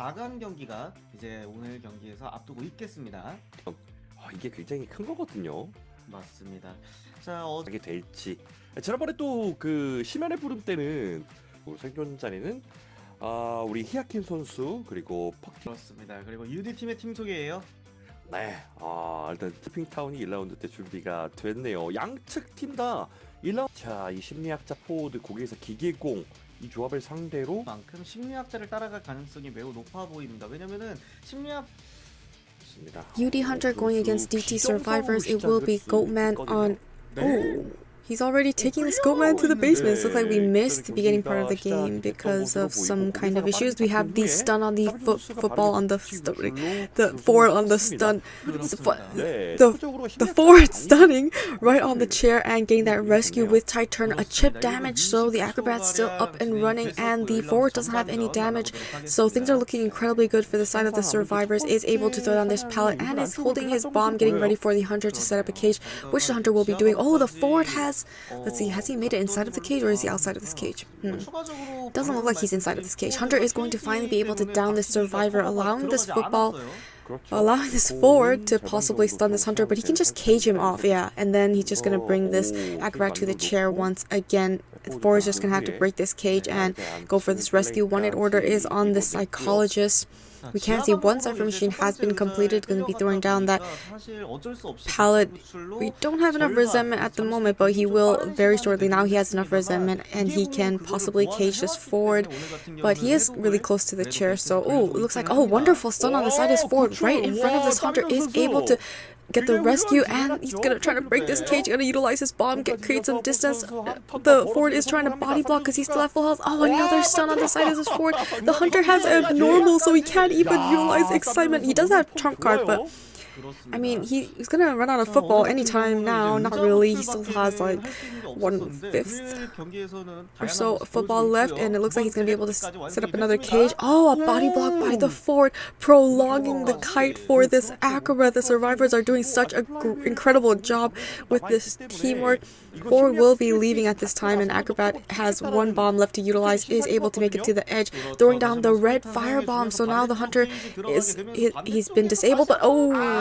4강 경기가 이제 오늘 경기에서 앞두고 있겠습니다. 이게 굉장히 큰 거거든요. 맞습니다. 자, 어떻게 될지. 지난번에 또 그 심연의 부름 때는 생존자리는 우리 히아킨 선수 그리고 퍽팀. 그렇습니다. 그리고 UD 팀의 팀 소개예요. 네, 일단 티핑타운이 1라운드 때 준비가 됐네요. 양측 팀 다 1라운드. 자, 이 심리학자 포워드 거기에서 기계공 이 조합을 상대로 만큼 심리학자를 따라갈 가능성이 매우 높아 보입니다. 왜냐면은 심리학 UD Hunter going against DT survivors, it will be Goatman on... Oh, he's already taking this Goatman to the basement. Looks like we missed the beginning part of the game because of some kind of issues. We have the stun on the football on the forward on the stun. The forward stunning right on the chair and getting that rescue with tight turn. A chip damage, so the acrobat's still up and running and the forward doesn't have any damage. So things are looking incredibly good for the side of the survivors. Is able to throw down this pallet and is holding his bomb, getting ready for the hunter to set up a cage, which the hunter will be doing. Oh, the forward has... Let's see, has he made it inside of the cage or is he outside of this cage? Doesn't look like he's inside of this cage. Hunter is going to finally be able to down this survivor, allowing this forward to possibly stun this hunter, but he can just cage him off, yeah. And then he's just gonna bring this acrobat to the chair once again. Forward is just gonna have to break this cage and go for this rescue. Wanted order is on the psychologist. We can't see one cipher machine has been completed. Going to be throwing down that pallet. We don't have enough resentment at the moment, but he will very shortly. Now he has enough resentment and he can possibly cage this forward. But he is really close to the chair, so it looks like wonderful stun on the side. His forward right in front of this hunter is able to get the rescue, and he's gonna try to break this cage, gonna utilize his bomb, create some distance. The forward is trying to body block because he's still at full health. Another stun on the side of this forward. The hunter has abnormal, so he can't even utilize excitement. He does have trump card, but I mean, he's gonna run out of football anytime now. Not really. He still has like 1/5 or so football left, and it looks like he's gonna be able to set up another cage. A body block by the forward, prolonging the kite for this acrobat. The survivors are doing such a incredible job with this teamwork. Forward will be leaving at this time, and acrobat has one bomb left to utilize. Is able to make it to the edge, throwing down the red firebomb. So now the hunter he's been disabled, but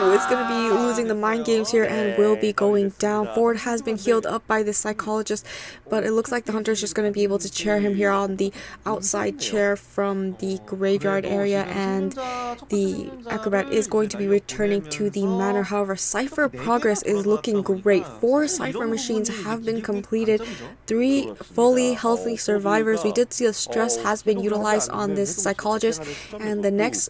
it's gonna be losing the mind games here and will be going down. Forward has been healed up by the psychologist, but it looks like the hunter is just gonna be able to chair him here on the outside chair from the graveyard area, and the acrobat is going to be returning to the manor. However, cipher progress is looking great. 4 cipher machines have been completed, 3 fully healthy survivors. We did see the stress has been utilized on this psychologist, and the next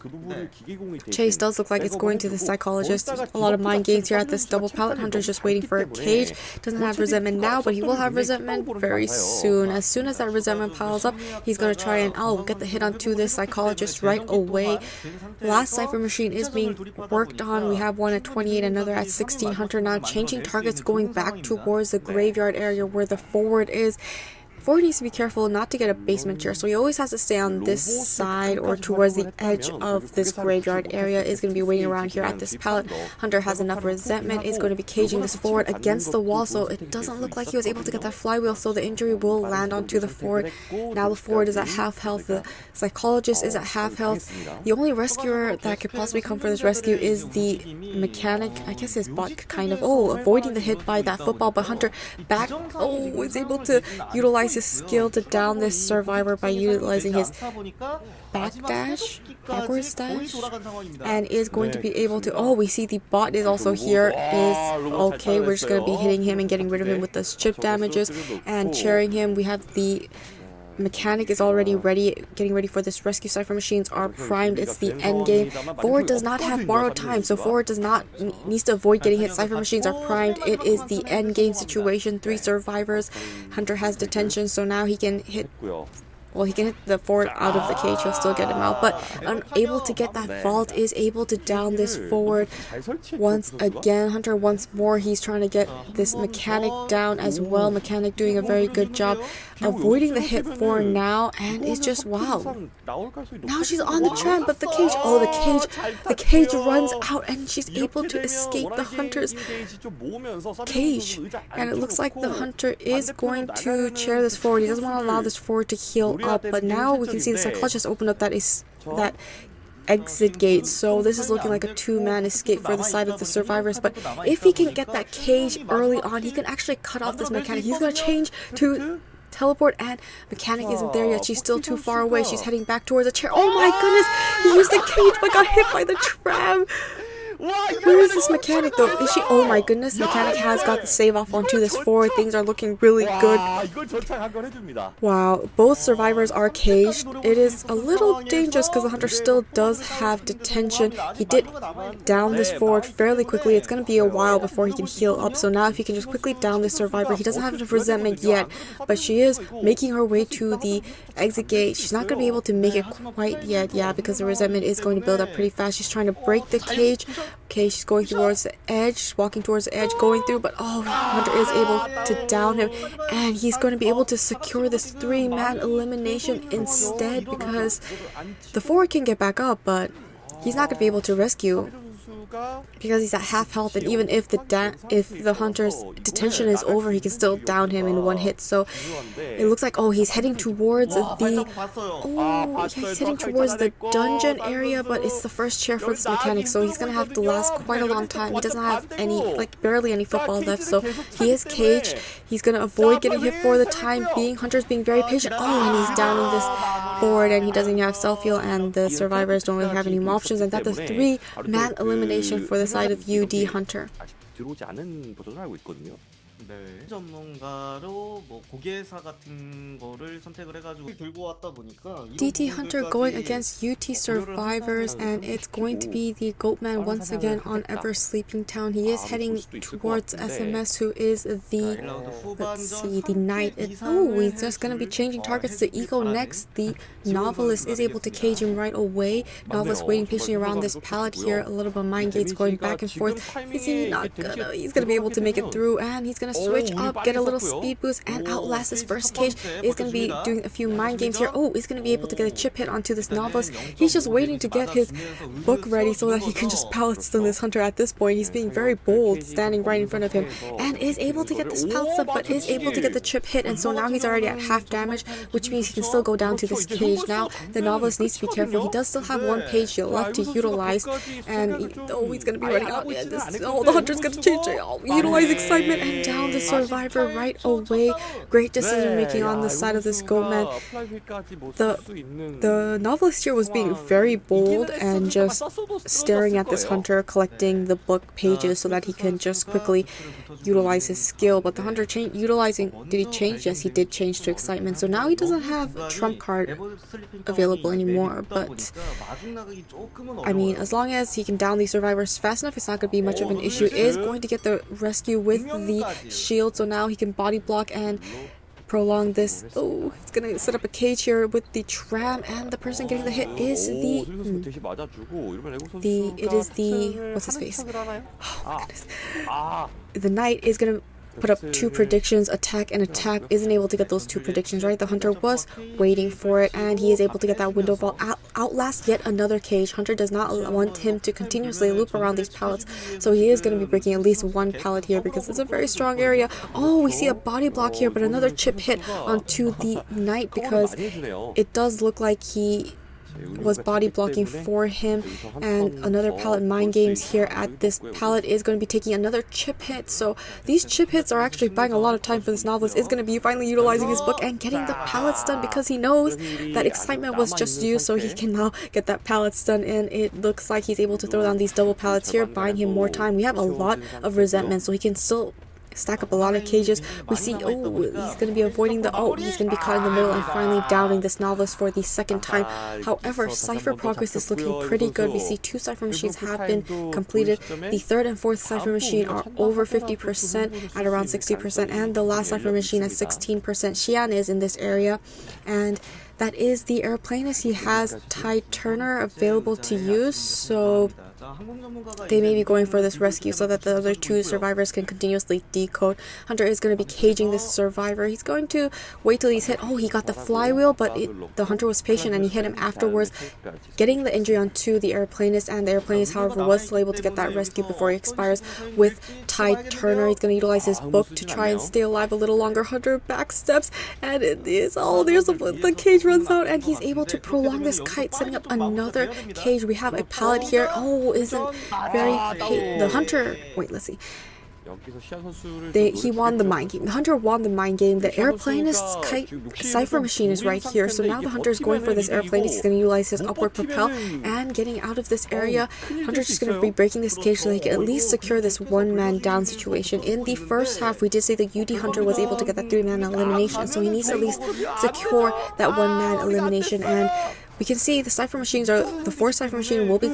chase does look like it's going to the psychologist. A lot of mind games here at this double pallet. Hunter's just waiting for a cage. Doesn't have resentment now, but he will have resentment very soon. As soon as that resentment piles up, he's going to try and get the hit onto this psychologist right away. Last cipher machine is being worked on. We have one at 28, another at 16. Hunter now changing targets, going back towards the graveyard area where the forward is. Forward needs to be careful not to get a basement chair, so he always has to stay on this side or towards the edge of this graveyard area. Is going to be waiting around here at this pallet. Hunter has enough resentment, is going to be caging this forward against the wall, so it doesn't look like he was able to get that flywheel, so the injury will land onto the forward. Now the forward is at half health, the psychologist is at half health. The only rescuer that could possibly come for this rescue is the mechanic. I guess his bot kind of avoiding the hit by that football, but Hunter back is able to utilize his skill to down this survivor by utilizing his backwards dash, and is going to be able to we see the bot is also here. Is okay, we're just going to be hitting him and getting rid of him with those chip damages and chairing him. We have the mechanic is already ready, getting ready for this rescue. Cipher machines are primed. It's the end game. Forward does not have borrowed time, so forward needs to avoid getting hit. Cipher machines are primed. It is the end game situation. 3 survivors. Hunter has detention, so now he can hit. Well, he can hit the forward out of the cage. He'll still get him out, but unable to get that vault. Is able to down this forward once again. Hunter once more. He's trying to get this mechanic down as well. Mechanic doing a very good job avoiding the hit for now, and it's just now she's on the tram, but the cage runs out, and she's able to escape the hunter's cage, and it looks like the hunter is going to chair this forward. He doesn't want to allow this forward to heal up, but now we can see the psychologist open up that exit gate. So this is looking like a two-man escape for the side of the survivors. But if he can get that cage early on, he can actually cut off this mechanic. He's gonna change to teleport, and mechanic isn't there yet. She's still too far away. She's heading back towards a chair. Oh my goodness, he used the cage but got hit by the tram. Where is this mechanic though? Is she? Oh my goodness, mechanic has got the save off onto this forward. Things are looking really good. Wow, both survivors are caged. It is a little dangerous because the hunter still does have detention. He did down this forward fairly quickly. It's going to be a while before he can heal up. So now if he can just quickly down this survivor, he doesn't have enough resentment yet, but she is making her way to the exit gate. She's not going to be able to make it quite yet, yeah, because the resentment is going to build up pretty fast. She's trying to break the cage. Okay, she's going towards the edge. She's walking towards the edge, going through, but oh, Hunter is able to down him, and he's going to be able to secure this three-man elimination instead, because the forward can get back up, but he's not going to be able to rescue because he's at half health, and even if the hunter's detention is over, he can still down him in one hit. So it looks like, oh, he's heading towards he's heading towards the dungeon area, but it's the first chair for this mechanic, so he's gonna have to last quite a long time. He doesn't have any, like, barely any football left, so he is caged. He's gonna avoid getting hit for the time being. Hunter's being very patient. Oh, and he's downing this forward, and he doesn't have self-heal, and the survivors don't really have any more options, and that's a three-man elimination for the side of UD Hunter. 들어오지 않은 버전을 알고 있거든요. 네, 전문가로 뭐 고개사 같은 거를 선택을 해가지고 들고 왔다 보니까 DT Hunter going against UT survivors, and it's going to be the Goatman once again on Ever Sleeping Town. He is heading towards SMS, who is the, let's see, the knight. Oh, he's just going to be changing targets to Eco next. The novelist is able to cage him right away. Novelist waiting patiently around this pallet here. A little bit of mind gates going back and forth. Is he not gonna? He's gonna be able to make it through, and he's gonna switch up, get a little speed boost, and outlast his first cage. He's going to be doing a few mind games here. Oh, he's going to be able to get a chip hit onto this novelist. He's just waiting to get his book ready so that he can just pallet stun this hunter at this point. He's being very bold, standing right in front of him, and is able to get this pallet stun, but is able to get the chip hit, and so now he's already at half damage, which means he can still go down to this cage. Now, the novelist needs to be careful. He does still have one page left to utilize, and he's going to be running out. Yeah, the hunter's going to change it. Utilize excitement, and down the survivor right away. Great decision making on the side of this Goatman. The novelist here was being very bold and just staring at this hunter, collecting the book pages so that he can just quickly utilize his skill. But the hunter did he change? Yes, he did change to excitement. So now he doesn't have a trump card available anymore. But I mean, as long as he can down these survivors fast enough, it's not going to be much of an issue. Is going to get the rescue with the shield, so now he can body block and prolong this. Oh, it's gonna set up a cage here with the tram, and the person getting the hit is what's his face? Oh my goodness. The knight is gonna put up two predictions, attack and attack. Isn't able to get those two predictions right. The hunter was waiting for it, and he is able to get that window vault. Outlast yet another cage. Hunter does not want him to continuously loop around these pallets, so he is going to be breaking at least one pallet here because it's a very strong area. Oh, we see a body block here, but another chip hit onto the knight because it does look like he was body blocking for him, and another pallet mind games here at this pallet is going to be taking another chip hit. So these chip hits are actually buying a lot of time for this novelist. Is going to be finally utilizing his book and getting the pallet stun because he knows that excitement was just used, so he can now get that pallet stun, and it looks like he's able to throw down these double pallets here, buying him more time. We have a lot of resentment, so he can still stack up a lot of cages. We see, he's going to be avoiding he's going to be caught in the middle and finally downing this novelist for the second time. However, Cypher progress is looking pretty good. We see 2 Cypher machines have been completed. The 3rd and 4th Cypher machine are over 50% at around 60%, and the last Cypher machine at 16%. Xian is in this area, and that is the airplanist. He has Tide Turner available to use, so they may be going for this rescue so that the other 2 survivors can continuously decode. Hunter is going to be caging this survivor. He's going to wait till he's hit. Oh, he got the flywheel, but the hunter was patient and he hit him afterwards, getting the injury onto the airplanist, and the airplanist, however, was still able to get that rescue before he expires with Tide Turner. He's going to utilize his book to try and stay alive a little longer. Hunter backsteps, and it is, there's the cage runs out and he's able to prolong this kite, setting up another cage. We have a pallet here. Oh, isn't very... The hunter... Wait, let's see. He won the mind game. The hunter won the mind game. The airplanist's kite cipher machine is right here. So now the hunter is going for this airplanist. He's going to utilize his upward propel and getting out of this area. Hunter's just going to be breaking this cage so they can at least secure this one-man down situation. In the first half, we did say the UD hunter was able to get that 3-man elimination. So he needs to at least secure that one-man elimination. And we can see the cipher machines are... The fourth cipher machine will be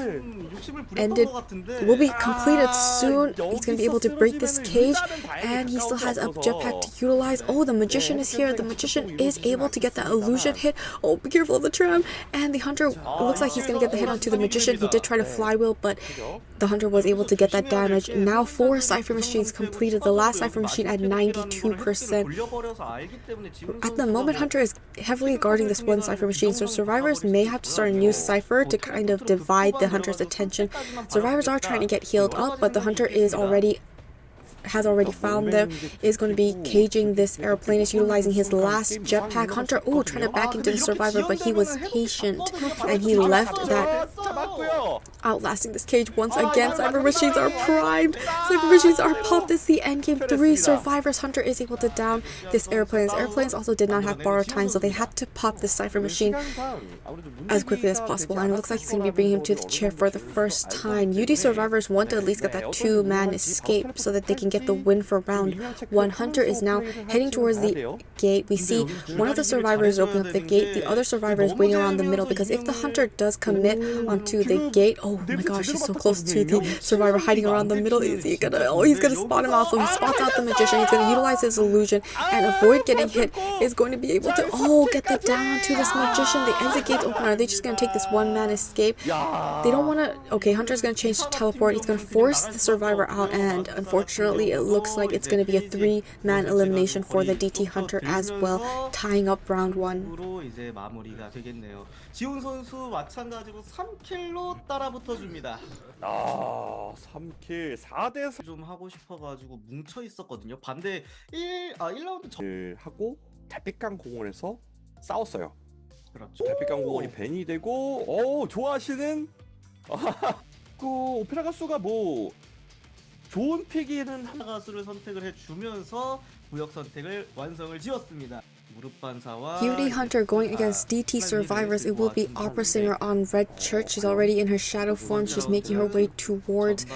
completed soon. He's going to be able to break this cage, and he still has a jetpack to utilize. Oh, the magician is here. The magician is able to get that illusion hit. Oh, be careful of the tram. And the hunter looks like he's going to get the hit onto the magician. He did try to flywheel, but the hunter was able to get that damage. Now 4 cipher machines completed. The last cipher machine at 92%. At the moment, hunter is heavily guarding this one cipher machine, so survivors may have to start a new cipher to kind of divide the hunter's attention. Survivors are trying to get healed up, but the hunter has already found them, is going to be caging this airplanist, utilizing his last jetpack. Hunter, oh, trying to back into the survivor, but he was patient, and he left that, outlasting this cage once again. Cyber machines are primed. Cyber machines are popped. It's the end game. 3 survivors. Hunter is able to down this airplane. Airplanes also did not have borrowed time, so they had to pop this cipher machine as quickly as possible. And it looks like he's going to be bringing him to the chair for the first time. UD survivors want to at least get that 2-man escape so that they can get the win for round 1. Hunter is now heading towards the gate. We see one of the survivors open up the gate. The other survivor is waiting around the middle, because if the hunter does commit onto the gate, oh my gosh, he's so close to the survivor hiding around the middle. Is he gonna... Oh, he's gonna spot him out. So he spots out the magician. He's gonna utilize his illusion and avoid getting hit. Is going to be able to, get the down onto this magician. The exit gate's open. Are they just gonna take this 1-man escape? They don't want to... Okay, hunter's gonna change to teleport. He's gonna force the survivor out, and unfortunately it looks like it's gonna be a 3-man elimination for the DT hunter as well, tying up round 1. 이제 마무리가 되겠네요. 지훈 선수 마찬가지로 3킬로 따라붙어 줍니다. 3킬 4대4 좀 하고 싶어가지고 뭉쳐 있었거든요. 반대 1라운드 하고 달빛강 공원에서 싸웠어요. 그렇죠. 달빛강 공원이 밴이 되고, 좋아하시는 그 오페라 가수가 뭐 좋은 픽이는 한 가수를 선택을 해주면서 구역 선택을 완성을 지었습니다. UD Hunter going against DT survivors. It will be opera singer on Red Church. She's already in her shadow form. She's making her way towards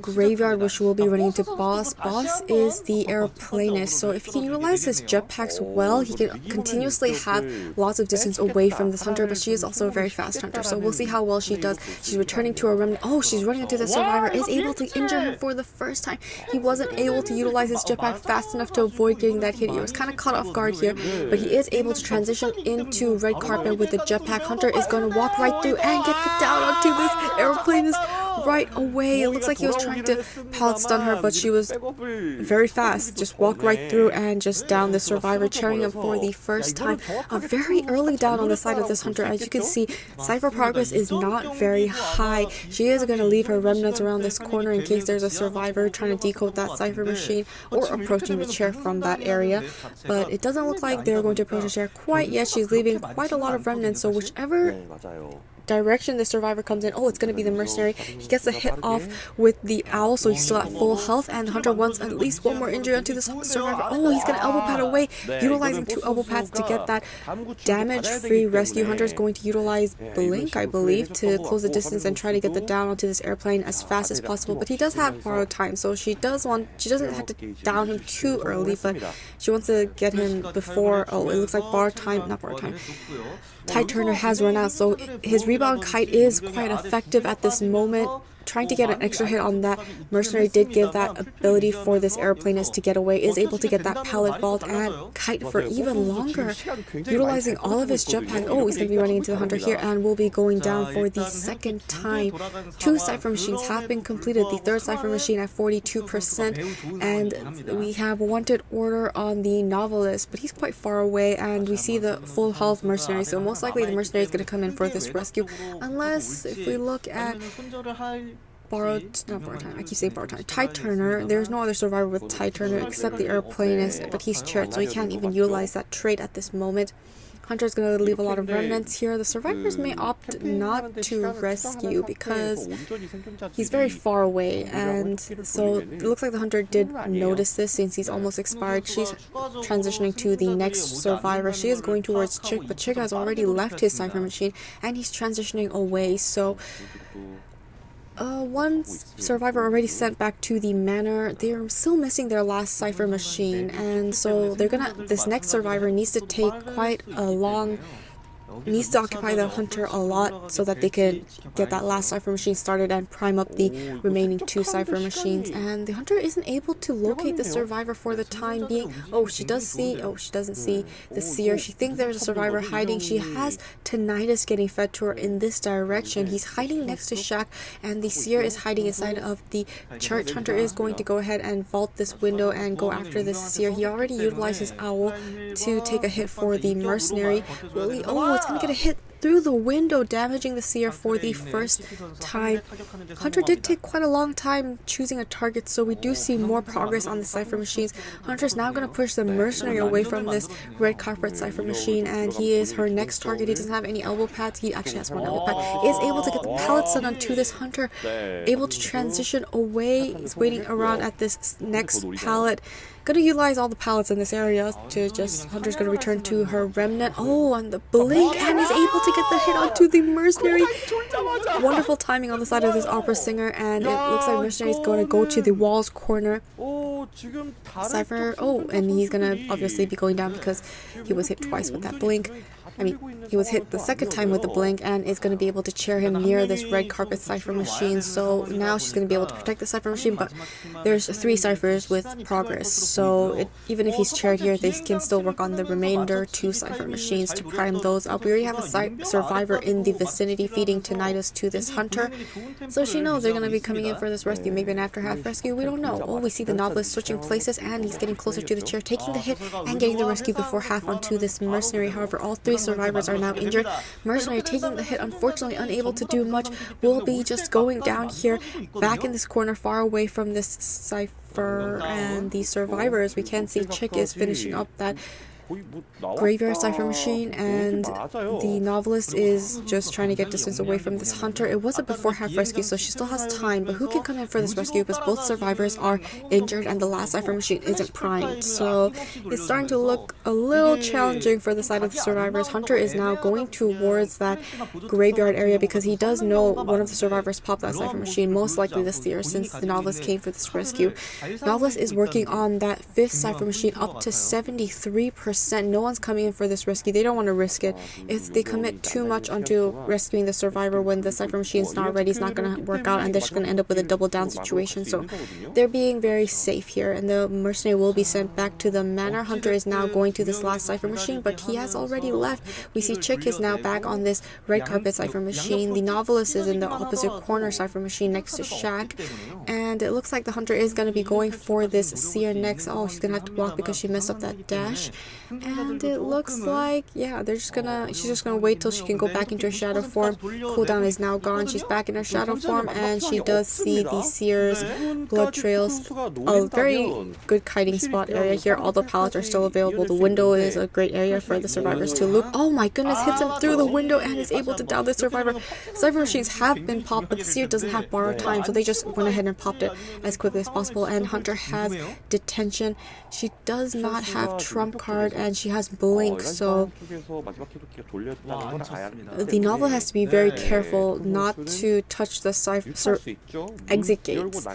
Graveyard, where she will be running into Boss. Boss is the airplanist, so if he can utilize his jetpacks well, he can continuously have lots of distance away from this hunter, but she is also a very fast hunter, so we'll see how well she does. She's returning to her remnant. Oh, she's running into the survivor, is able to injure him for the first time. He wasn't able to utilize his jetpack fast enough to avoid getting that hit. He was kind of caught off guard here, but he is able to transition into red carpet with the jetpack. Hunter is going to walk right through and get the down onto this airplanist right away. It looks like he was trying to pallet stun her, but she was very fast. Just walked right through and just down the survivor, cheering him for the first time. A very early down on the side of this hunter. As you can see, cipher progress is not very high. She is going to leave her remnants around this corner in case there's a survivor trying to decode that cipher machine or approaching the chair from that area. But it doesn't look like they're going to approach the chair quite yet. She's leaving quite a lot of remnants, so whichever direction the survivor comes in, it's going to be the mercenary. He gets a hit off with the owl, so he's still at full health, and the hunter wants at least one more injury onto this survivor. He's going to elbow pad away, utilizing 2 elbow pads to get that damage-free rescue. Hunter is going to utilize Blink, I believe, to close the distance and try to get the down onto this airplane as fast as possible, but he does have borrowed time, so she doesn't have to down him too early, but she wants to get him before, it looks like borrowed time, not borrowed time. Tide Turner has run out, so his rebound kite is quite effective at this moment. Trying to get an extra hit on that mercenary did give that ability for this airplanist to get away, is able to get that pallet vault and kite for even longer, utilizing all of his jetpack. He's going to be running into the hunter here and will be going down for the second time. 2 cipher machines have been completed, the 3rd cipher machine at 42%, and we have wanted order on the novelist, but he's quite far away, and we see the full health mercenary, so most likely the mercenary is going to come in for this rescue, unless if we look at Tide Turner. There's no other survivor with Tide Turner except the airplanist, but he's chaired, so he can't even utilize that trait at this moment. Hunter's gonna leave a lot of remnants here. The survivors may opt not to rescue because he's very far away, and so it looks like the hunter did notice this since he's almost expired. She's transitioning to the next survivor. She is going towards Chick, but Chick has already left his cipher machine and he's transitioning away. So one survivor already sent back to the manor. They're still missing their last cipher machine, and so this next survivor needs to take quite a long, needs to occupy the hunter a lot so that they could get that last cipher machine started and prime up the remaining 2 cipher machines. And the hunter isn't able to locate the survivor for the time being. Oh, she doesn't see the seer. She thinks there's a survivor hiding. She has tinnitus getting fed to her in this direction. He's hiding next to Shaq, and the seer is hiding inside of the church. Hunter is going to go ahead and vault this window and go after this seer. He already utilized his owl to take a hit for the mercenary. Oh, it's gonna get a hit through the window, damaging the seer for the first time. Hunter did take quite a long time choosing a target, so we do see more progress on the cipher machines. Hunter's now going to push the mercenary away from this red carpet cipher machine, and he is her next target. He doesn't have any elbow pads. He actually has 1 elbow pad. He is able to get the pallets done onto this hunter, able to transition away. He's waiting around at this next pallet. Gonna utilize all the pallets in this area to Hunter's gonna return to her remnant. Oh, and the blink, and is able to get the hit onto the mercenary. Wonderful timing on the side of this opera singer, and it looks like mercenary is going to go to the wall's corner. Cypher, and he's gonna obviously be going down because he was hit twice with that blink. I mean, he was hit the second time with the blink and is going to be able to chair him near this red carpet cipher machine. So now she's going to be able to protect the cipher machine, but there's 3 ciphers with progress. So even if he's chaired here, they can still work on the remainder 2 cipher machines to prime those up. We already have a survivor in the vicinity feeding tinnitus to this hunter. So she knows they're going to be coming in for this rescue, maybe an after half rescue, we don't know. Oh, we see the novelist switching places and he's getting closer to the chair, taking the hit and getting the rescue before half onto this mercenary. However, all 3 survivors are now injured. Mercenary taking the hit, unfortunately unable to do much, will be just going down here, back in this corner, far away from this cipher and the survivors. We can see Chick is finishing up that graveyard cipher machine, and the novelist is just trying to get distance away from this hunter. It was a before half rescue, so she still has time, but who can come in for this rescue because both survivors are injured and the last cipher machine isn't primed. So it's starting to look a little challenging for the side of the survivors. Hunter is now going towards that graveyard area because he does know one of the survivors popped that cipher machine, most likely this year since the novelist came for this rescue. Novelist is working on that 5th cipher machine up to 73%. No one's coming in for this rescue. They don't want to risk it. If they commit too much onto rescuing the survivor when the cipher machine is not ready, it's not going to work out, and they're just going to end up with a double down situation. So they're being very safe here, and the mercenary will be sent back to the manor. Hunter is now going to this last cipher machine, but he has already left. We see Chick is now back on this red carpet cipher machine. The novelist is in the opposite corner cipher machine next to Shaq, and it looks like the hunter is going to be going for this seer next. Oh, she's going to have to block because she messed up that dash. And it looks like, yeah, she's just gonna wait till she can go back into her shadow form. Cooldown is now gone. She's back in her shadow form, and she does see the seer's blood trails. A very good kiting spot area here. All the pallets are still available. The window is a great area for the survivors to loop. Oh my goodness, hits him through the window and is able to down the survivor. Cipher machines have been popped, but the seer doesn't have borrowed time, so they just went ahead and popped it as quickly as possible. And Hunter has detention. She does not have trump card, and she has blink, so the novel has to be very careful not to touch the exit gates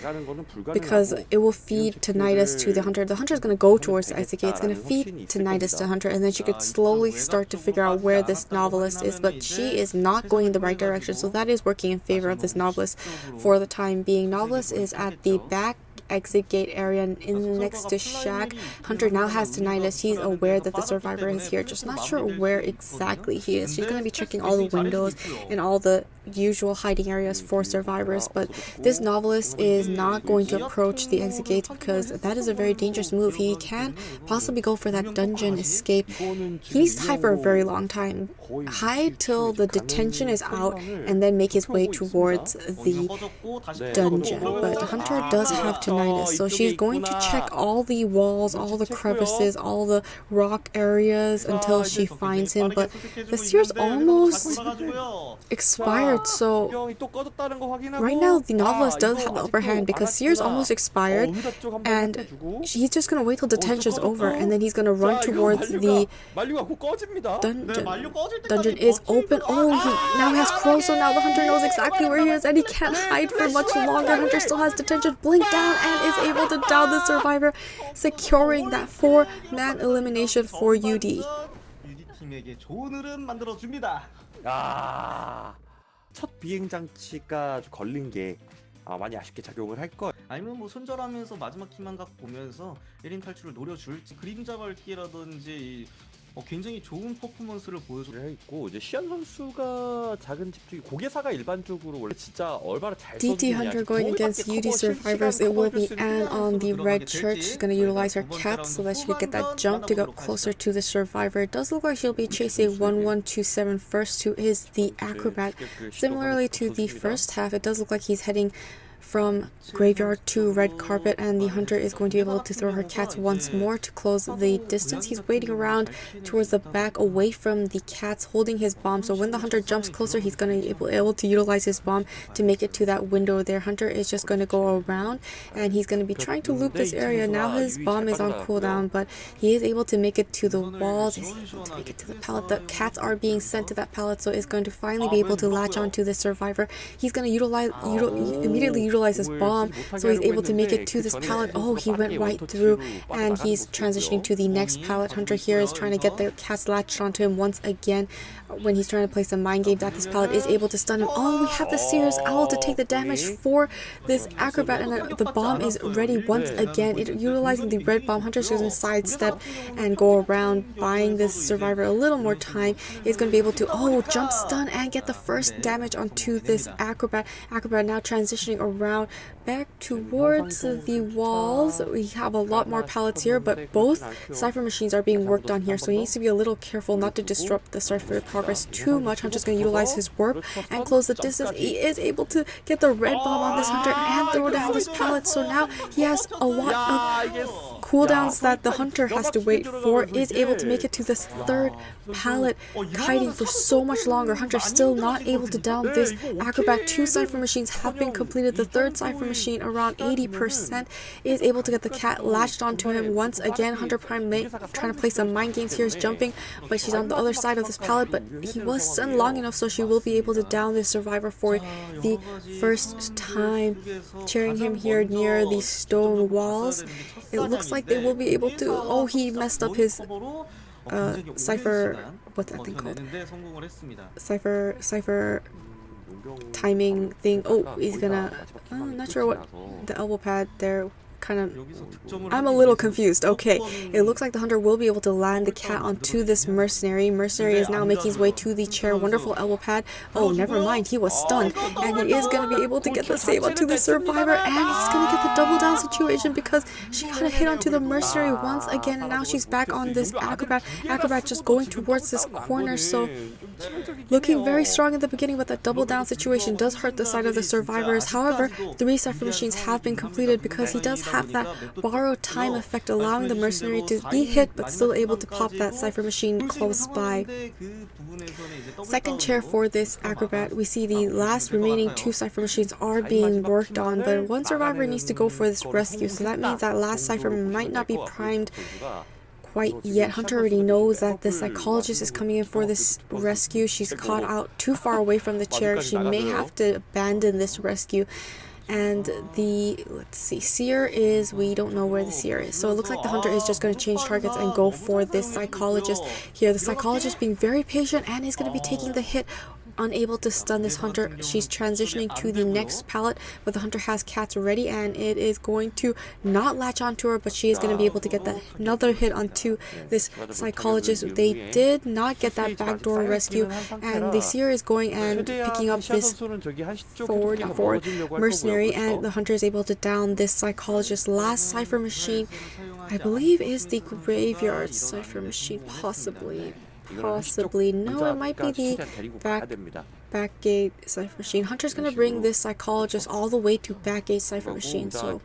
because it will feed tinnitus to the hunter. The hunter is going to go towards the exit gate. It's going to feed tinnitus to hunter, and then she could slowly start to figure out where this novelist is, but she is not going in the right direction, so that is working in favor of this novelist for the time being. Novelist is at the back exit gate area in next to Shaq. Hunter now has tinnitus. He's aware that the survivor is here, just not sure where exactly he is. She's going to be checking all the windows and all the usual hiding areas for survivors, but this novelist is not going to approach the exit gates because that is a very dangerous move. He can possibly go for that dungeon escape. He needs to hide for a very long time. Hide till the detention is out and then make his way towards the dungeon. But Hunter does have tinnitus. scientist. So she's going to check all the walls, all the crevices, all the rock areas until she finds him. But the seer's almost expired, so right now the novelist does have the upper hand because seer's almost expired, and he's just gonna wait till detention's over, and then he's gonna run towards the dungeon is open. Oh, he now has crow, so now the hunter knows exactly where he is and he can't hide for much longer. Hunter still has detention, blink down, and is able to down the survivor, securing that 4-man elimination for UD. 팀에게 좋은 흐름 만들어 줍니다. 첫 비행 장치가 걸린 게 많이 아쉽게 작용을 할 거예요. 아니면 뭐 손절하면서 마지막 키만 각 보면서 1인 탈출을 노려줄지, 그림자 밟기라든지 굉장히 좋은 퍼포먼스를 보여주고 있고, 이제 시안 선수가 작은 집중이 고개사가 일반적으로 원래 진짜 얼마나 잘 DT Hunter going against UD survivors. It will be Anne on the red church. She's going to utilize her cat so that she can get that jump to get closer to the survivor. It does look like she'll be chasing 1127 first, who is the acrobat. Similarly to the first half, it does look like he's heading from graveyard to red carpet, and the hunter is going to be able to throw her cats once more to close the distance. He's waiting around towards the back away from the cats, holding his bomb, so when the hunter jumps closer, he's going to be able to utilize his bomb to make it to that window there. Hunter is just going to go around, and he's going to be trying to loop this area. Now his bomb is on cooldown, but he is able to make it to the walls. Is he able to make it to the pallet? The cats are being sent to that pallet, so is going to finally be able to latch onto the survivor. He's going to immediately utilize his bomb, so he's able to make it to this pallet. Oh, he went right through, and he's transitioning to the next pallet. Hunter here is trying to get the cats latched onto him once again. When he's trying to play some mind games at this pallet, is able to stun him. Oh, we have the Seer's Owl to take the damage for this acrobat, and the bomb is ready once again. Utilizing the red bomb, Hunter's going to sidestep and go around, buying this survivor a little more time. He's going to be able to jump stun and get the first damage onto this acrobat. Acrobat now transitioning around back towards the walls. We have a lot more pallets here, but both cipher machines are being worked on here, so he needs to be a little careful not to disrupt the cipher progress too much. Hunter's going to utilize his warp and close the distance. He is able to get the red bomb on this hunter and throw down this pallet, so now he has a lot of cooldowns that the hunter has to wait for. Is able to make it to this third pallet, kiting for so much longer. Hunter still not able to down this acrobat. 2 cipher machines have been completed. The third cipher machine, around 80%, is able to get the cat latched onto him once again. Hunter Prime trying to play some mind games here, is jumping, but she's on the other side of this pallet, but he was stunned long enough so she will be able to down this survivor for the first time. Cheering him here near the stone walls. It looks like they will be able to. He messed up his cipher, what's that thing called? Cipher timing thing. He's gonna, I'm not sure what the elbow pad there kind of, I'm a little confused. Okay, it looks like the hunter will be able to land the cat onto this mercenary. Mercenary is now making his way to the chair. Wonderful elbow pad. Never mind, he was stunned, and he is going to be able to get the save onto the survivor, and he's going to get the double down situation because she got a hit onto the mercenary once again, and now she's back on this acrobat. Acrobat just going towards this corner, so looking very strong in the beginning, but that double down situation does hurt the side of the survivors. However, 3 cipher machines have been completed because he does have that borrowed time effect, allowing the mercenary to be hit but still able to pop that cipher machine close by. Second chair for this acrobat. We see the last remaining 2 cipher machines are being worked on, but 1 survivor needs to go for this rescue, so that means that last cipher might not be primed quite yet. Hunter already knows that the psychologist is coming in for this rescue. She's caught out too far away from the chair. She may have to abandon this rescue. And the, let's see, seer is, we don't know where the seer is. So it looks like the hunter is just going to change targets and go for this psychologist here. The psychologist being very patient and is going to be taking the hit. Unable to stun this hunter. She's transitioning to the next pallet, but the hunter has cats ready, and it is going to not latch onto her, but she is going to be able to get that another hit onto this psychologist. They did not get that backdoor rescue, and the seer is going and picking up this forward mercenary, and the hunter is able to down this psychologist. Last cipher machine, I believe, is the graveyard cipher machine, possibly. Possibly. No, it might be the backgate cipher machine. Hunter's gonna bring this psychologist all the way to backgate cipher machine. So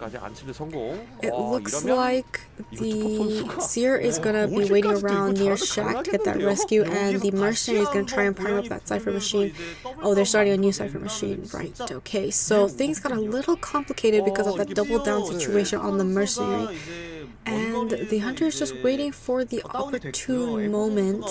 it looks like the seer is gonna be waiting around near Shack to get that rescue, and the mercenary is gonna try and prime up that cipher machine. Oh, they're starting a new cipher machine. Right, okay. So things got a little complicated because of that double down situation on the mercenary. And the hunter is just waiting for the opportune moment.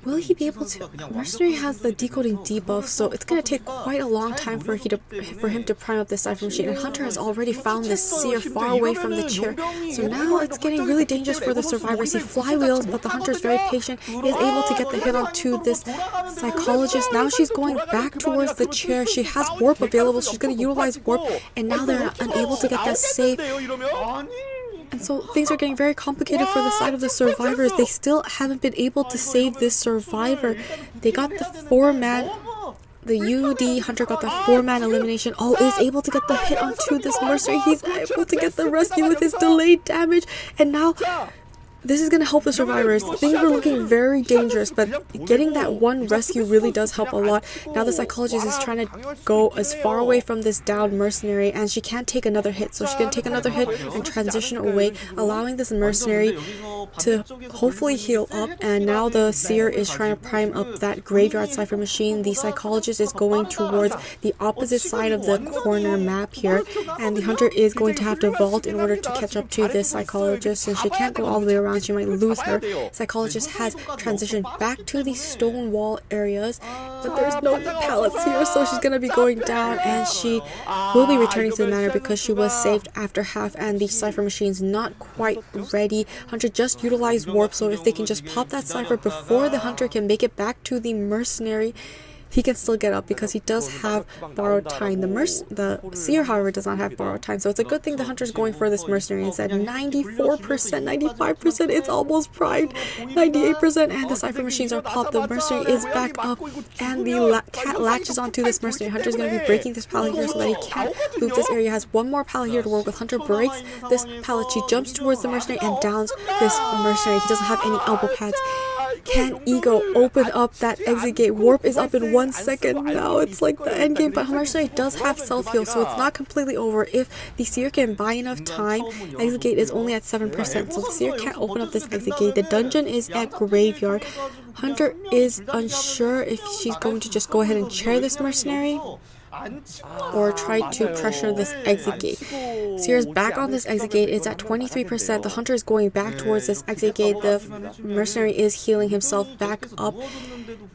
Will he be able to? Mercenary has the decoding debuff, so it's gonna take quite a long time for him to prime up this cipher machine. And Hunter has already found this seer far away from the chair, so now it's getting really dangerous for the survivors. He flywheels, but the hunter is very patient. He is able to get the hit onto this psychologist. Now she's going back towards the chair. She has warp available. She's gonna utilize warp, and now they're unable to get that save. And so things are getting very complicated for the side of the survivors. They still haven't been able to save this survivor. They got the 4-man, the UD hunter got the 4-man elimination. Oh, is able to get the hit onto this mercenary. He's able to get the rescue with his delayed damage. And now this is going to help the survivors. Things were looking very dangerous, but getting that one rescue really does help a lot. Now the psychologist is trying to go as far away from this downed mercenary, and she can't take another hit. So she's going to take another hit and transition away, allowing this mercenary to hopefully heal up. And now the seer is trying to prime up that graveyard cipher machine. The psychologist is going towards the opposite side of the corner map here, and the hunter is going to have to vault in order to catch up to this psychologist, since she can't go all the way around. She might lose her. Psychologist has transitioned back to the stone wall areas, but there's no pallets here, so she's gonna be going down, and she will be returning to the manor because she was saved after half, and the cipher machine's not quite ready. Hunter just utilized warp, so if they can just pop that cipher before the hunter can make it back to the mercenary, he can still get up because he does have borrowed time. The seer, however, does not have borrowed time, so it's a good thing the hunter's going for this mercenary instead. 94%, 95%, it's almost primed. 98%, and the cipher machines are popped. The mercenary is back up, and the cat latches onto this mercenary. Hunter's going to be breaking this pallet here so that he can't loop this area. Has one more pallet here to work with. Hunter breaks this pallet. She jumps towards the mercenary and downs this mercenary. He doesn't have any elbow pads. Can Ego open up that exit gate? Warp is up in 1 second. Now it's like the end game, but mercenary does have self-heal, so it's not completely over. If the seer can buy enough time, exit gate is only at 7%, so the seer can't open up this exit gate. The dungeon is at graveyard. Hunter is unsure if she's going to just go ahead and chair this mercenary or try to pressure this exit gate. Seer's back on this exit gate. It's at 23%. The hunter is going back towards this exit gate. The mercenary is healing himself back up.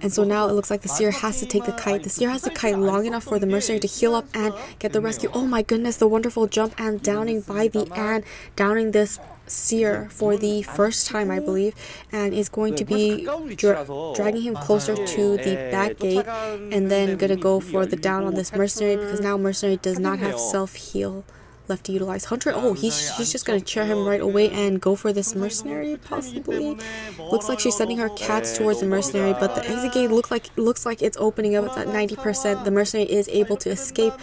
And so now it looks like the seer has to take the kite. The seer has the kite long enough for the mercenary to heal up and get the rescue. Oh my goodness, the wonderful jump and downing by the Anne, downing this seer for the first time, I believe, and is going to be dragging him closer to the back gate, and then gonna go for the down on this mercenary because now mercenary does not have self-heal left to utilize. Hunter, oh, she's just gonna chair him right away and go for this mercenary, possibly. Looks like she's sending her cats towards the mercenary, but the exit gate looks like it's opening up. It's at 90%. The mercenary is able to escape,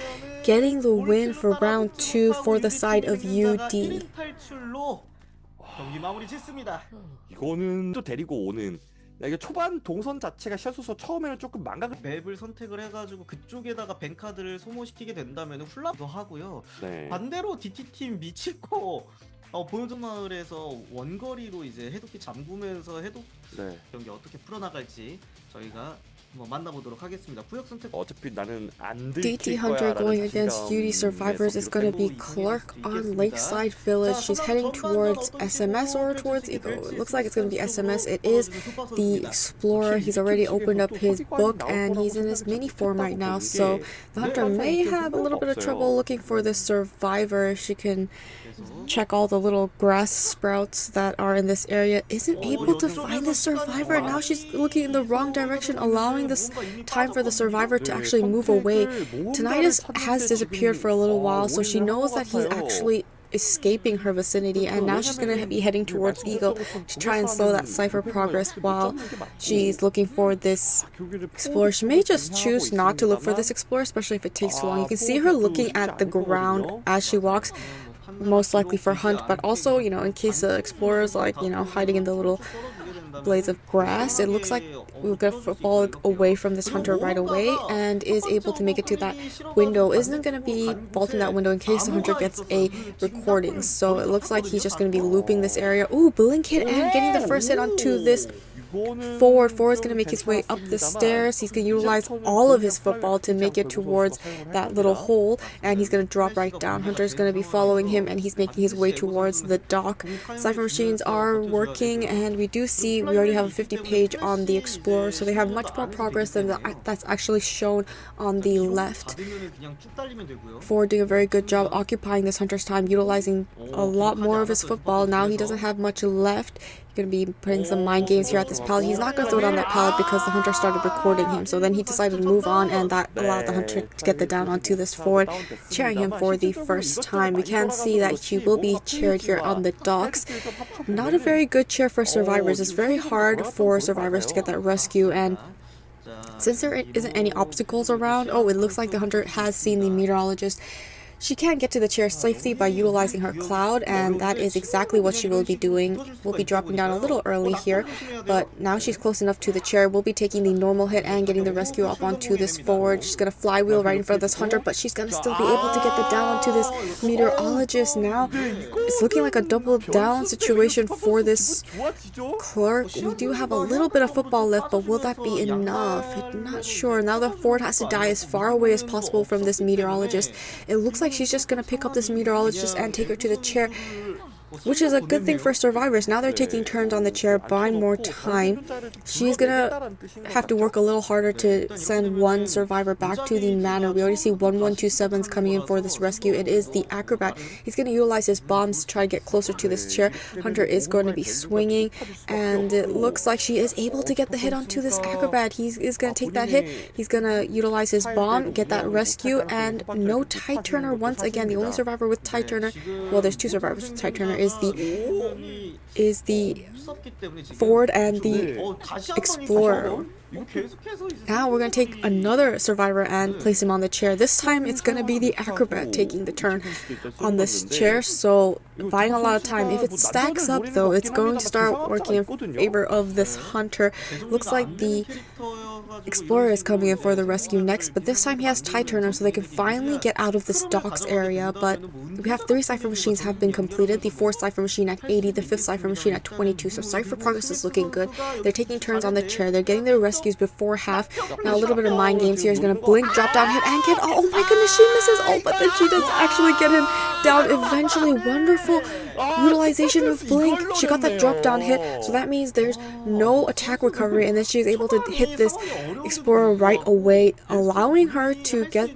getting the win for round 2 for the side of UD. 이거는 또 데리고 오는. 이게 초반 동선 자체가 샤수서 처음에는 조금 맵을 선택을 해가지고 그쪽에다가 뱅카드를 소모시키게 된다면 훌라도 하고요. 네. 반대로 DT팀 미치코 보여준 마을에서 원거리로 이제 해독기 잠그면서 해독 경기 어떻게 풀어나갈지 저희가 만나보도록 하겠습니다. 구역 선택. 어차피 나는 안 DT Hunter going against UD survivors is going to be Clerk on Lakeside Village. She's heading towards SMS or towards Ego. It looks like it's going to be SMS. It is the Explorer. He's already opened up his book and he's in his mini form right now. So the Hunter may have a little bit of trouble looking for this survivor if she can check all the little grass sprouts that are in this area. Isn't able to find the survivor. Now she's looking in the wrong direction, allowing this time for the survivor to actually move away. Tinnitus has disappeared for a little while, so she knows that he's actually escaping her vicinity, and now she's going to be heading towards Eagle to try and slow that cipher progress while she's looking for this explorer. She may just choose not to look for this explorer, especially if it takes too long. You can see her looking at the ground as she walks, most likely for hunt, but also, you know, in case the explorers, like, you know, hiding in the little blades of grass. It looks like we'll get football away from this hunter right away and is able to make it to that window. Isn't going to be vaulting that window in case the hunter gets a recording. So it looks like he's just going to be looping this area. Ooh, blink hit and getting the first hit onto this forward. Forward's going to make his way up the stairs. He's going to utilize all of his football to make it towards that little hole, and he's going to drop right down. Hunter's going to be following him, and he's making his way towards the dock. Cipher machines are working, and we do see we already have a 50 page on the Explorer, so they have much more progress than that's actually shown on the left. Forward doing a very good job occupying this hunter's time, utilizing a lot more of his football. Now he doesn't have much left. Going to be playing some mind games here at this pallet. He's not going to throw down that pallet because the hunter started recording him, so then he decided to move on, and that allowed the hunter to get the down onto this forward, cheering him for the first time. We can see that he will be cheered here on the docks. Not a very good cheer for survivors. It's very hard for survivors to get that rescue, and since there isn't any obstacles around, oh, it looks like the hunter has seen the meteorologist. She can get to the chair safely by utilizing her cloud, and that is exactly what she will be doing. We'll be dropping down a little early here, but now she's close enough to the chair. We'll be taking the normal hit and getting the rescue off onto this forward. She's going to flywheel right in front of this hunter, but she's going to still be able to get the down onto this meteorologist. Now it's looking like a double down situation for this Clerk. We do have a little bit of football left, but will that be enough? I'm not sure. Now the forward has to die as far away as possible from this meteorologist. It looks like she's just gonna pick up this meteorologist and take her to the chair, which is a good thing for survivors. Now they're taking turns on the chair, buying more time. She's gonna have to work a little harder to send one survivor back to the manor. We already see 1127s coming in for this rescue. It is the acrobat. He's gonna utilize his bombs to try to get closer to this chair. Hunter is going to be swinging, and it looks like she is able to get the hit onto this acrobat. He is gonna take that hit. He's gonna utilize his bomb, get that rescue, and no tide turner once again. The only survivor with tide turner, well, there's two survivors with tide turner, is the forward and the Explorer. Now we're going to take another survivor and place him on the chair. This time it's going to be the acrobat taking the turn on this chair, so buying a lot of time. If it stacks up though, it's going to start working in favor of this hunter. Looks like the Explorer is coming in for the rescue next, but this time he has tide turner, so they can finally get out of this docks area. But we have 3 cipher machines have been completed, the 4th cipher machine at 80, the 5th cipher machine at 22, so cipher progress is looking good. They're taking turns on the chair, they're getting their rescues before half. Now a little bit of mind games here. Is going to blink, drop down, hit, and get, oh my goodness, she misses, oh, but then she does actually get him down eventually. Wonderful utilization of blink. She got that drop down hit, so that means there's no attack recovery, and then she's able to hit this Explorer right away, allowing her to get,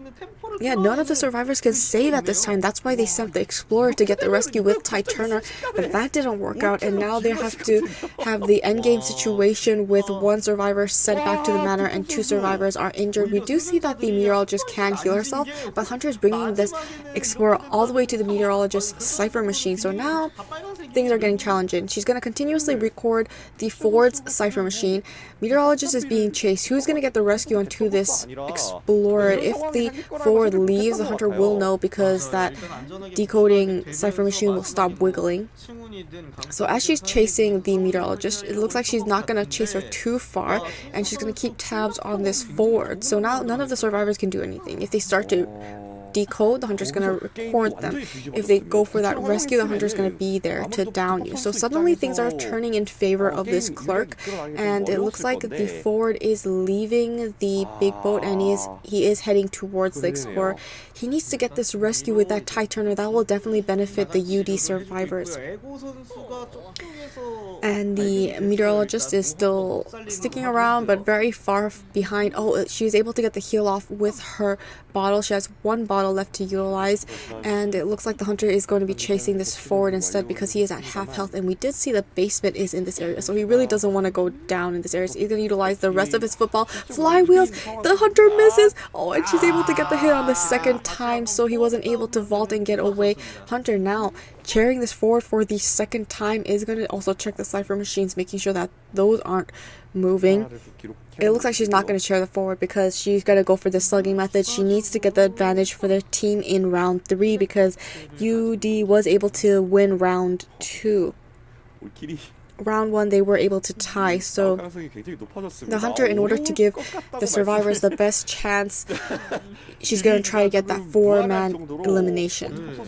yeah, none of the survivors can save at this time. That's why they sent the Explorer to get the rescue with tide turner, but that didn't work out, and now they have to have the endgame situation with 1 survivor sent back to the manor and 2 survivors are injured. We do see that the meteorologist can heal herself, but Hunter is bringing this Explorer all the way to the meteorologist's cipher machine, so now things are getting challenging. She's going to continuously record the forward's cipher machine. Meteorologist is being chased. Who's going to get the rescue onto this Explorer? If the forward leaves, the hunter will know because that decoding cipher machine will stop wiggling. So as she's chasing the meteorologist, it looks like she's not going to chase her too far, and she's going to keep tabs on this forward. So now none of the survivors can do anything. If they start to decode, the hunter's going to record them. If they go for that rescue, the hunter's going to be there to down you. So suddenly things are turning in favor of this Clerk, and it looks like the forward is leaving the big boat, and he is heading towards the Explorer. He needs to get this rescue with that tide turner. That will definitely benefit the UD survivors. And the meteorologist is still sticking around, but very far behind. Oh, she's able to get the heal off with her bottle. She has 1 bottle left to utilize, and it looks like the hunter is going to be chasing this forward instead because he is at half health, and we did see the basement is in this area, so he really doesn't want to go down in this area. So he's going to utilize the rest of his football. Flywheels, the hunter misses. Oh, and she's able to get the hit on the second time, so he wasn't able to vault and get away. Hunter now chairing this forward for the second time is going to also check the cipher machines, making sure that those aren't moving. It looks like she's not going to chair the forward because she's going to go for the slugging method. She needs to get the advantage for their team in round 3 because UD was able to win round 2. round one they were able to tie. So the hunter, in order to give the survivors the best chance, she's going to try to get that 4-man elimination.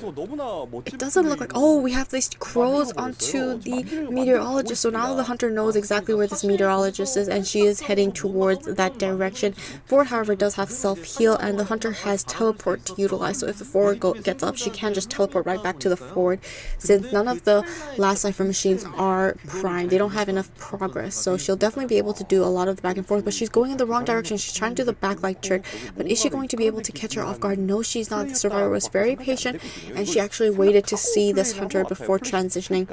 It doesn't look like, oh, we have these crows onto the meteorologist. So now the hunter knows exactly where this meteorologist is, and she is heading towards that direction. Ford, however, does have self-heal, and the hunter has teleport to utilize. So if the Ford gets up, she can just teleport right back to the Ford. Since none of the last cipher machines are primed, they don't have enough progress. So she'll definitely be able to do a lot of the back and forth, but she's going in the wrong direction. She's trying to do the backlight trick, but is she going to be able to catch her off guard? No, she's not. The survivor was very patient, and she actually waited to see this hunter before transitioning.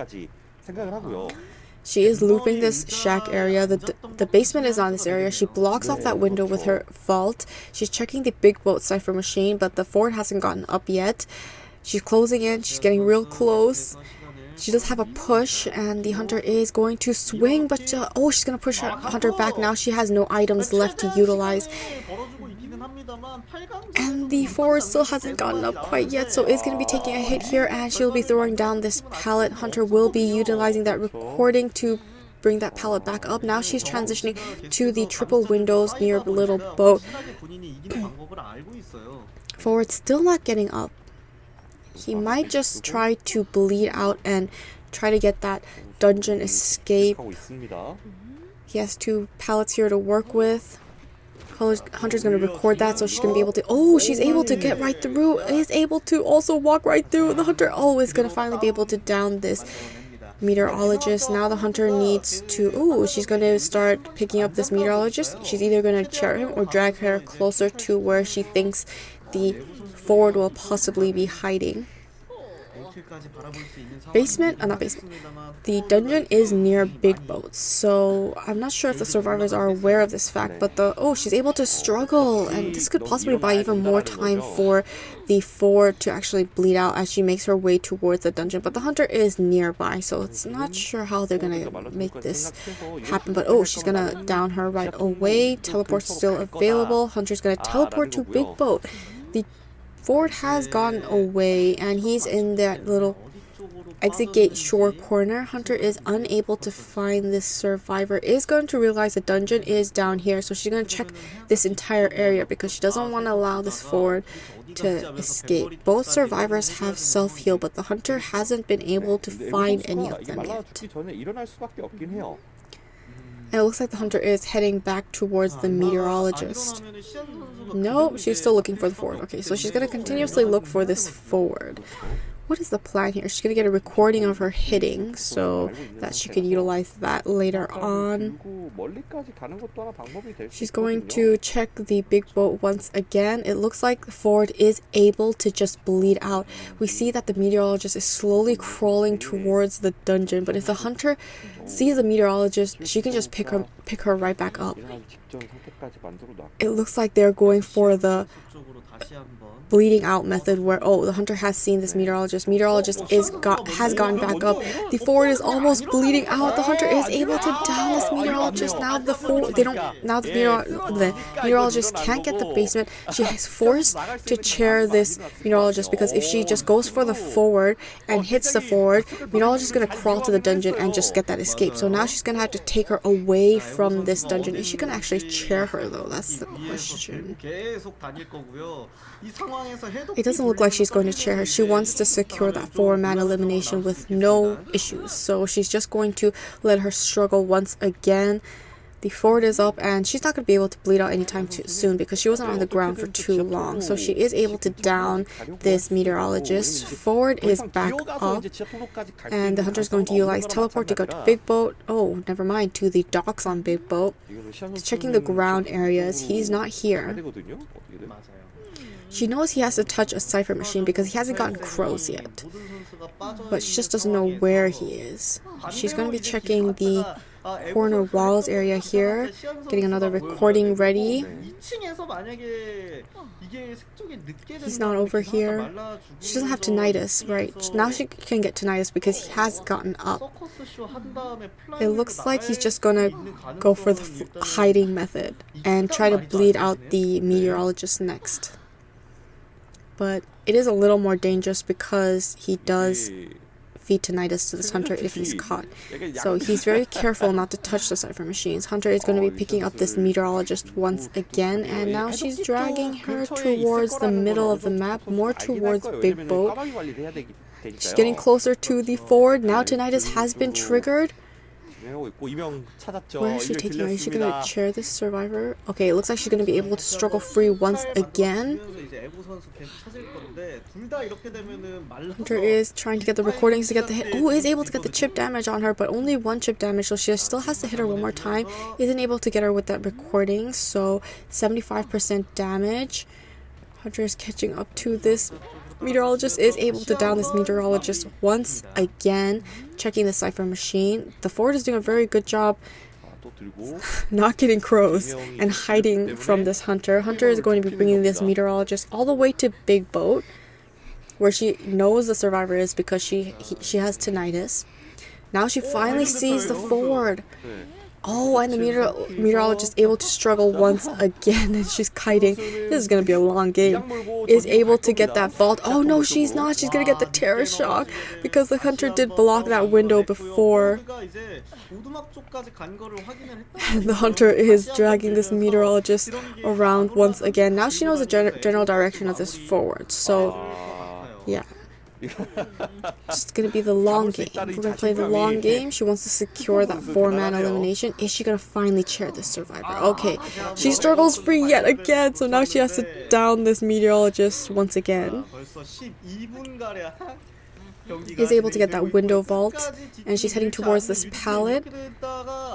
She is looping this shack area. The basement is on this area. She blocks off that window with her vault. She's checking the big boat cipher machine, but the Ford hasn't gotten up yet. She's closing in. She's getting real close. She does have a push, and the hunter is going to swing, but oh, she's going to push her hunter back. Now she has no items left to utilize. And the Ford still hasn't gotten up quite yet, so it's going to be taking a hit here, and she'll be throwing down this pallet. Hunter will be utilizing that recording to bring that pallet back up. Now she's transitioning to the triple windows near the little boat. Ford still not getting up. He might just try to bleed out and try to get that dungeon escape. He has 2 pallets here to work with. Hunter's going to record that, so she's going to be able to... Oh, she's able to get right through. Is able to also walk right through. The hunter, oh, is going to finally be able to down this meteorologist. Now the hunter needs to... Oh, she's going to start picking up this meteorologist. She's either going to chair him or drag her closer to where she thinks the Ford will possibly be hiding. Basement? Not basement. The dungeon is near big boats, so I'm not sure if the survivors are aware of this fact, but oh, she's able to struggle, and this could possibly buy even more time for the Ford to actually bleed out as she makes her way towards the dungeon. But the hunter is nearby, so it's not sure how they're gonna make this happen. But oh, she's gonna down her right away. Teleport's still available. Hunter's gonna teleport to big boat. The Ford has gone away, and he's in that little exit gate shore corner. Hunter is unable to find this survivor. Is going to realize the dungeon is down here, so she's going to check this entire area because she doesn't want to allow this Ford to escape. Both survivors have self-heal, but the hunter hasn't been able to find any of them yet. And it looks like the hunter is heading back towards the meteorologist. No, she's still looking for the Ford. Okay, so she's going to continuously look for this Ford. What is the plan here? She's going to get a recording of her hitting so that she could utilize that later on. She's going to check the big boat once again. It looks like Ford is able to just bleed out. We see that the meteorologist is slowly crawling towards the dungeon, but if the hunter sees the meteorologist, she can just pick her right back up. It looks like they're going for the bleeding out method where, oh, the hunter has seen this meteorologist. Meteorologist has gone back up. The Ford is almost bleeding out. The hunter is able to down this meteorologist. Now the meteorologist can't get the basement. She is forced to chair this meteorologist because if she just goes for the Ford and hits the Ford, meteorologist is going to crawl to the dungeon and just get that escape. So now she's going to have to take her away from this dungeon. Is she going to actually chair her though? That's the question. It doesn't look like she's going to chair her. She wants to secure that 4-man elimination with no issues. So she's just going to let her struggle once again. The Ford is up, and she's not going to be able to bleed out anytime too soon because she wasn't on the ground for too long. So she is able to down this meteorologist. Ford is back up, and the hunter is going to utilize teleport to go to big boat. Oh, never mind, to the docks on big boat. He's checking the ground areas. He's not here. She knows he has to touch a cipher machine because he hasn't gotten crows yet. But she just doesn't know where he is. She's going to be checking the corner walls area here, getting another recording ready. He's not over here. She doesn't have tinnitus, right? Now she can get tinnitus because he has gotten up. It looks like he's just gonna go for the hiding method and try to bleed out the meteorologist next. But it is a little more dangerous because he does feed tinnitus to this hunter if he's caught. So he's very careful not to touch the cipher machines. Hunter is going to be picking up this meteorologist once again, and now she's dragging her towards the middle of the map, more towards Big Boat. She's getting closer to the forward. Now tinnitus has been triggered. Where is she taking her? Is she going to chair this survivor? Okay, it looks like she's going to be able to struggle free once again. Hunter is trying to get the recordings to get the hit. Oh, is able to get the chip damage on her, but only one chip damage, so she still has to hit her one more time. Isn't able to get her with that recording, so 75% damage. Hunter is catching up to this. Meteorologist is able to down this meteorologist once again, checking the cipher machine. The forward is doing a very good job not getting crows and hiding from this hunter. Hunter is going to be bringing this meteorologist all the way to Big Boat, where she knows the survivor is because she has tinnitus. Now she finally sees the forward. Oh, and the meteorologist able to struggle once again, and she's kiting. This is going to be a long game. Is able to get that vault. Oh no, she's not. She's going to get the terror shock because the hunter did block that window before. And the hunter is dragging this meteorologist around once again. Now she knows the general direction of this forward. So, yeah. It's gonna be the long game. We're gonna play the long game. She wants to secure that 4-man elimination. Is she gonna finally chair this survivor? Okay, she struggles free yet again, so now she has to down this meteorologist once again. Is able to get that window vault, and she's heading towards this pallet.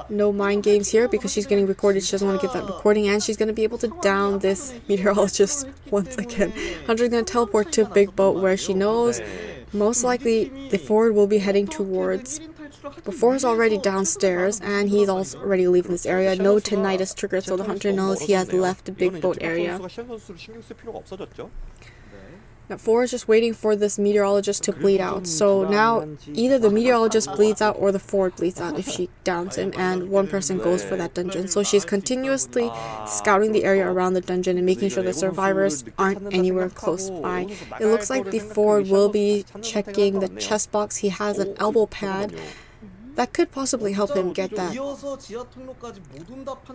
No mind games here because she's getting recorded. She doesn't want to get that recording, and she's going to be able to down this meteorologist once again. Hunter's going to teleport to Big Boat, where she knows most likely the forward will be heading towards. Before is already downstairs, and he's already leaving this area. No tinnitus triggered, so the hunter knows he has left the Big Boat area. Now, 4 is just waiting for this meteorologist to bleed out. So now, either the meteorologist bleeds out or the forward bleeds out if she downs him, and one person goes for that dungeon. So she's continuously scouting the area around the dungeon and making sure the survivors aren't anywhere close by. It looks like the forward will be checking the chest box. He has an elbow pad. That could possibly help him get that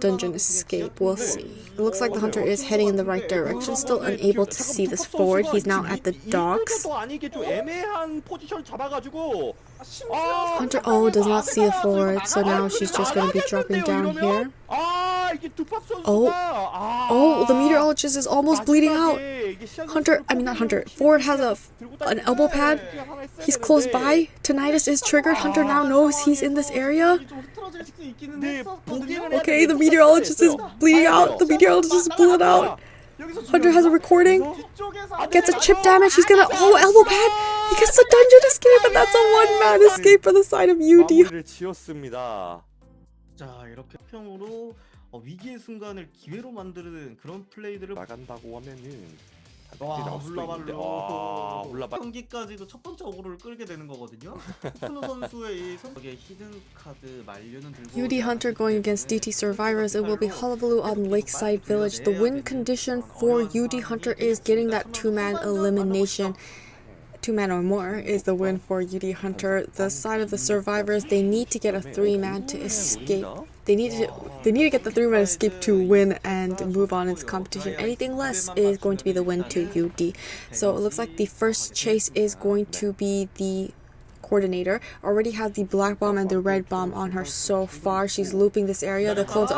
dungeon escape. We'll see. It looks like the hunter is heading in the right direction, still unable to see this forward. He's now at the docks. Hunter, does not see the forward, so now she's just going to be dropping down here. The meteorologist is almost bleeding out. Forward has an elbow pad. He's close by. Tinnitus is triggered. Hunter now knows he's in this area. Okay, the meteorologist is bleeding out. The meteorologist is bleeding out. Hunter has a recording. Gets a chip damage. He's gonna... elbow pad! He gets a dungeon escape, and that's a one-man escape for the side of UD. 자, 이렇게 평으로 위기의 순간을 기회로 만드는 그런 플레이들을 나간다고 하면은 훌라발로 경기까지도 첫 번째 어그로를 끌게 되는 거거든요. 토쿠노 선수의 이 히든 카드 만류는 들고 UD Hunter going against DT Survivors. It will be Hullabaloo on Lakeside Village. The win condition for UD Hunter is getting that 2-man elimination. 2-man or more is the win for UD Hunter. The side of the survivors, they need to get a 3-man to escape. They need to get the 3-man escape to win and move on in this competition. Anything less is going to be the win to UD. So it looks like the first chase is going to be the coordinator. Already has the black bomb and the red bomb on her so far. She's looping this area. The clones.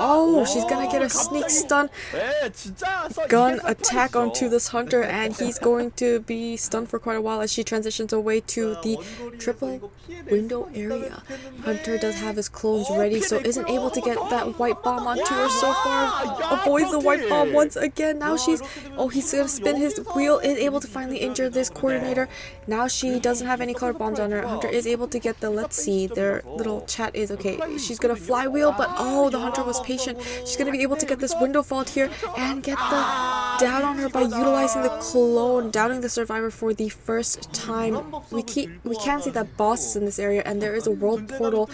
She's gonna get a sneak stun gun attack onto this hunter, and he's going to be stunned for quite a while as she transitions away to the triple window area. Hunter does have his clones ready, so isn't able to get that white bomb onto her so far. Avoids the white bomb once again. Now he's gonna spin his wheel. Is able to finally injure this coordinator. Now she doesn't have any colored bombs on her. Hunter is able to get the, let's see, their little chat is okay. She's gonna flywheel, but the hunter was patient. She's gonna be able to get this window vault here and get the down on her by utilizing the clone, downing the survivor for the first time. We can see that boss is in this area, and there is a world portal.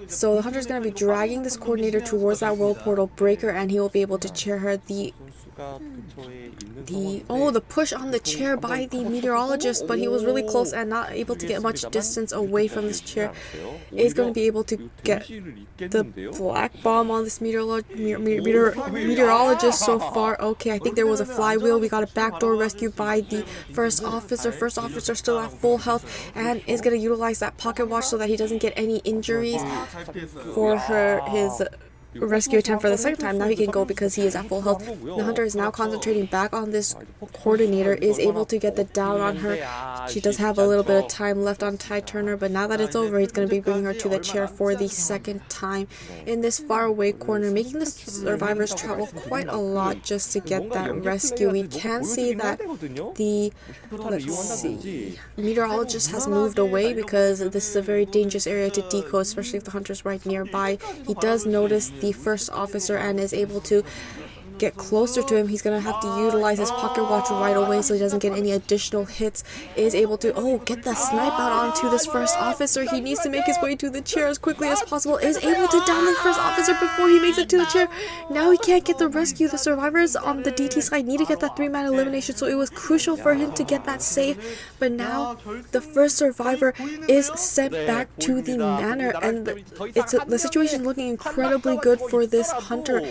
So the hunter is gonna be dragging this coordinator towards that world portal breaker, and he will be able to chair her. The The push on the chair by the meteorologist, but he was really close and not able to get much distance away from this chair. Is going to be able to get the black bomb on this meteorologist so far. Okay, I think there was a flywheel. We got a backdoor rescue by the first officer. First officer still at full health and is going to utilize that pocket watch so that he doesn't get any injuries for his rescue attempt for the second time. Now he can go because he is at full health. The hunter is now concentrating back on this coordinator, is able to get the down on her. She does have a little bit of time left on Ty Turner, but now that it's over, he's going to be bringing her to the chair for the second time in this far away corner, making the survivors travel quite a lot just to get that rescue. We can see that the meteorologist has moved away because this is a very dangerous area to decode, especially if the hunter's right nearby. He does notice the first officer and is able to get closer to him. He's gonna have to utilize his pocket watch right away so he doesn't get any additional hits. Is able to get the snipe out onto this first officer. He needs to make his way to the chair as quickly as possible. Is able to down the first officer before he makes it to the chair. Now he can't get the rescue. The survivors on the DT side need to get that 3-man elimination, so it was crucial for him to get that save. But now the first survivor is sent back to the manor, and the situation is looking incredibly good for this hunter.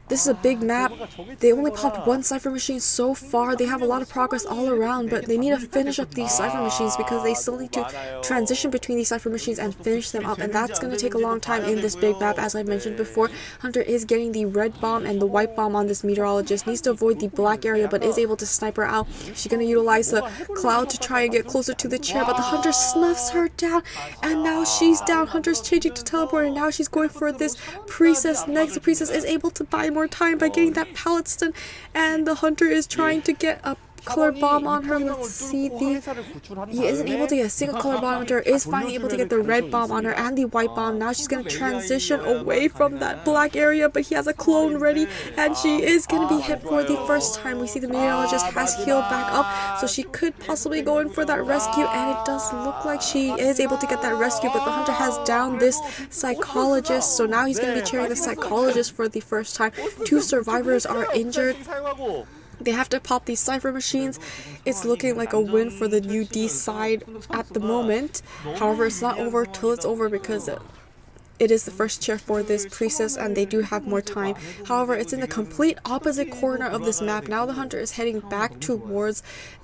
This is a big map. They only popped one cipher machine so far. They have a lot of progress all around, but they need to finish up these cipher machines because they still need to transition between these cipher machines and finish them up, and that's going to take a long time in this big map. As I mentioned before, Hunter is getting the red bomb and the white bomb on this meteorologist. Needs to avoid the black area, but is able to snipe her out. She's going to utilize the cloud to try and get closer to the chair, but the Hunter snuffs her down, and now she's down. Hunter's changing to teleport, and now she's going for this priestess next. The priestess is able to buy more time by getting that pallet stun, and the hunter is trying to get a color bomb on her. Let's see, he isn't able to get a single color bomb on her, is finally able to get the red bomb on her and the white bomb. Now she's going to transition away from that black area, but he has a clone ready, and she is going to be hit for the first time. We see the meteorologist has healed back up, so she could possibly go in for that rescue, and it does look like she is able to get that rescue, but the hunter has downed this psychologist, so now he's going to be cheering the psychologist for the first time. 2 survivors are injured. They have to pop these cipher machines. It's looking like a win for the UD side at the moment. However, it's not over till it's over because it is the first chair for this priestess and they do have more time. However, it's in the complete opposite corner of this map. Now the hunter is heading back towards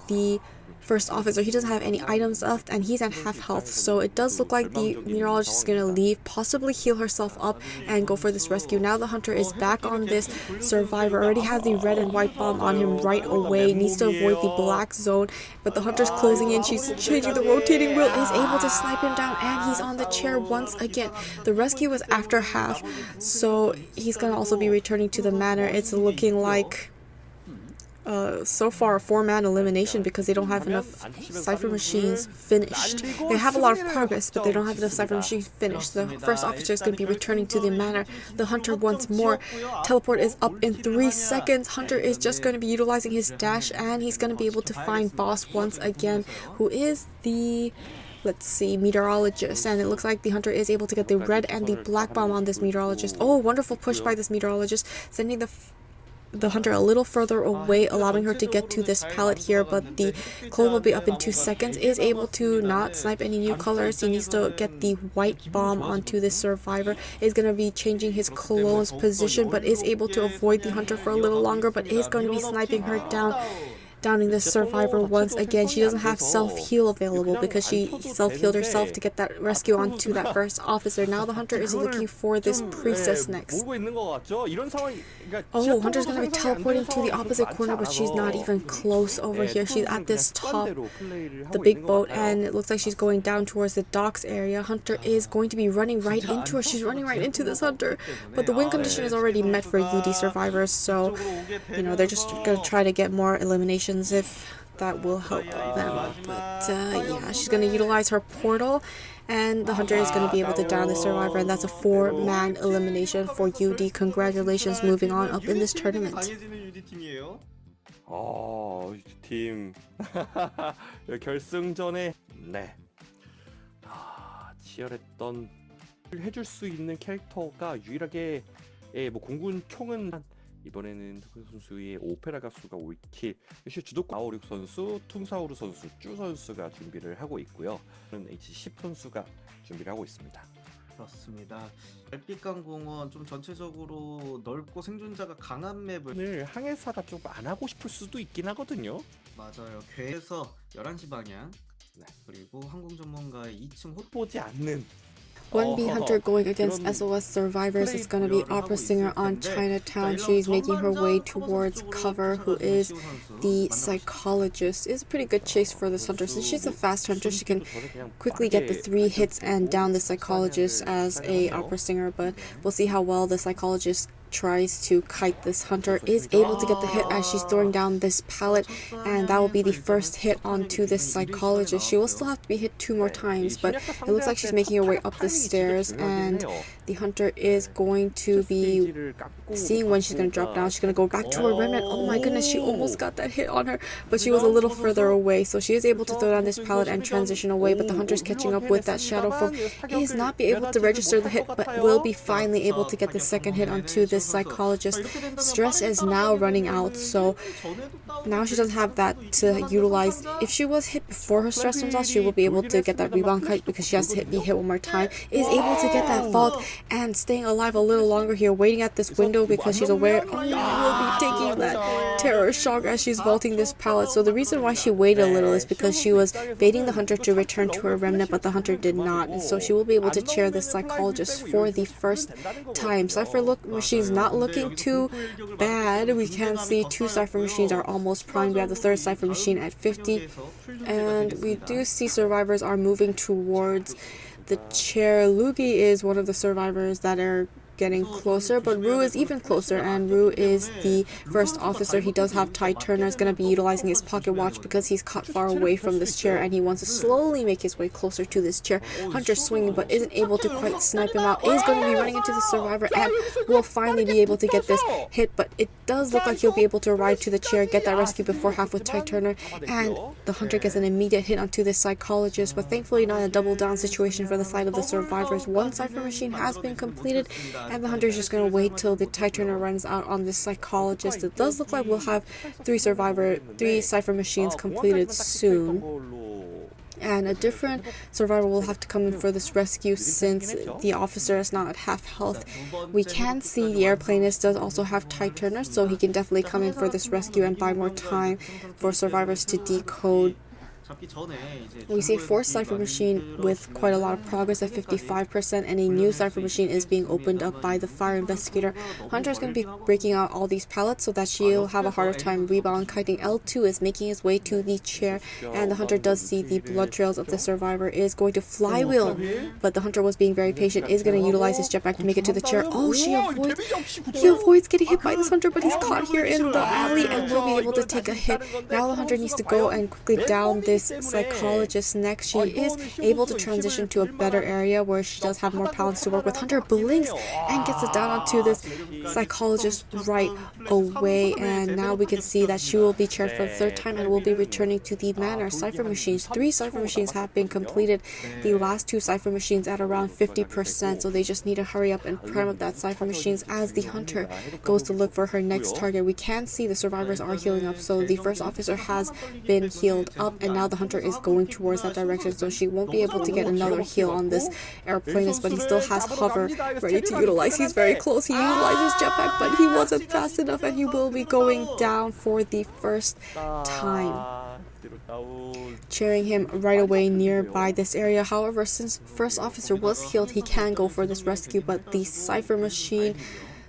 the first officer. He doesn't have any items left and he's at half health, so it does look like the meteorologist is going to leave, possibly heal herself up and go for this rescue. Now the hunter is back on this survivor, already has the red and white bomb on him right away, needs to avoid the black zone, but the hunter's closing in. She's changing the rotating wheel, is able to snipe him down, and he's on the chair once again. The rescue was after half, so he's going to also be returning to the manor. It's looking like so far a 4-man elimination because they don't have enough cipher machines finished. They have a lot of progress, but they don't have enough cipher machines finished. The first officer is going to be returning to the manor. The hunter once more. Teleport is up in 3 seconds. Hunter is just going to be utilizing his dash, and he's going to be able to find boss once again, who is the meteorologist, and it looks like the hunter is able to get the red and the black bomb on this meteorologist. Oh, wonderful push by this meteorologist, sending the hunter a little further away, allowing her to get to this pallet here, but the clone will be up in 2 seconds. Is able to not snipe any new colors. He needs to get the white bomb onto this survivor. Is going to be changing his clone's position, but is able to avoid the hunter for a little longer, but is going to be sniping her down. Downing this survivor once again. She doesn't have self-heal available because she self-healed herself to get that rescue onto that first officer. Now the hunter is looking for this priestess next. Oh, Hunter's gonna be teleporting to the opposite corner, but she's not even close over here. She's at this top, the big boat, and it looks like she's going down towards the docks area. Hunter is going to be running right into her. She's running right into this hunter, but the win condition is already met for UD survivors, so they're just gonna try to get more eliminations if that will help them. But yeah, she's gonna utilize her portal, and the hunter is going to be able to down the survivor, and that's a 4-man elimination for UD. Congratulations, moving on up in this tournament. 팀 결승전에 치열했던 해줄 수 있는 캐릭터가 유일하게 공군 총은 이번에는 토쿠노 선수의 오페라 가수가 올킬, 역시 주도권 아오륙 선수, 퉁사오르 선수, 쭈 선수가 준비를 하고 있고요. H10 선수가 준비를 하고 있습니다. 그렇습니다. 별빛강공원 좀 전체적으로 넓고 생존자가 강한 맵을 오늘 항해사가 좀 안 하고 싶을 수도 있긴 하거든요. 맞아요. 괴에서 11시 방향 네. 그리고 항공 전문가의 2층 보지 않는 1B Hunter going against SOS survivors is going to be Opera Singer on Chinatown. She's making her way towards Cover, who is the psychologist. It's a pretty good chase for this hunter. Since she's a fast hunter, she can quickly get the 3 hits and down the psychologist as a Opera Singer, but we'll see how well the psychologist tries to kite this hunter, is able to get the hit as she's throwing down this pallet, and that will be the first hit onto this psychologist. She will still have to be hit 2 more times, but it looks like she's making her way up the stairs, and the hunter is going to be seeing when she's going to drop down. She's going to go back to her remnant. Oh my goodness, she almost got that hit on her, but she was a little further away, so she is able to throw down this pallet and transition away, but the hunter's catching up with that shadow form. He is not be able to register the hit, but will be finally able to get the second hit onto this psychologist. Stress is now running out, so now she doesn't have that to utilize. If she was hit before her stress runs out, she will be able to get that rebound kite because she has to be hit 1 more time. Is able to get that vault and staying alive a little longer here, waiting at this window because she's aware will be taking that terror shock as she's vaulting this pallet. So the reason why she waited a little is because she was baiting the hunter to return to her remnant, but the hunter did not, and so she will be able to chair this psychologist for the first time. Cypher machines not looking too bad. We can see 2 Cypher machines are almost primed. We have the 3rd Cypher machine at 50, and we do see survivors are moving towards the chair. Lugi is one of the survivors that are getting closer, but Rue is even closer, and Rue is the first officer. He does have Ty Turner, is going to be utilizing his pocket watch because he's caught far away from this chair and he wants to slowly make his way closer to this chair. Hunter swinging but isn't able to quite snipe him out, is going to be running into the survivor and will finally be able to get this hit, but it does look like he'll be able to arrive to the chair, get that rescue before half with Ty Turner, and the hunter gets an immediate hit onto this psychologist, but thankfully not a double down situation for the side of the survivors. 1 Cypher machine has been completed, and the hunter is just going to wait till the Ty Turner runs out on this psychologist. It does look like we'll have 3 Cypher machines completed soon, and a different survivor will have to come in for this rescue since the officer is not at half health. We can see the airplanist does also have Ty Turner, so he can definitely come in for this rescue and buy more time for survivors to decode. We see a 4th Cypher machine with quite a lot of progress at 55%, and a new Cypher machine is being opened up by the fire investigator. Hunter is going to be breaking out all these pallets so that she'll have a harder time rebound kiting. L2 is making his way to the chair, and the hunter does see the blood trails of the survivor, is going to flywheel, but the hunter was being very patient, is going to utilize his jetpack to make it to the chair. Oh, he avoids getting hit by this hunter, but he's caught here in the alley and will be able to take a hit. Now the hunter needs to go and quickly down this psychologist next. She is able to transition to a better area where she does have more pallets to work with. Hunter blinks and gets it down onto this psychologist right away, and now we can see that she will be chaired for the 3rd time and will be returning to the manor. Cypher machines, 3 Cypher machines have been completed. The last 2 Cypher machines at around 50%, so they just need to hurry up and prime up that Cypher machines as the hunter goes to look for her next target. We can see the survivors are healing up, so the first officer has been healed up, and now the hunter is going towards that direction, so she won't be able to get another heal on this airplanist, but he still has hover ready to utilize. He's very close. He utilizes jetpack, but he wasn't fast enough, and he will be going down for the first time, cheering him right away nearby this area. However, since first officer was healed, he can go for this rescue, but the Cypher machine,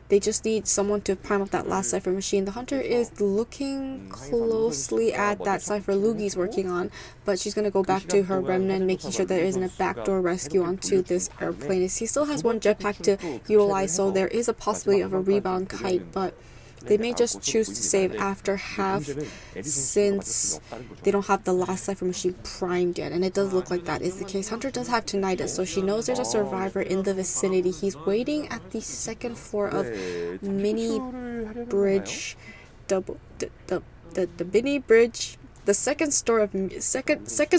they just need someone to prime up that last Cypher machine. The hunter is looking closely at that Cypher Lugi's working on, but she's going to go back to her remnant, making sure there isn't a backdoor rescue onto this airplane. He still has 1 jetpack to utilize, so there is a possibility of a rebound kite, but they may just choose to save after half since they don't have the last Cypher machine primed yet, and it does look like that is the case. Hunter does have tinnitus, so she knows there's a survivor in the vicinity. He's waiting at the 2nd floor of Mini Bridge, the Mini Bridge the second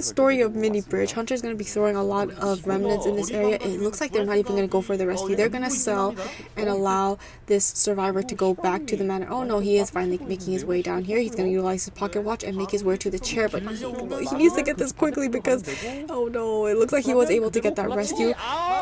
story of mini bridge. Hunter's gonna be throwing a lot of remnants in this area. It looks like they're not even gonna go for the rescue. They're gonna sell and allow this survivor to go back to the manor. Oh no, he is finally making his way down here. He's gonna utilize his pocket watch and make his way to the chair, but he needs to get this quickly because oh no, it looks like he was able to get that rescue.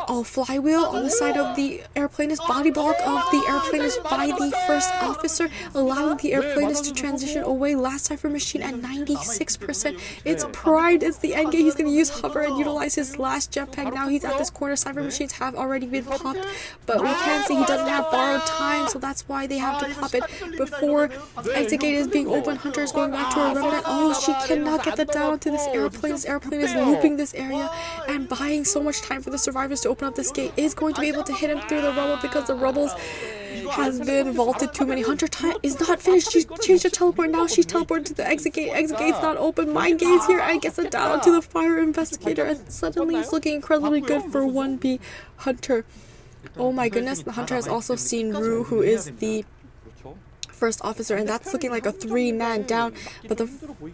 Oh, flywheel on the side of the airplanist, body block of the airplanist by the first officer, allowing the airplanist to transition away. Last cipher machine at 96%. It's Pride, it's the end game. He's going to use hover and utilize his last jetpack. Now he's at this corner. Cipher machines have already been popped, but we can see he doesn't have borrowed time, so that's why they have to pop it before exit gate is being opened. Hunter is going back to her remnant. Oh, she cannot get the down to this airplane. This airplane is looping this area and buying so much time for the survivors to open up this gate. Is going to be able to hit him through the rubble because the rubbles has been vaulted too many. Hunter time is not finished. She's changed the teleport. Now she's teleported to the exit gate. Exit gate's not open. Mind gaze here and gets it down to the fire investigator, and suddenly it's looking incredibly good for 1B Hunter. Oh my goodness, the Hunter has also seen Rue, who is the first officer, and that's looking like a 3-man down, but the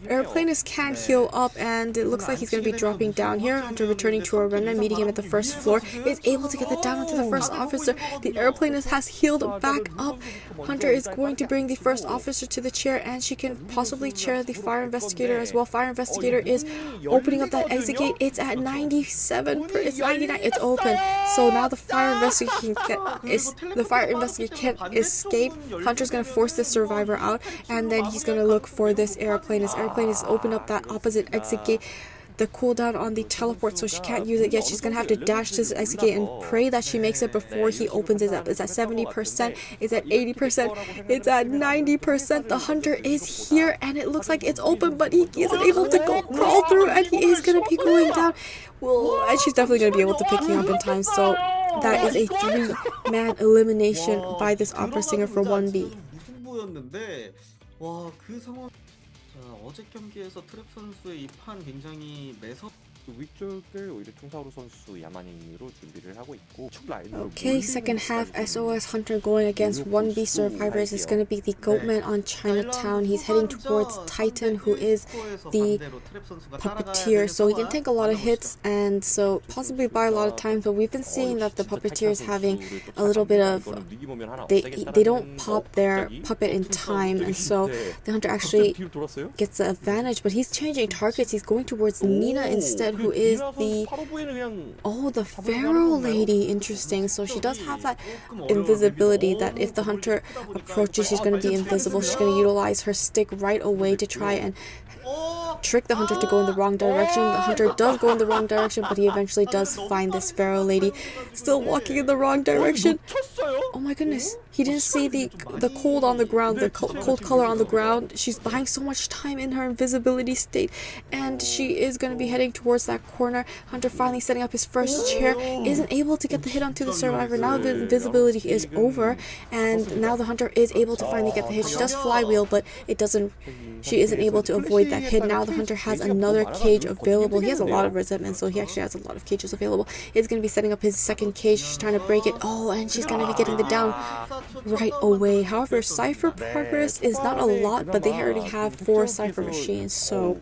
airplanist can heal up, and it looks like he's going to be dropping down here. Hunter returning to a remnant, meeting him at the first floor, is able to get the down onto the first officer. The airplanist has healed back up. Hunter is going to bring the first officer to the chair, and she can possibly chair the fire investigator as well. Fire investigator is opening up that exit gate. It's at 97, it's 99, it's open. So now the fire investigator can't escape. Hunter's going to force the survivor out, and then he's going to look for this airplane. This airplane is open up that opposite exit gate. The cooldown on the teleport, so she can't use it yet. She's gonna have to dash to this exit gate and pray that she makes it before he opens it up. It's at 70%, it's at 80%, it's at 90%. The Hunter is here, and it looks like it's open, but he isn't able to crawl through, and he is gonna be going down. Well, and she's definitely gonna be able to pick him up in time. So that is a 3-man elimination by this opera singer for 1B. 어제 경기에서 트랩 선수의 이 판 굉장히 매서 위쪽을 오히려 총사우루 선수 야마닝으로 준비를 하고 있고 축 라인으로 Okay, second half SOS Hunter going against 1B survivors is going to be the Goatman on Chinatown. He's heading towards Titan, who is the puppeteer, so he can take a lot of hits and so possibly buy a lot of time, but we've been seeing that the puppeteer is having a little bit of they don't pop their puppet in time, and so the Hunter actually gets the advantage, but he's changing targets. He's going towards Nina instead, who is the the Pharaoh lady. Interesting. So she does have that invisibility that if the Hunter approaches, she's going to be invisible. She's going to utilize her stick right away to try and trick the Hunter to go in the wrong direction. The Hunter does go in the wrong direction, but he eventually does find this Pharaoh lady still walking in the wrong direction. Oh my goodness, he didn't see the cold on the ground, the cold color on the ground. She's buying so much time in her invisibility state, and she is going to be heading towards that corner. Hunter finally setting up his first chair, isn't able to get the hit onto the survivor. Now the invisibility is over, and now the Hunter is able to finally get the hit. She does flywheel, but she isn't able to avoid that hit. Now the Hunter has another cage available. He has a lot of resentment, so he actually has a lot of cages available. He's going to be setting up his second cage. She's trying to break it. Oh, and she's going to be getting the down right away. However, cipher progress is not a lot, but they already have 4 cipher machines, so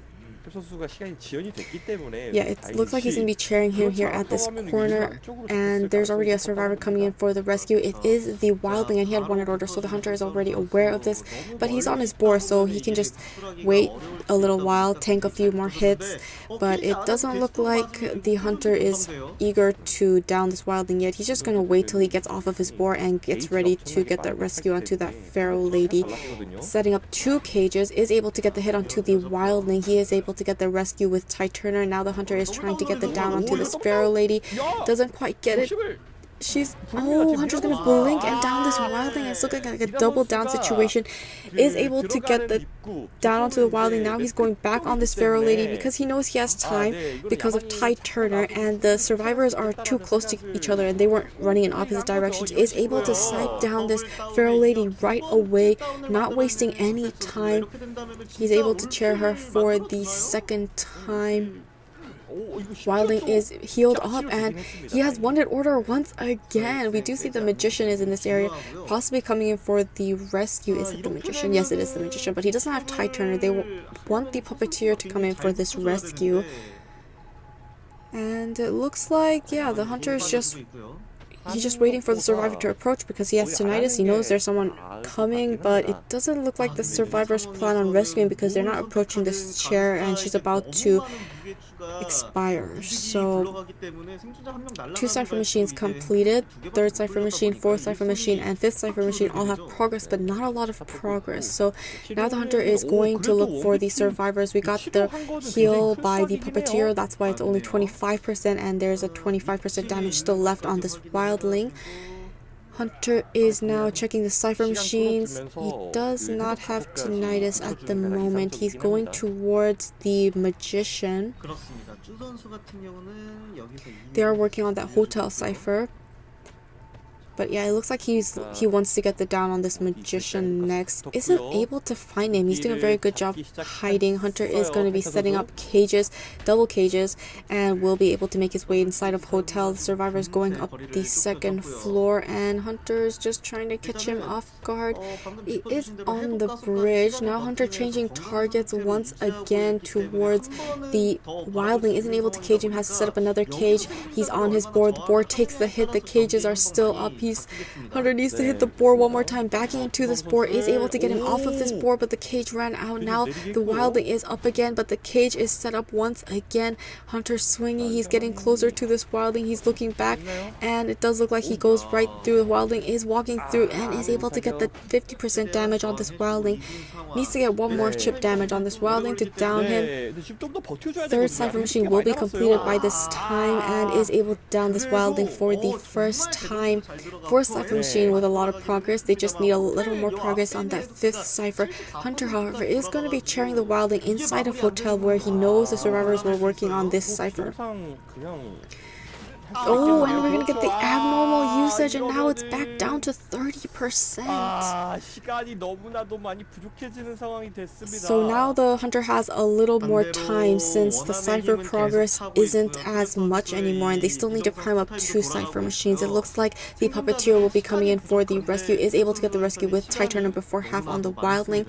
yeah, it looks like he's going to be chairing him here at this corner, and there's already a survivor coming in for the rescue. It is the wildling, and he had wanted order, so the Hunter is already aware of this, but he's on his board, so he can just wait a little while, tank a few more hits, but it doesn't look like the Hunter is eager to down this wildling yet. He's just going to wait till he gets off of his board and gets ready to get that rescue onto that Pharaoh lady. Setting up 2 cages, is able to get the hit onto the wildling. He is able to get the rescue with Ty Turner. Now the Hunter is trying to get the down onto the Pharaoh lady. Doesn't quite get it. Hunter's gonna blink and down this wildling. It's looking like a double down situation. Is able to get the down onto the wildling. Now he's going back on this Pharaoh lady because he knows he has time because of Ty Turner, and the survivors are too close to each other and they weren't running in opposite directions. Is able to snipe down this Pharaoh lady right away, not wasting any time. He's able to chair her for the second time. Wildling is healed up and he has one hit order once again. We do see the magician is in this area, possibly coming in for the rescue. Is it the magician? Yes, it is the magician, but he doesn't have Tide Turner. They want the puppeteer to come in for this rescue. And it looks like, yeah, the hunter is he's just waiting for the survivor to approach because he has tinnitus. He knows there's someone coming, but it doesn't look like the survivors plan on rescuing because they're not approaching this chair and she's about to expire. So 2 cipher machines completed, 3rd cipher machine, 4th cipher machine, and 5th cipher machine all have progress, but not a lot of progress. So now the hunter is going to look for the survivors. We got the heal by the puppeteer, that's why it's only 25%, and there's a 25% damage still left on this wildling. Hunter is now checking the cipher machines. He does not have tinnitus at the moment. He's going towards the magician. They are working on that hotel cipher. But yeah, it looks like he wants to get the down on this magician next. Isn't able to find him. He's doing a very good job hiding. Hunter is going to be setting up cages, double cages, and will be able to make his way inside of hotel. The survivor is going up the 2nd floor, and Hunter is just trying to catch him off guard. He is on the bridge. Now Hunter changing targets once again towards the wildling. Isn't able to cage him, has to set up another cage. He's on his board. The board takes the hit. The cages are still up. Hunter needs to hit the board one more time. Backing into this board is able to get him off of this board, but the cage ran out. Now the wildling is up again, but the cage is set up once again. Hunter swinging. He's getting closer to this wildling. He's looking back, and it does look like he goes right through. The wildling is walking through and is able to get the 50% damage on this wildling. Needs to get one more chip damage on this wildling to down him. 3rd cipher machine will be completed by this time and is able to down this wildling for the first time. 4th cipher machine with a lot of progress. They just need a little more progress on that 5th cipher. Hunter, however, is going to be chairing the wildling inside of hotel where he knows the survivors were working on this cipher. Oh, and we're going to get the abnormal usage, and now it's back down to 30%. So now the hunter has a little more time since the cipher progress isn't as much anymore, and they still need to prime up 2 cipher machines. It looks like the puppeteer will be coming in for the rescue, is able to get the rescue with Tide Turner before half on the wildling.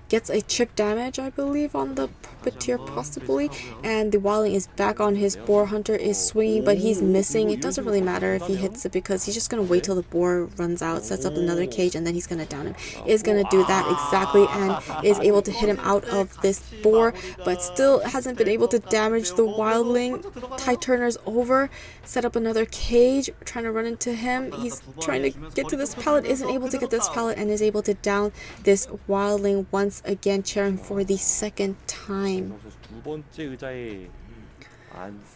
Gets a chip damage, I believe, on the puppeteer possibly, and the wildling is back on his boar. Hunter is swinging, but he's missing. It doesn't really matter if he hits it because he's just going to wait till the boar runs out, sets up another cage, and then he's going to down him. Is going to do that exactly and is able to hit him out of this boar, but still hasn't been able to damage the wildling. Tide Turner's over, set up another cage, trying to run into him. He's trying to get to this pallet, isn't able to get this pallet, and is able to down this wildling once again, chairing for the 2nd time.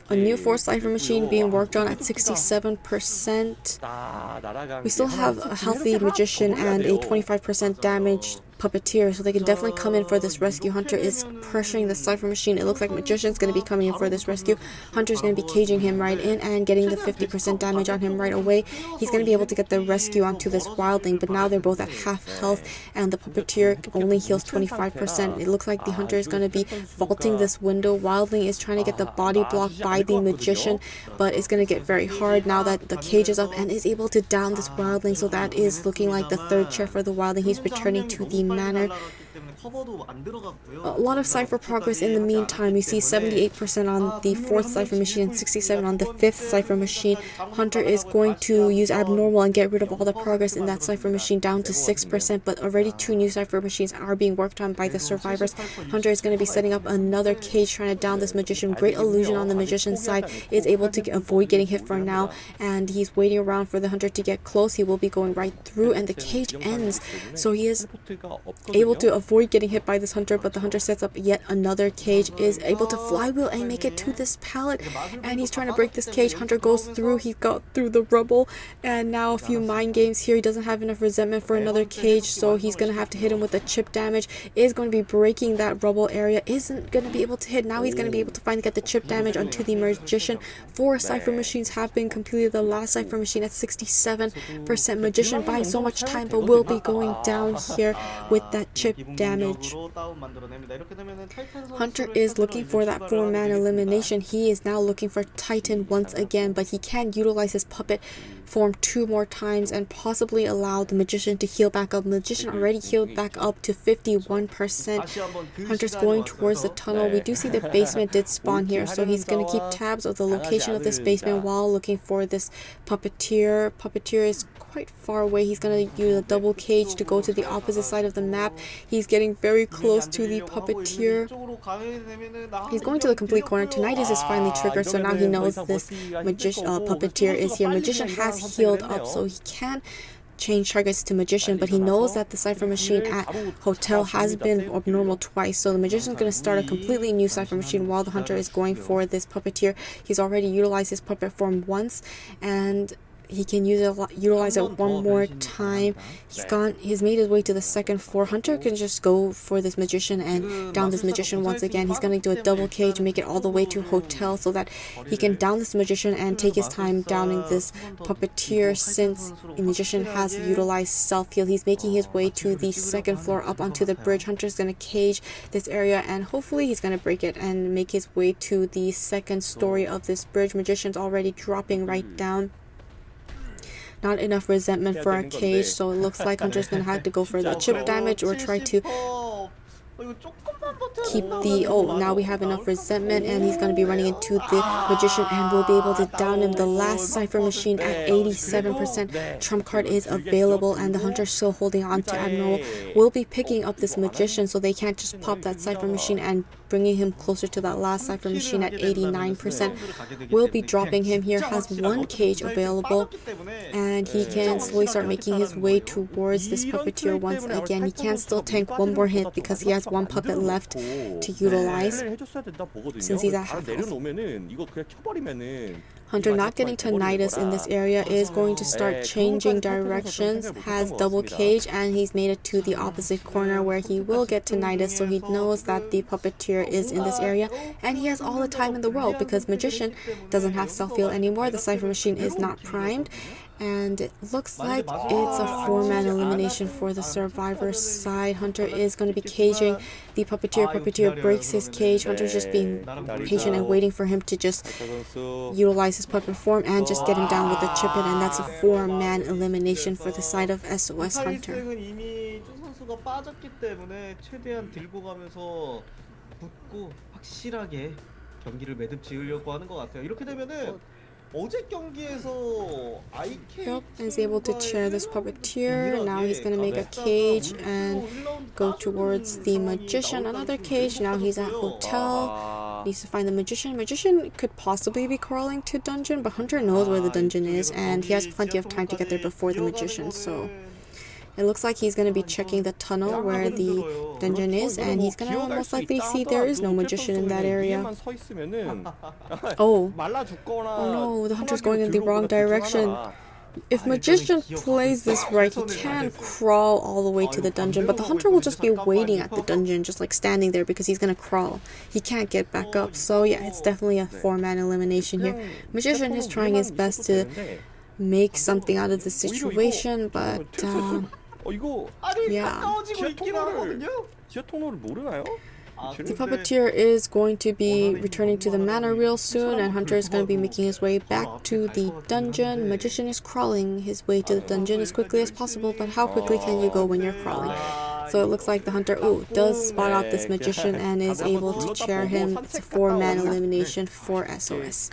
A new 4th cipher machine being worked on at 67%. We still have a healthy magician and a 25% damage puppeteer, so they can definitely come in for this rescue. Hunter is pressuring the cipher machine. It looks like magician's going to be coming in for this rescue. Hunter's going to be caging him right in and getting the 50% damage on him right away. He's going to be able to get the rescue onto this wildling, but now they're both at half health and the puppeteer only heals 25%. It looks like the hunter is going to be vaulting this window. Wildling is trying to get the body block by the magician, but it's going to get very hard now that the cage is up, and is able to down this wildling. So that is looking like the 3rd chair for the wildling. He's returning to the manor. A lot of cipher progress in the meantime. You see 78% on the 4th cipher machine and 67% on the 5th cipher machine. Hunter is going to use abnormal and get rid of all the progress in that cipher machine down to 6%, but already 2 new cipher machines are being worked on by the survivors. Hunter is going to be setting up another cage trying to down this magician. Great illusion on the magician's side, is able to avoid getting hit for now, and he's waiting around for the hunter to get close. He will be going right through, and the cage ends, so he is able to avoid getting hit by this hunter, but the hunter sets up yet another cage, is able to flywheel and make it to this pallet, and he's trying to break this cage. Hunter goes through, he got through the rubble, and now a few mind games here. He doesn't have enough resentment for another cage, so he's gonna have to hit him with a chip damage. Is going to be breaking that rubble area, isn't gonna be able to hit. Now he's gonna be able to finally get the chip damage onto the magician. 4 cipher machines have been completed. The last cipher machine at 67%. Magician buying so much time, but will be going down here with that chip damage. damage. Hunter is looking for that 4-man elimination. He is now looking for Titan once again, but he can utilize his puppet form 2 more times and possibly allow the Magician to heal back up. Magician already healed back up to 51%. Hunter's going towards the tunnel. We do see the basement did spawn here, so he's going to keep tabs of the location of this basement while looking for this puppeteer. Puppeteer is quite far away. He's going to use a double cage to go to the opposite side of the map. He's getting very close to the puppeteer. He's going to the complete corner. Tinnitus is finally triggered, so now he knows this puppeteer is here. Magician has healed up, so he can change targets to Magician, but he knows that the Cypher Machine at Hotel has been abnormal twice, so the Magician's going to start a completely new Cypher Machine while the Hunter is going for this puppeteer. He's already utilized his puppet form once, and he can utilize it one more time. He's made his way to the second floor. Hunter can just go for this Magician and down this Magician once again. He's going to do a double cage, make it all the way to Hotel so that he can down this Magician and take his time downing this puppeteer. Since the Magician has utilized self-heal, he's making his way to the second floor up onto the bridge. Hunter's going to cage this area and hopefully he's going to break it and make his way to the second story of this bridge. Magician's already dropping right down. Not enough resentment for a cage, so it looks like Hunter's gonna have to go for the chip damage or try to keep the... Oh, now we have enough resentment and he's going to be running into the Magician and we'll be able to down him. The last Cypher Machine at 87%. Trump card is available and the Hunter still holding on to Abnormal. Will be picking up this Magician so they can't just pop that Cypher Machine and bringing him closer to that last Cypher Machine at 89%. Will be dropping him here. Has 1 cage available and he can slowly start making his way towards this puppeteer once again. He can still tank 1 more hit because he has 1 puppet left to utilize since he's at half health. Hunter not getting tinnitus in this area is going to start changing directions, has double cage and he's made it to the opposite corner where he will get tinnitus, so he knows that the puppeteer is in this area and he has all the time in the world because Magician doesn't have self-heal anymore. The Cypher Machine is not primed and it looks like it's a 4-man elimination for the survivor side. Hunter is going to be caging the puppeteer. Puppeteer breaks his cage. Hunter's just being patient and waiting for him to just utilize his puppet form and just get him down with a chip in, and that's a 4-man elimination for the side of SOS Hunter. Yep, is able to chair this puppeteer. Now he's gonna make a cage and go towards the Magician. Another cage. Now he's at Hotel. Needs to find the Magician. Magician could possibly be crawling to dungeon, but Hunter knows where the dungeon is and he has plenty of time to get there before the Magician, so it looks like he's going to be checking the tunnel where the dungeon is, and he's going to most likely see there is no Magician in that area. Oh no, the Hunter's going in the wrong direction. If Magician plays this right, he can crawl all the way to the dungeon, but the Hunter will just be waiting at the dungeon, just like standing there because he's going to crawl. He can't get back up, so yeah, it's definitely a 4-man elimination here. Magician is trying his best to make something out of the situation, but yeah. The puppeteer is going to be returning to the manor real soon, and Hunter is going to be making his way back to the dungeon. Magician is crawling his way to the dungeon as quickly as possible, but how quickly can you go when you're crawling? So it looks like the Hunter does spot out this Magician and is able to chair him. It's a 4-man elimination for SOS.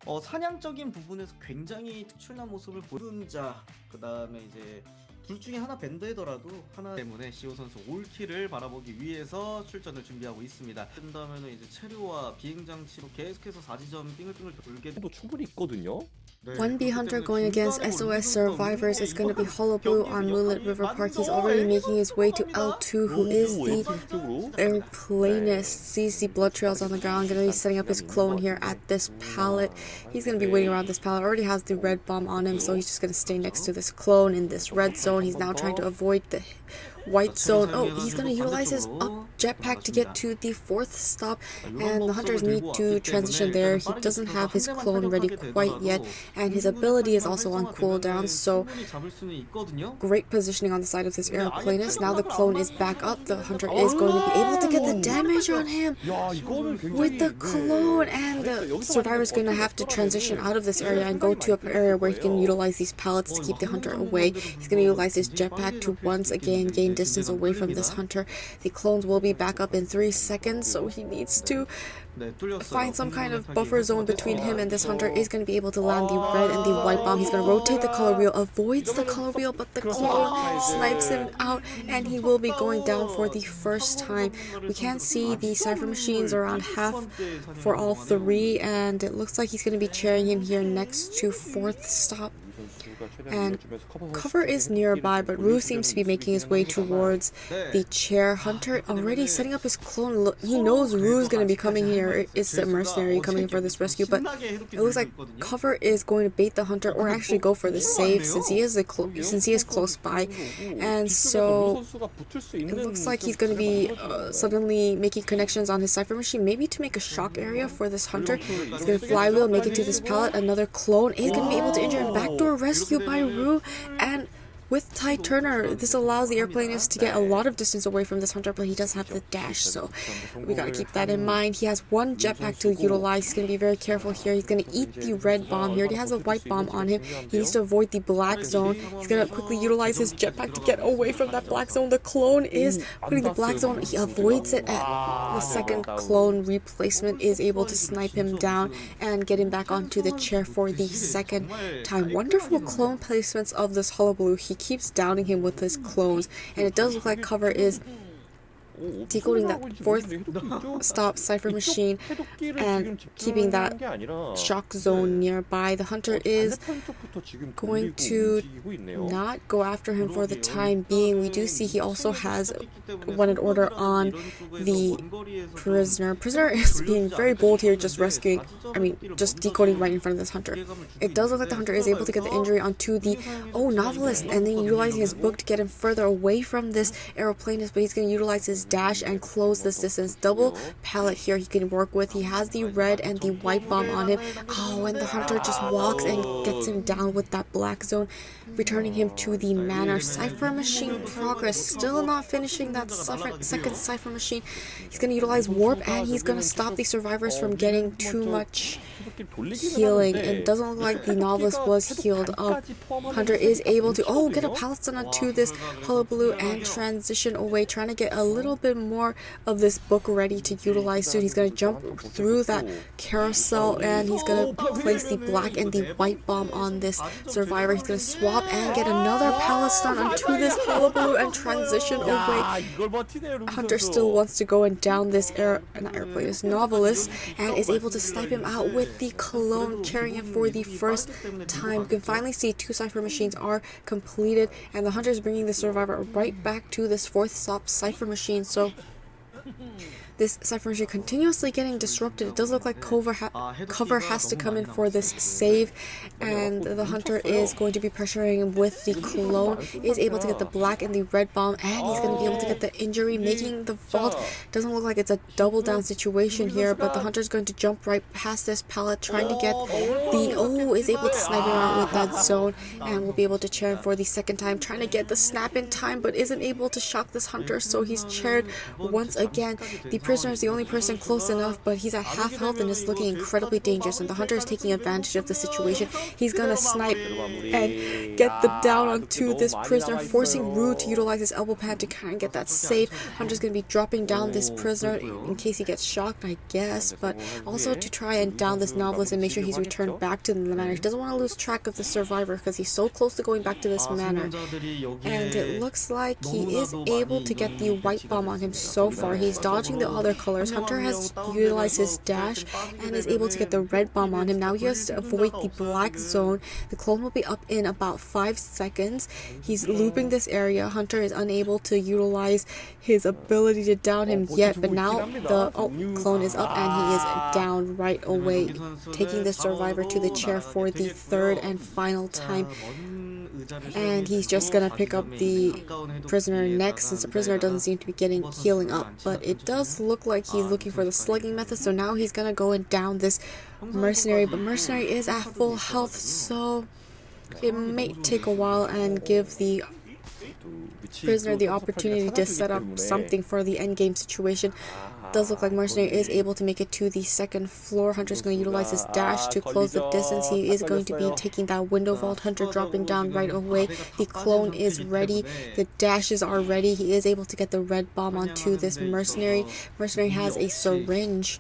그리고 사냥적인 부분에서 굉장히 특출난 모습을 보여준 자, 그 다음에 이제 둘 중에 하나 밴드더라도 하나 때문에 시호 선수 올킬을 바라보기 위해서 출전을 준비하고 있습니다. 뜬다면은 이제 체류와 비행 장치로 계속해서 4지점 빙글빙글 돌게 도 충분히 있거든요. 1B Hunter going against SOS Survivors is going to be Hullabaloo on Moonlit River Park. He's already making his way to L2, who is the airplanist. Sees the blood trails on the ground, going to be setting up his clone here at this pallet. He's going to be waiting around this pallet. Already has the red bomb on him, so he's just going to stay next to this clone in this red zone. He's now trying to avoid the white zone. Oh, he's gonna utilize his up jetpack to get to the 4th stop, and the hunters need to transition there. He doesn't have his clone ready quite yet, and his ability is also on cooldown, so great positioning on the side of this aeroplanist. Now the clone is back up. The hunter is going to be able to get the damage on him with the clone, and the survivor is going to have to transition out of this area and go to an area where he can utilize these pallets to keep the hunter away. He's going to utilize his jetpack to once again gain distance away from this hunter. The clones will be back up in 3 seconds, so he needs to find some kind of buffer zone between him and this hunter. Is going to be able to land the red and the white bomb. He's going to rotate the color wheel, avoids the color wheel, but the clone snipes him out, and he will be going down for the first time. We can see the cipher machines around half for all 3, and it looks like he's going to be chairing him here next to 4th stop. And cover is nearby, but Rue seems to be making his way towards the chair. Hunter already setting up his clone. He knows Rue's going to be coming here. It's the mercenary coming for this rescue, but it looks like cover is going to bait the hunter, or actually go for the save, since he is close by. And so it looks like he's going to be suddenly making connections on his cipher machine, maybe to make a shock area for this hunter. He's going to flywheel, make it to this pallet. Another clone is going to be able to injure him. Backdoor rescue by Rue, and with Ty Turner, this allows the airplanist to get a lot of distance away from this hunter, but he does have the dash, so we gotta keep that in mind. He has 1 jetpack to utilize. He's gonna be very careful here. He's gonna eat the red bomb. He already has a white bomb on him. He needs to avoid the black zone. He's gonna quickly utilize his jetpack to get away from that black zone. The clone is putting the black zone. He avoids it. The second clone replacement is able to snipe him down and get him back onto the chair for the second time. Wonderful clone placements of this Hullabaloo. He keeps downing him with his clones, and it does look like cover is decoding that 4th stop cipher machine and keeping that shock zone nearby. The hunter is going to not go after him for the time being. We do see he also has wanted order on the prisoner. Prisoner is being very bold here, just decoding right in front of this hunter. It does look like the hunter is able to get the injury onto the novelist, and then utilizing his book to get him further away from this aeroplanist, but he's going to utilize his dash and close this distance. Double pallet here he can work with. He has the red and the white bomb on him. Oh, and the hunter just walks and gets him down with that black zone, returning him to the manor. Cipher machine progress, still not finishing that second cipher machine. He's going to utilize warp, and he's going to stop the survivors from getting too much healing. It doesn't look like the novelist was healed up. Hunter is able to get a pallet stun onto this Hullabaloo and transition away, trying to get a little bit more of this book ready to utilize soon. He's going to jump through that carousel, and he's going to place the black and the white bomb on this survivor. He's going to swap and get another pallet stun onto this Hullabaloo and transition away. Hunter still wants to go and down this this novelist, and is able to snipe him out with the clone, cheering him for the first time. You can finally see 2 cipher machines are completed, and the hunter is bringing the survivor right back to this 4th stop cipher machine. So this cipher machine continuously getting disrupted. It does look like cover has to come in for this save, and the hunter is going to be pressuring him with the clone. Is able to get the black and the red bomb, and he's going to be able to get the injury, making the vault. Doesn't look like it's a double down situation here, but the hunter is going to jump right past this pallet, trying to get the is able to snipe him out with that zone, and will be able to chair him for the second time, trying to get the snap in time, but isn't able to shock this hunter, so he's chaired once again. The prisoner is the only person close enough, but he's at half health and is looking incredibly dangerous, and the hunter is taking advantage of the situation. He's gonna snipe and get the down onto this prisoner, forcing Rue to utilize his elbow pad to kind of get that save. Hunter's gonna be dropping down this prisoner in case he gets shocked, I guess, but also to try and down this novelist and make sure he's returned back to the manor. He doesn't want to lose track of the survivor because he's so close to going back to this manor, and it looks like he is able to get the white bomb on him so far. He's dodging the other colors. Hunter has utilized his dash and is able to get the red bomb on him. Now he has to avoid the black zone. The clone will be up in about 5 seconds. He's looping this area. Hunter is unable to utilize his ability to down him yet, but now the clone is up and he is down right away, taking the survivor to the chair for the 3rd and final time. And he's just gonna pick up the prisoner next, since the prisoner doesn't seem to be getting healing up. But it does look like he's looking for the slugging method, so now he's gonna go and down this mercenary. But mercenary is at full health, so it may take a while and give the prisoner the opportunity to set up something for the endgame situation. Does look like mercenary is able to make it to the second floor. Hunter's going to utilize his dash to close the distance. He is going to be taking that window vault. Hunter dropping down right away. The clone is ready. The dashes are ready. He is able to get the red bomb onto this mercenary. Mercenary has a syringe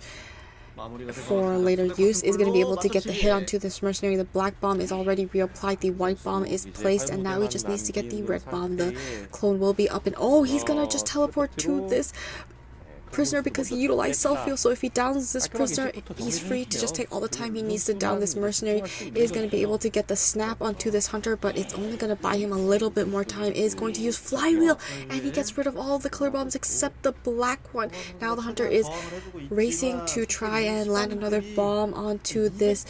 for later use, is going to be able to get the hit onto this mercenary. The black bomb is already reapplied, the white bomb is placed, and now he just needs to get the red bomb. The clone will be up, and oh, he's going to just teleport to this prisoner because he utilized self-heal. So if he downs this prisoner, he's free to just take all the time he needs to down this mercenary. Is going to be able to get the snap onto this hunter, but it's only going to buy him a little bit more time. Is going to use flywheel, and he gets rid of all the clear bombs except the black one. Now the hunter is racing to try and land another bomb onto this.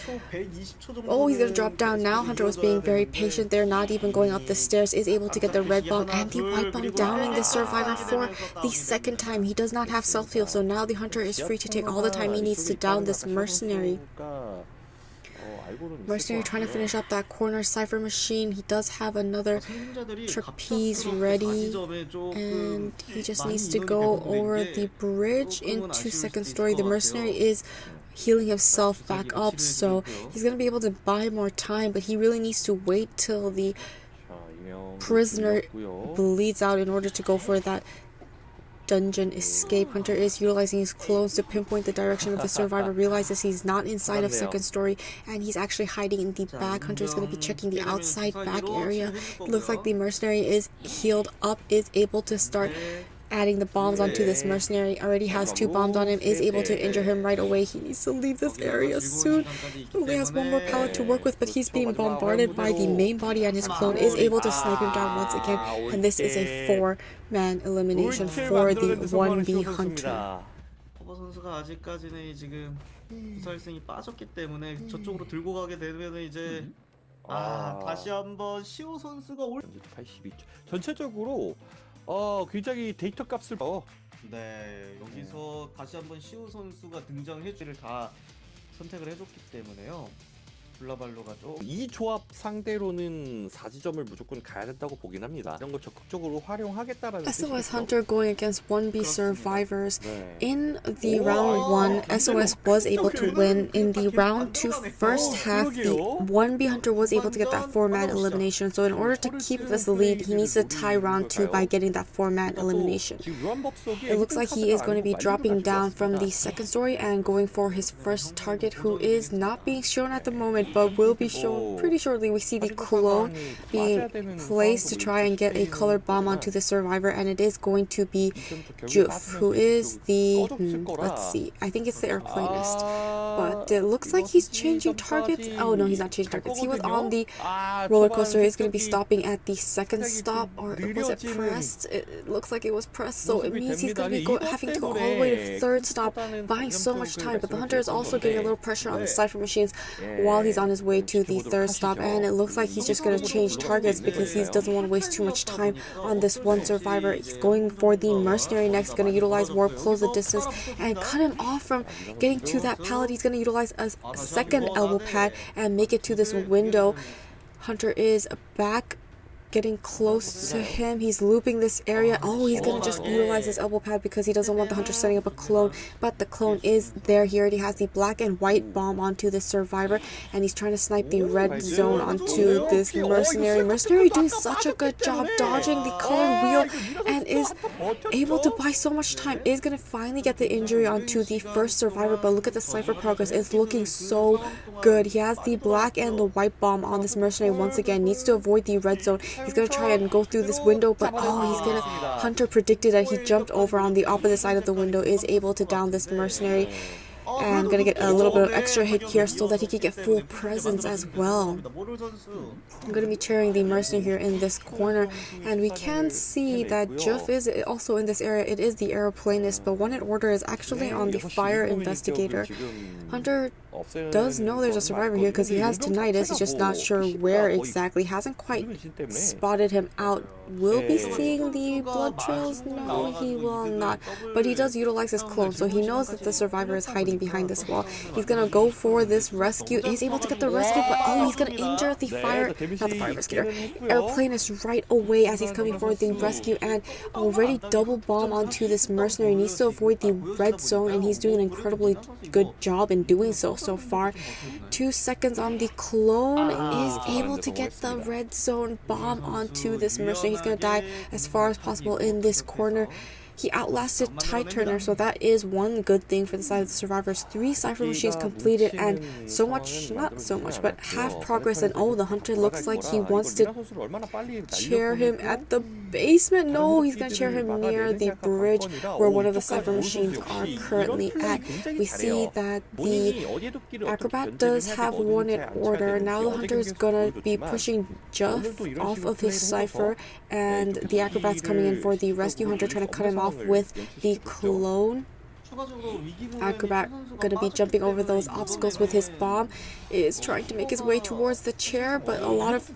Oh, he's going to drop down now. Hunter was being very patient there, not even going up the stairs. Is able to get the red bomb and the white bomb, downing the survivor for the second time. He does not have self-heal, so now the hunter is free to take all the time he needs to down this mercenary. Mercenary trying to finish up that corner cipher machine. He does have another trapeze ready, and he just needs to go over the bridge into second story. The mercenary is healing himself back up, so he's going to be able to buy more time, but he really needs to wait till the prisoner bleeds out in order to go for that dungeon escape. Hunter is utilizing his clones to pinpoint the direction of the survivor, realizes he's not inside of second story and he's actually hiding in the back. Hunter is going to be checking the outside back area. It looks like the mercenary is healed up, is able to start adding the bombs onto this mercenary. Already has 2 bombs on him, is able to injure him right away. He needs to leave this area soon. He only has 1 more pallet to work with, but he's being bombarded by the main body, and his clone is able to snipe him down once again. And this is a 4-man elimination for the 1v hunter. 선수가 아직까지는 지금 부살생이 빠졌기 때문에 저쪽으로 들고 가게 되면 이제 다시 한번 시호 선수가 82. 전체적으로 굉장히 데이터 값을 네, 여기서 다시 한번 시호 선수가 등장해주를 다 선택을 해줬기 때문에요. 훌라발로가 이 조합 상대로는 4지점을 무조건 가야 된다고 보긴 합니다. 이런 거 적극적으로 활용하겠다라는 SOS Hunter going against 1B survivors. In the round 1, SOS was able to win. In the round 2 first half, the 1B Hunter was able to get that 4-man elimination. So in order to keep this lead, he needs to tie round 2 by getting that 4-man elimination. It looks like he is going to be dropping down from the second story and going for his first target, who is not being shown at the moment, but will be shown pretty shortly. We see the clone being placed to try and get a colored bomb onto the survivor, and it is going to be Juf, who is the, let's see, I think it's the airplanist, but it looks like he's changing targets. Oh no, he's not changing targets. He was on the roller coaster. He's going to be stopping at the second stop, or was it pressed? It looks like it was pressed, so it means he's going to be having to go all the way to third stop, buying so much time. But the hunter is also getting a little pressure on the cipher machines while he's on his way to the third stop, and it looks like he's just going to change targets because he doesn't want to waste too much time on this one survivor. He's going for the mercenary next, going to utilize warp, close the distance, and cut him off from getting to that pallet. He's going to utilize a second elbow pad and make it to this window. Hunter is back, getting close to him. He's looping this area. Oh, he's gonna just utilize his elbow pad because he doesn't want the hunter setting up a clone, but the clone is there. He already has the black and white bomb onto the survivor, and he's trying to snipe the red zone onto this mercenary. Mercenary doing such a good job dodging the color wheel and is able to buy so much time. Is gonna finally get the injury onto the first survivor, but look at the cipher progress. It's looking so good. He has the black and the white bomb on this mercenary once again. Needs to avoid the red zone. He's gonna try and go through this window, but oh, he's gonna. Hunter predicted that he jumped over on the opposite side of the window, is able to down this mercenary. And I'm gonna get a little bit of extra hit here so that he can get full presence as well. I'm gonna be cheering the mercenary here in this corner, and we can see that Jeff is also in this area. It is the aeroplanist, but wanted order is actually on the fire investigator. Hunter does know there's a survivor here because he has tinnitus. He's just not sure where exactly. Hasn't quite spotted him out. Will be seeing the blood trails? No, he will not. But he does utilize his clone, so he knows that the survivor is hiding behind this wall. He's gonna go for this rescue. He's able to get the rescue, but oh, he's gonna injure the fire investigator. Airplanist right away as he's coming for the rescue, and already double bomb onto this mercenary. Needs to avoid the red zone, and he's doing an incredibly good job in doing so far. 2 seconds on the clone, is able to get the red zone bomb onto this mercenary. He's gonna die as far as possible in this corner. He outlasted Tide Turner, so that is one good thing for the side of the survivors. 3 cipher machines completed, and so much, not so much, but half progress. And oh, the hunter looks like he wants to chair him at the basement. No, he's gonna chair him near the bridge where one of the cipher machines are currently at. We see that the acrobat does have wanted order. Now the hunter is gonna be pushing Jeff off of his cipher, and the acrobat's coming in for the rescue. Hunter trying to cut him off with the clone. Acrobat gonna be jumping over those obstacles with his bomb. Is trying to make his way towards the chair, but a lot of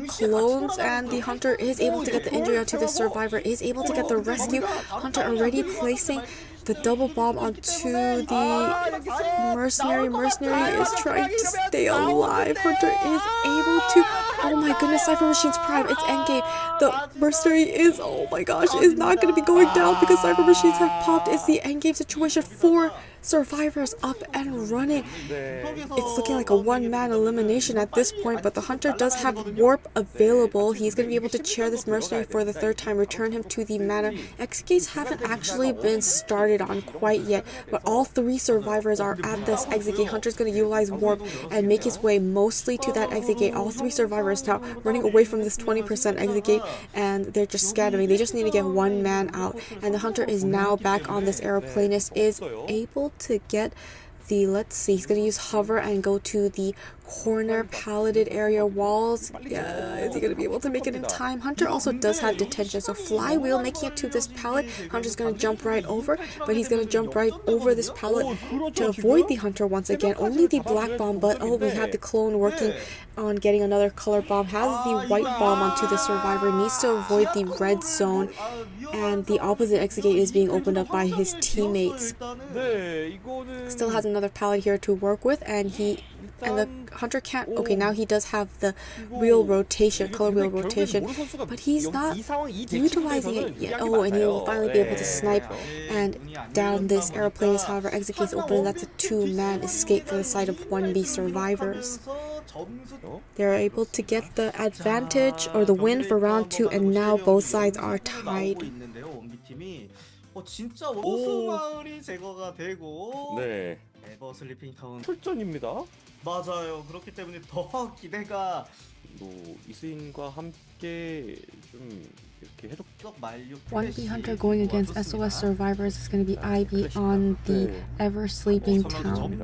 clones, and the hunter is able to get the injury onto the survivor, is able to get the rescue. Hunter already placing the double bomb onto the mercenary. Mercenary is trying to stay alive. Hunter is able to, oh my goodness, Cypher Machine's prime, it's endgame. The mercenary is, oh my gosh, is not going to be going down because Cypher Machines have popped. It's the endgame situation. 4 survivors up and running. It's looking like a one-man elimination at this point, but the hunter does have warp available. He's going to be able to chair this mercenary for the 3rd time, return him to the manor. Exit gates haven't actually been started on quite yet, but all 3 survivors are at this exit gate. Hunter's going to utilize warp and make his way mostly to that exit gate. All 3 survivors now running away from this 20% exit gate, and they're just scattering. They just need to get 1 man out, and the hunter is now back on this aeroplanist, is able to get the, let's see, he's going to use hover and go to the corner palleted area walls. Yeah, is he going to be able to make it in time? Hunter also does have detention, so flywheel making it to this pallet. Hunter's going to jump right over, but he's going to jump right over this pallet to avoid the hunter once again. Only the black bomb, but oh, we have the clone working on getting another color bomb. Has the white bomb onto the survivor, needs to avoid the red zone, and the opposite exit gate is being opened up by his teammates. Still has another pallet here to work with, and the hunter can't. Okay, now he does have the wheel rotation, color wheel rotation, but he's not utilizing it yet. Oh, and he will finally be able to snipe and down this airplane. However, exit gates open, and that's a 2-man escape from the side of 1B survivors. They're able to get the advantage or the win for round 2, and now both sides are tied. 진짜 오수마을이 제거가 되고 네. 에버 슬리핑 타운 출전입니다. 맞아요. 그렇기 때문에 더 기대가 이스인과 함께 좀 이렇게 해독 1B Hunter going against SOS survivors is going to be Ivy on the ever sleeping town.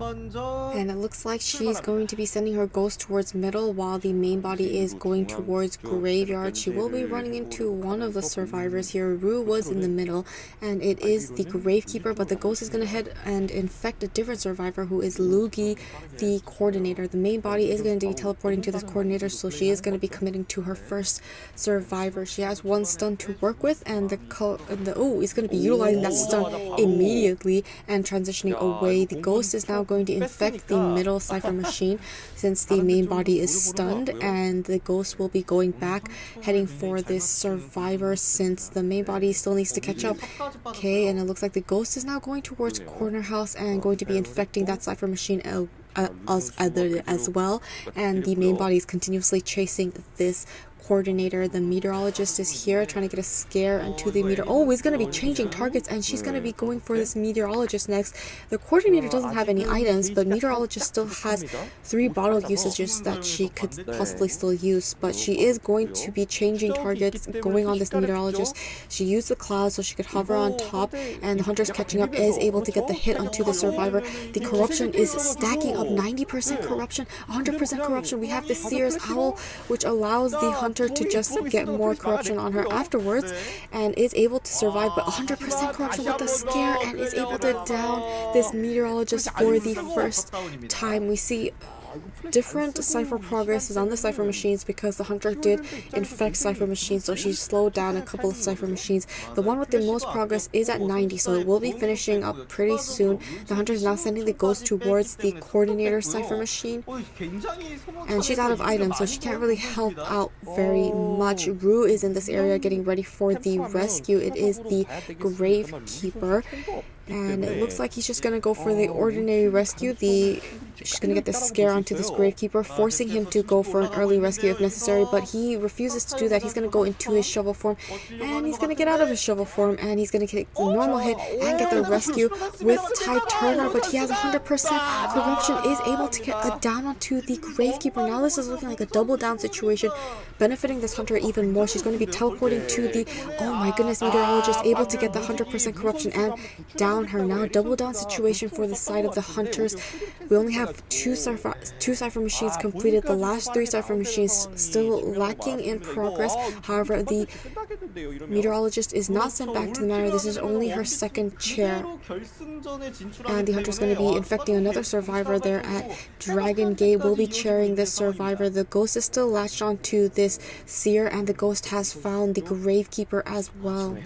And it looks like she's going to be sending her ghost towards middle while the main body is going towards graveyard. She will be running into one of the survivors here. Rue was in the middle, and it is the gravekeeper, but the ghost is going to head and infect a different survivor who is Lugi, the coordinator. The main body is going to be teleporting to this coordinator, so she is going to be committing to her first survivor. She has 1 stun to work with, and he's going to be utilizing that stun immediately and transitioning away. The ghost is now going to infect the middle cipher machine since the main body is stunned, and the ghost will be going back, heading for this survivor since the main body still needs to catch up. Okay, and it looks like the ghost is now going towards corner house and going to be infecting that cipher machine as well, and the main body is continuously chasing this coordinator. The meteorologist is here trying to get a scare into the meteor. Oh, he's going to be changing targets, and she's going to be going for this meteorologist next. The coordinator doesn't have any items, but meteorologist still has 3 bottle usages that she could possibly still use. But she is going to be changing targets, going on this meteorologist. She used the cloud so she could hover on top, and the hunter's catching up, is able to get the hit onto the survivor. The corruption is stacking up, 90% corruption, 100% corruption. We have the Seer's Owl, which allows the hunter to just get more corruption on her afterwards, and is able to survive, but 100% corruption with the scare, and is able to down this meteorologist for the first time. We see different cipher progresses on the cipher machines because the hunter did infect cipher machines, so she slowed down a couple of cipher machines. The one with the most progress is at 90, so it will be finishing up pretty soon. The hunter is now sending the ghost towards the coordinator cipher machine, and she's out of items, so she can't really help out very much. Rue is in this area getting ready for the rescue. It is the Gravekeeper, and it looks like he's just gonna go for the ordinary rescue. She's gonna get the scare onto this Gravekeeper, forcing him to go for an early rescue if necessary, but he refuses to do that. He's gonna go into his shovel form, and he's gonna get out of his shovel form, and he's gonna get the normal hit and get the rescue with Tide Turner, but he has 100% corruption, is able to get a down onto the Gravekeeper. Now this is looking like a double down situation, benefiting this hunter even more. She's going to be teleporting to the, oh my goodness, meteorologist, able to get the 100% corruption and down her. Now double down situation for the side of the hunters. We only have two cipher machines completed. The last 3 cipher machines still lacking in progress. However, the meteorologist is not sent back to the manor. This is only her second chair, and the hunter's going to be infecting another survivor there at Dragon Gate. Will be chairing this survivor. The ghost is still latched onto this seer, and the ghost has found the Gravekeeper as well.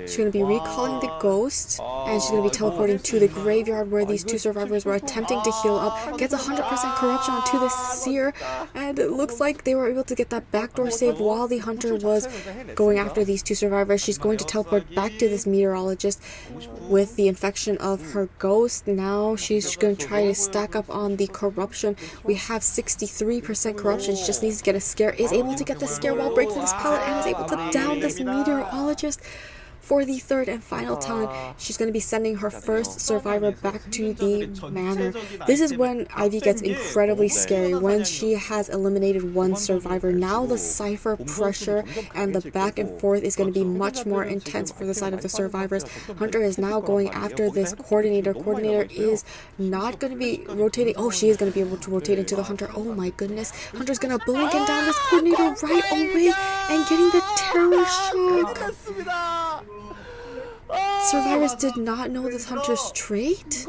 She's going to be recalling the ghost, and she's going to be teleporting to the graveyard where these 2 survivors were attempting to heal up. Gets 100% corruption onto this seer, and it looks like they were able to get that backdoor save while the hunter was going after these 2 survivors. She's going to teleport back to this meteorologist with the infection of her ghost. Now she's going to try to stack up on the corruption. We have 63% corruption. She just needs to get a scare. Is able to get the scare while breaking this pallet, and is able to down this meteorologist. For the 3rd and final time, she's going to be sending her first survivor back to the manor. This is when Ivy gets incredibly scary, when she has eliminated 1 survivor. Now the cipher pressure and the back and forth is going to be much more intense for the side of the survivors. Hunter is now going after this coordinator. Coordinator is not going to be rotating. Oh, she is going to be able to rotate into the hunter. Oh my goodness. Hunter's going to blink and down this coordinator right away and getting the terror shock. Survivors did not know this hunter's trait?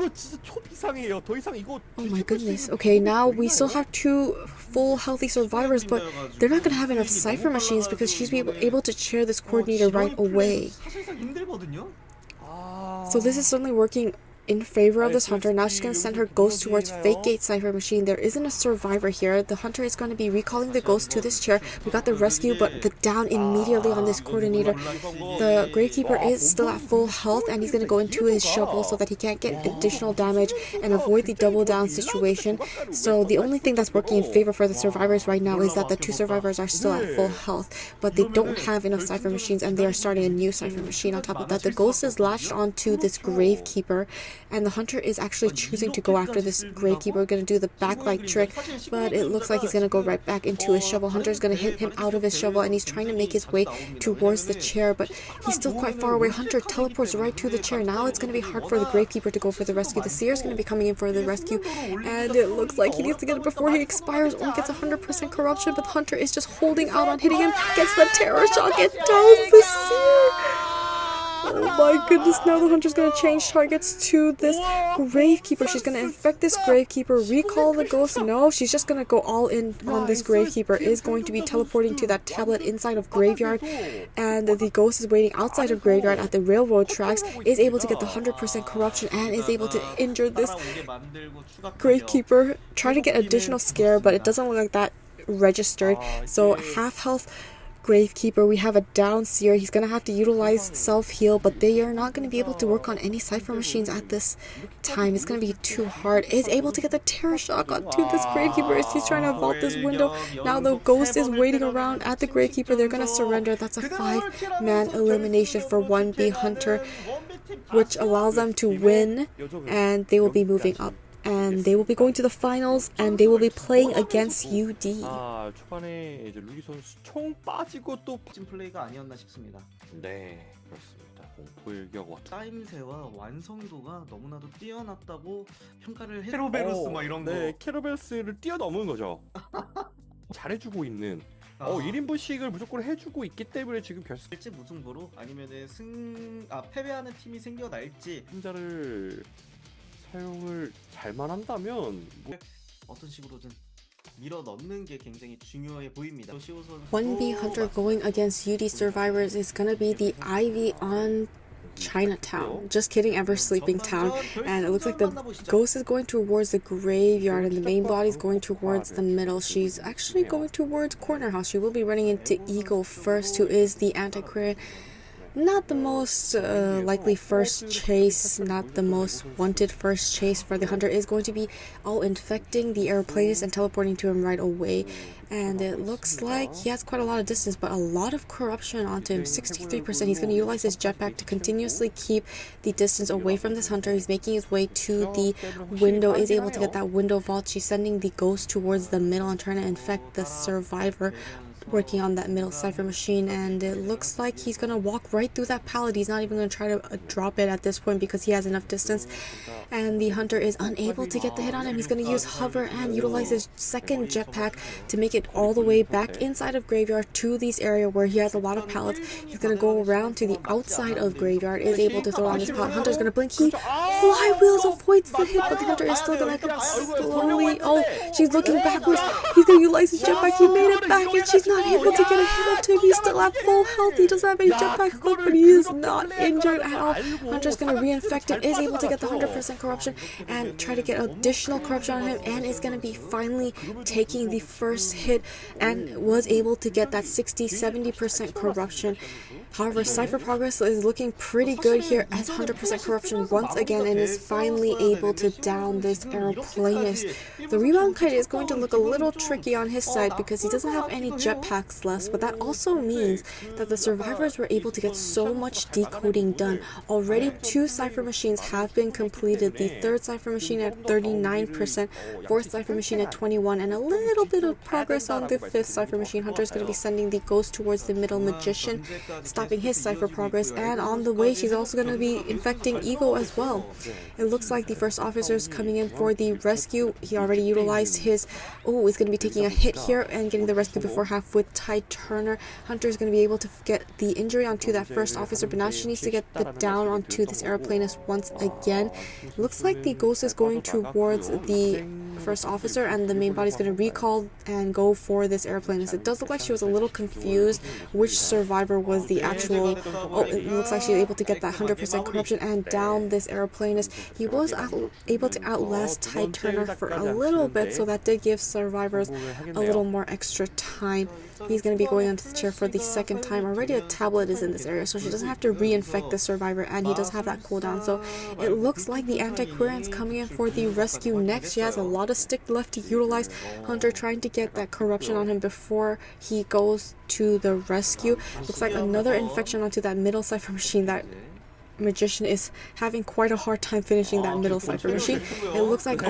Oh my goodness. Okay, now we still have 2 full healthy survivors, but they're not going to have enough cipher machines because she's able to chair this coordinator right away. So this is certainly working in favor of this hunter. Now she's going to send her ghost towards Fake Gate cipher machine. There isn't a survivor here. The hunter is going to be recalling the ghost to this chair. We got the rescue, but the down immediately on this coordinator. The Gravekeeper is still at full health, and he's going to go into his shovel so that he can't get additional damage and avoid the double down situation. So the only thing that's working in favor for the survivors right now is that the 2 survivors are still at full health, but they don't have enough cipher machines, and they are starting a new cipher machine. On top of that, the ghost is latched onto this Gravekeeper, and the hunter is actually choosing to go after this Gravekeeper. Going to do the backlight trick, but it looks like he's going to go right back into his shovel. Hunter is going to hit him out of his shovel, and he's trying to make his way towards the chair, but he's still quite far away. Hunter teleports right to the chair. Now it's going to be hard for the Gravekeeper to go for the rescue. The Seer is going to be coming in for the rescue, and it looks like he needs to get it before he expires or gets 100% corruption, but the hunter is just holding out on hitting him. Gets the terror shock. It does the Seer. Oh my goodness, now the hunter's going to change targets to this Gravekeeper. She's going to infect this Gravekeeper, recall the ghost. No, she's just going to go all in on this Gravekeeper. Is going to be teleporting to that tablet inside of Graveyard, and the ghost is waiting outside of Graveyard at the railroad tracks. Is able to get the 100% corruption and is able to injure this Gravekeeper. Try to get additional scare, but it doesn't look like that registered. So half health Gravekeeper, we have a down seer. He's gonna have to utilize self-heal, but they are not gonna be able to work on any cipher machines at this time. It's gonna be too hard. Is able to get the terror shock onto this Gravekeeper as he's trying to vault this window. Now the ghost is waiting around at the Gravekeeper. They're gonna surrender. That's a 5-man elimination for 1B Hunter, which allows them to win, and they will be moving up. And they will be going to the finals, and they will be playing against UD. 아, 초반에 이제 루기 선수 총 빠지고 또 진 플레이가 아니었나 싶습니다. 네, 그렇습니다. 공포일격 따임새와 완성도가 너무나도 뛰어났다고 평가를 해. 캐로베로스 막 이런 거. 네, 캐로베로스를 뛰어넘은 거죠. 잘해주고 있는 1인분씩을 무조건 해주고 있기 때문에 지금 결승 될지 무승부로 아니면은 패배하는 팀이 생겨날지 혼자를 사용을 잘만 한다면 어떤 식으로든 밀어 넣는 게 굉장히 중요해 보입니다. 1B Hunter going against UD survivors is gonna be the Ivy on Chinatown. Just kidding, Ever Sleeping Town. And it looks like the ghost is going towards the graveyard and the main body is going towards the middle. She's actually going towards Corner House. She will be running into Eagle first, who is the antiquarian. Not the most likely first chase, not the most wanted first chase for the hunter. Is going to be infecting the airplanes and teleporting to him right away. And it looks like he has quite a lot of distance, but a lot of corruption onto him. 63%. He's going to utilize his jetpack to continuously keep the distance away from this hunter. He's making his way to the window, is able to get that window vault. She's sending the ghost towards the middle and trying to infect the survivor working on that middle cipher machine, and it looks like he's gonna walk right through that pallet. He's not even gonna try to drop it at this point because he has enough distance, and the hunter is unable to get the hit on him. He's gonna use hover and utilize his second jetpack to make it all the way back inside of graveyard to this area where he has a lot of pallets. He's gonna go around to the outside of graveyard, is able to throw on this pallet. Hunter's gonna blink. He flywheels, avoids the hit, but the hunter is still gonna come slowly. Oh, she's looking backwards. He's gonna utilize his jetpack. He made it back, and she's not able to get a hit up to him. He's still at full health. He doesn't have any jetpack equipped, but he is not injured at all. Hunter's gonna reinfect it, is able to get the 100% corruption and try to get additional corruption on him, and is gonna be finally taking the first hit and was able to get that 60-70% corruption. However, Cypher progress is looking pretty good here as 100% corruption once again, and is finally able to down this aeroplanist. The rebound kite is going to look a little tricky on his side because he doesn't have any jetpacks left, but that also means that the survivors were able to get so much decoding done. Already 2 cipher machines have been completed, the 3rd cipher machine at 39%, 4th cipher machine at 21%, and a little bit of progress on the 5th cipher machine. Hunter is going to be sending the ghost towards the middle magician, stopping his cipher progress, and on the way she's also going to be infecting Ego as well. It looks like the first officer is coming in for the rescue. He already utilized his is going to be taking a hit here and getting the rescue before half with Ty Turner. Hunter is going to be able to get the injury onto that first officer, but now she needs to get the down onto this aeroplanist once again. It looks like the ghost is going towards the first officer, and the main body is going to recall and go for this aeroplanist. It does look like she was a little confused which survivor was the actual. It looks like she was able to get that 100% corruption and down this aeroplanist. He was able to outlast Ty Turner for a little bit, so that did give survivors a little more extra time. He's going to be going onto the chair for the second time. Already a tablet is in this area, so she doesn't have to reinfect the survivor, and he does have that cooldown. So it looks like the antiquarian's coming in for the rescue next. She has a lot of stick left to utilize. Hunter trying to get that corruption on him before he goes to the rescue. Looks like another infection onto that middle cipher machine. That magician is having quite a hard time finishing that middle cipher machine. It looks like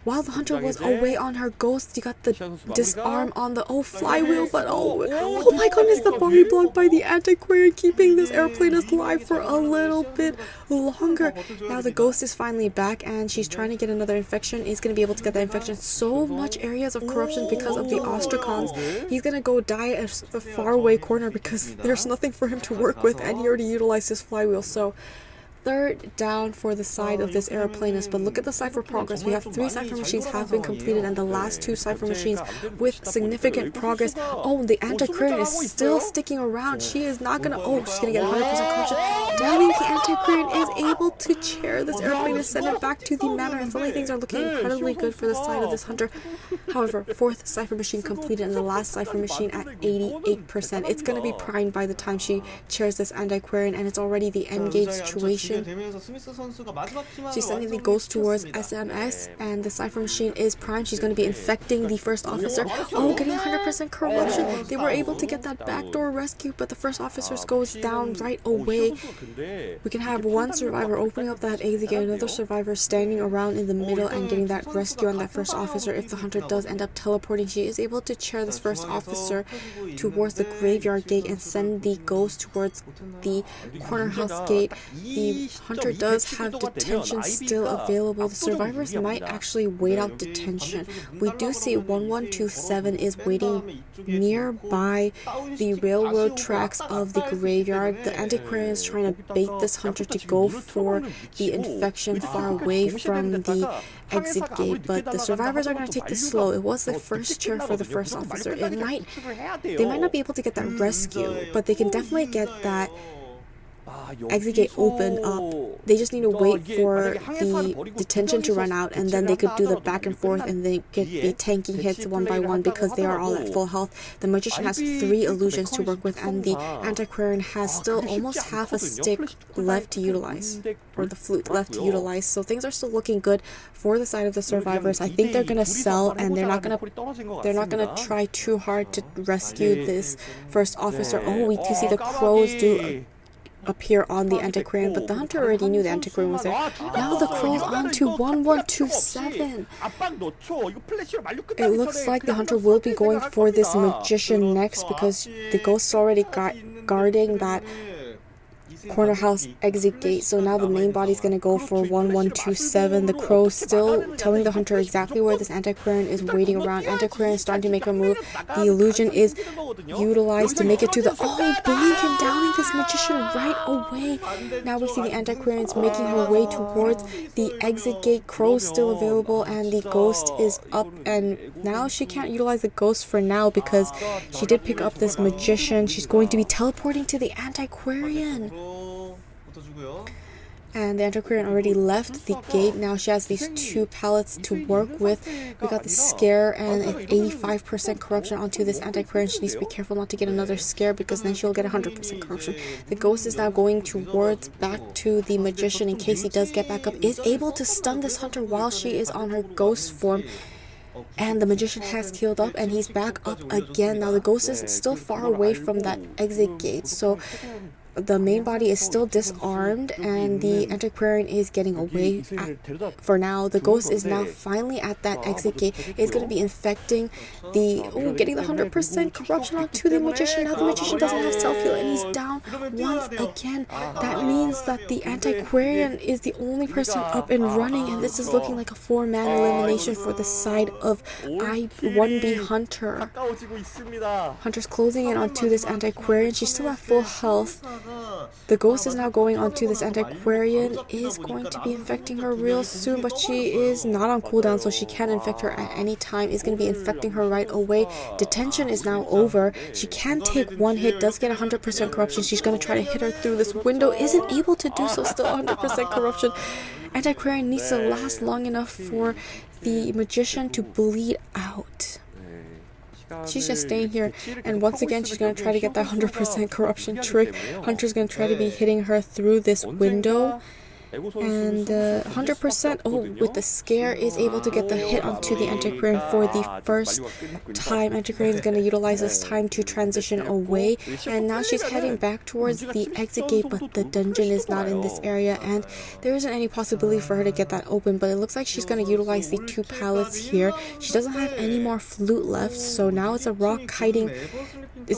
while the hunter was away on her ghost, you got the disarm on the flywheel, but oh my goodness, the body blocked by the antiquarian, keeping this airplane alive for a little bit longer. Now the ghost is finally back, and she's trying to get another infection. Is going to be able to get that infection. So much areas of corruption because of the ostracons. He's going to go die at the faraway corner because there's nothing for him to work with, and he already utilized his flywheel. So 3rd down for the side of this aeroplanist, but look at the cipher progress. We have 3 cipher machines have been completed, and the last 2 cipher machines with significant progress. The antiquarian is still sticking around. She is not gonna she's gonna get 100% corruption. Downing the antiquarian is able to chair this airplane and send it back to the manor, and suddenly things are looking incredibly good for the side of this hunter. However, 4th Cypher Machine completed and the last Cypher Machine at 88%. It's going to be primed by the time she chairs this Antiquarian, and it's already the endgame situation. She's sending the ghost towards SMS, and the Cypher Machine is primed. She's going to be infecting the first officer. Oh, getting 100% corruption. They were able to get that backdoor rescue, but the first officer goes down right away. We can have one survivor opening up that exit gate, another survivor standing around in the middle and getting that rescue on that first officer. If the hunter does end up teleporting, she is able to chair this first officer towards the graveyard gate and send the ghost towards the corner house gate. The hunter does have detention still available. The survivors might actually wait out detention. We do see 1127 is waiting nearby the railroad tracks of the graveyard. The Antiquarian is trying to bait this hunter to go for the infection far away from the exit gate, but the survivors are going to take this slow. It was the first chair for the first officer. They might not be able to get that rescue, but they can definitely get that exit gate opened up. They just need to wait for the detention to run out, and then they could do the back and forth, and they could be tanking hits one by one because they are all at full health. The magician has 3 illusions to work with, and the Antiquarian has still almost half a stick left to utilize, or the flute left to utilize. So things are still looking good for the side of the survivors. I think they're gonna sell, and they're not gonna try too hard to rescue this first officer. Oh, we do see the crows do appear on the Antiquarian, but the hunter already knew the Antiquarian was there. Now the crow's on to 1127. It looks like the hunter will be going for this magician next because the ghost's already guarding that corner house exit gate. So now the main body's gonna go for 1127. The crow still telling the hunter exactly where this Antiquarian is waiting around. Antiquarian is starting to make a move. The illusion is utilized to make it to the blinking downing this magician right away. Now we see the Antiquarian's making her way towards the exit gate. Crow's still available, and the ghost is up, and now she can't utilize the ghost for now because she did pick up this magician. She's going to be teleporting to the Antiquarian. And the Antiquarian already left the gate. Now she has these 2 pallets to work with. We got the scare and an 85% corruption onto this Antiquarian. She needs to be careful not to get another scare because then she'll get 100% corruption. The ghost is now going towards back to the magician in case he does get back up. Is able to stun this hunter while she is on her ghost form. And the magician has healed up and he's back up again. Now the ghost is still far away from that exit gate, so the main body is still disarmed and the Antiquarian is getting away for now. The ghost is now finally at that exit gate. It's going to be infecting the getting the 100% corruption onto the magician. Now the magician doesn't have self-heal and he's down once again. That means that the Antiquarian is the only person up and running, and this is looking like a 4-man elimination for the side of I1B Hunter. Hunter's closing in onto this Antiquarian. She's still at full health. The ghost is now going onto this Antiquarian, is going to be infecting her real soon, but she is not on cooldown, so she can infect her at any time. Is going to be infecting her right away. Detention is now over. She can take 1 hit, does get 100% corruption. She's going to try to hit her through this window, isn't able to do so, still 100% corruption. Antiquarian needs to last long enough for the magician to bleed out. She's just staying here, and once again she's going to try to get that 100% corruption trick. Hunter's going to try to be hitting her through this window, and 100% with the scare is able to get the hit onto the Antiquarian for the first time. Antiquarian is going to utilize this time to transition away, and now she's heading back towards the exit gate, but the dungeon is not in this area and there isn't any possibility for her to get that open, but it looks like she's going to utilize the 2 pallets here. She doesn't have any more flute left, so now it's a rock kiting.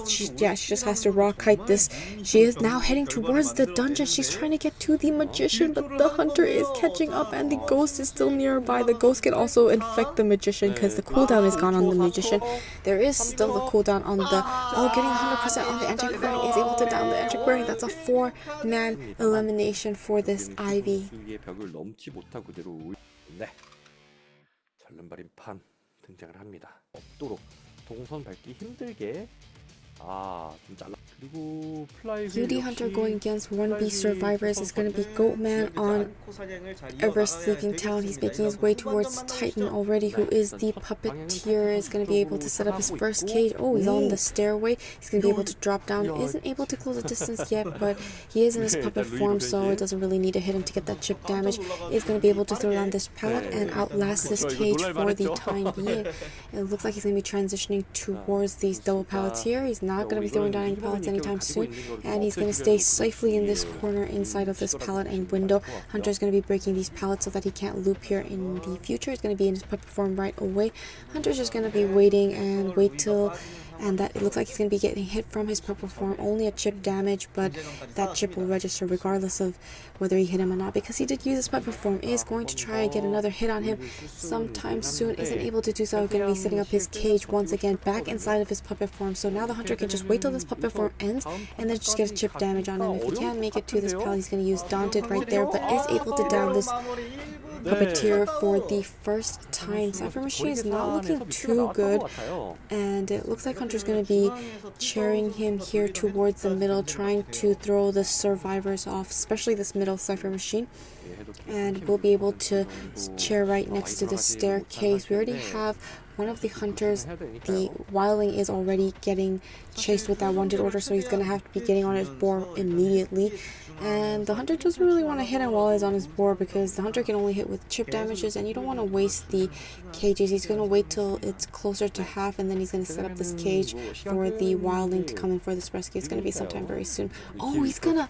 She just has to rock kite this. She is now heading towards the dungeon. She's trying to get to the magician, but the hunter is catching up and the ghost is still nearby. The ghost can also infect the magician because the cooldown is gone on the magician. There is still the cooldown on the getting 100% on the Antiquarian, is able to down the Antiquarian. That's a 4-man elimination for this Ivy. 절름발인 등장을 합니다. 없도록 동선 밟기 힘들게 좀 잘라. 그리고 플라이 UD Hunter going against 1B survivors is going to be Goatman on Ever Sleeping Town. He's making his way towards Titan already, who is the puppeteer, is going to be able to set up his first cage. Oh, he's on the stairway. He's going to be able to drop down. Isn't able to close the distance yet, but he is in his puppet form, so it doesn't really need to hit him to get that chip damage. He's going to be able to throw down this pallet and outlast this cage for the time being. It looks like he's going to be transitioning towards these double pallets here. He's not going to be throwing down any pallets anytime soon, and he's going to stay safely in this corner inside of this pallet and window. Hunter is going to be breaking these pallets so that he can't loop here in the future. He's going to be in his puppet form right away. Hunter's just going to be waiting and wait till, and that it looks like he's going to be getting hit from his puppet form. Only a chip damage, but that chip will register regardless of whether he hit him or not, because he did use his puppet form. Is going to try and get another hit on him sometime soon. Isn't able to do so. Going to be setting up his cage once again back inside of his puppet form. So now the Hunter can just wait till this puppet form ends and then just get a chip damage on him. If he can't make it to this pal, he's going to use Daunted right there, but is able to down this puppeteer for the first time. Cypher Machine is not looking too good, and it looks like Hunter's going to be cheering him here towards the middle, trying to throw the survivors off, especially this middle Cypher Machine, and we'll be able to chair right next to the staircase. We already have one of the hunters. The wildling is already getting chased with that wanted order, so he's going to have to be getting on his board immediately. And the hunter doesn't really want to hit him while he's on his board, because the hunter can only hit with chip damages, and you don't want to waste the cages. He's going to wait till it's closer to half, and then he's going to set up this cage for the wildling to come in for this rescue. It's going to be sometime very soon. Oh, he's going to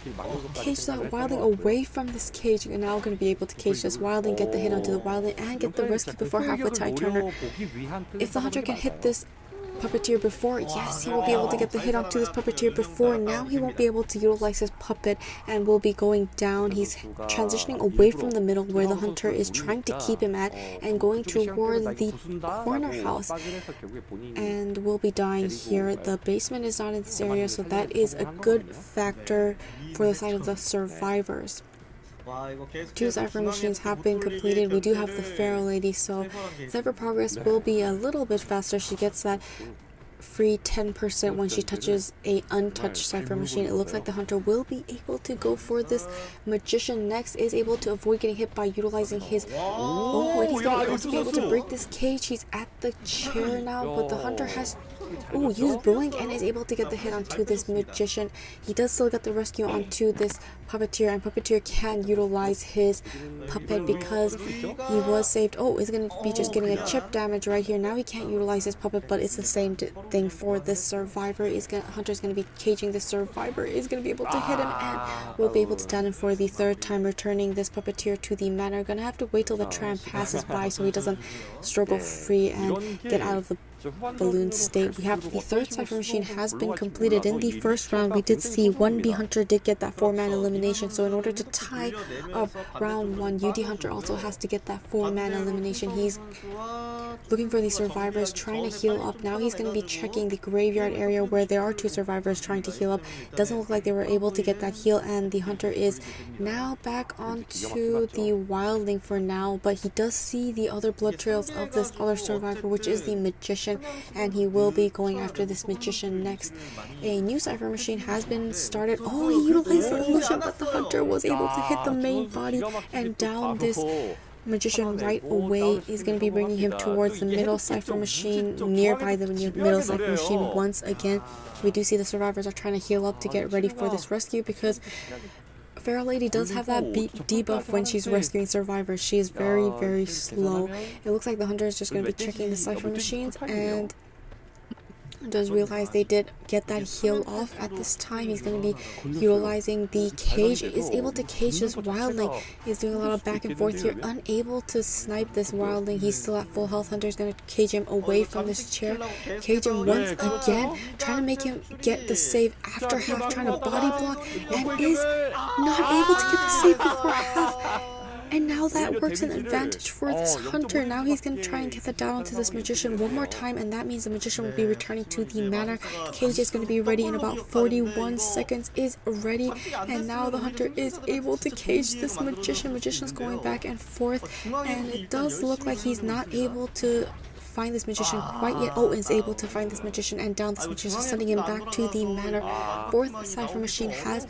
cage that wildling away from this cage. You're now going to be able to cage this wildling, get the hit onto the wildling, and get the rescue before halfway tide turner. If the hunter can hit this puppeteer before, yes, he will be able to get the hit onto this puppeteer before. Now he won't be able to utilize his puppet and will be going down. He's transitioning away from the middle where the hunter is trying to keep him at, and going towards the corner house, and will be dying here. The basement is not in this area, so that is a good factor for the side of the survivors. 2 Cypher machines have been completed. We do have the Pharaoh Lady, so Cypher progress will be a little bit faster. She gets that free 10% when she touches a untouched Cypher machine. It looks like the hunter will be able to go for this magician next. Is able to avoid getting hit by utilizing his and he's going to also be able to break this cage. He's at the chair now, but the hunter has used blink and is able to get the hit onto this magician. He does still get the rescue onto this puppeteer, and puppeteer can utilize his puppet because he was saved. Is going to be just getting a chip damage right here. Now he can't utilize his puppet, but it's the same thing for this survivor. Hunter's going to be caging the survivor. Is going to be able to hit him, and will be able to down him for the 3rd time, returning this puppeteer to the manor. Going to have to wait till the tram passes by so he doesn't struggle free and get out of the balloon state. We have the 3rd Cypher machine has been completed. In the first round, we did see 1B Hunter did get that 4-man elimination, so in order to tie up round 1, UD Hunter also has to get that 4-man elimination. He's looking for the survivors, trying to heal up. Now he's going to be checking the graveyard area where there are 2 survivors trying to heal up. Doesn't look like they were able to get that heal, and the hunter is now back onto the wildling for now, but he does see the other blood trails of this other survivor, which is the magician, and he will be going after this magician next. A new Cypher machine has been started. He utilized the illusion, but the hunter was able to hit the main body and down this magician right away. Is going to be bringing him towards the middle Cypher machine, nearby the middle Cypher machine once again. We do see the survivors are trying to heal up to get ready for this rescue, because Pharaoh Lady does have that debuff when she's rescuing survivors. She is very, very slow. It looks like the hunter is just going to be checking the Cypher machines, and does realize they did get that heal off at this time. He's going to be utilizing the cage. Is able to cage this wildling. He's doing a lot of back and forth here, unable to snipe this wildling. He's still at full health. Hunter is going to cage him away from this chair. Cage him once again, trying to make him get the save after half, trying to body block, and is not able to get the save before half. And now that works an advantage for this hunter. Now he's going to try and get the down onto this magician one more time, and that means the magician will be returning to the manor. Cage is going to be ready in about 41 seconds. Is ready, and now the hunter is able to cage this magician. Magician's going back and forth, and it does look like he's not able to find this magician quite yet. Oh, is able to find this magician and down this magician, sending him back to the manor. Fourth cipher machine has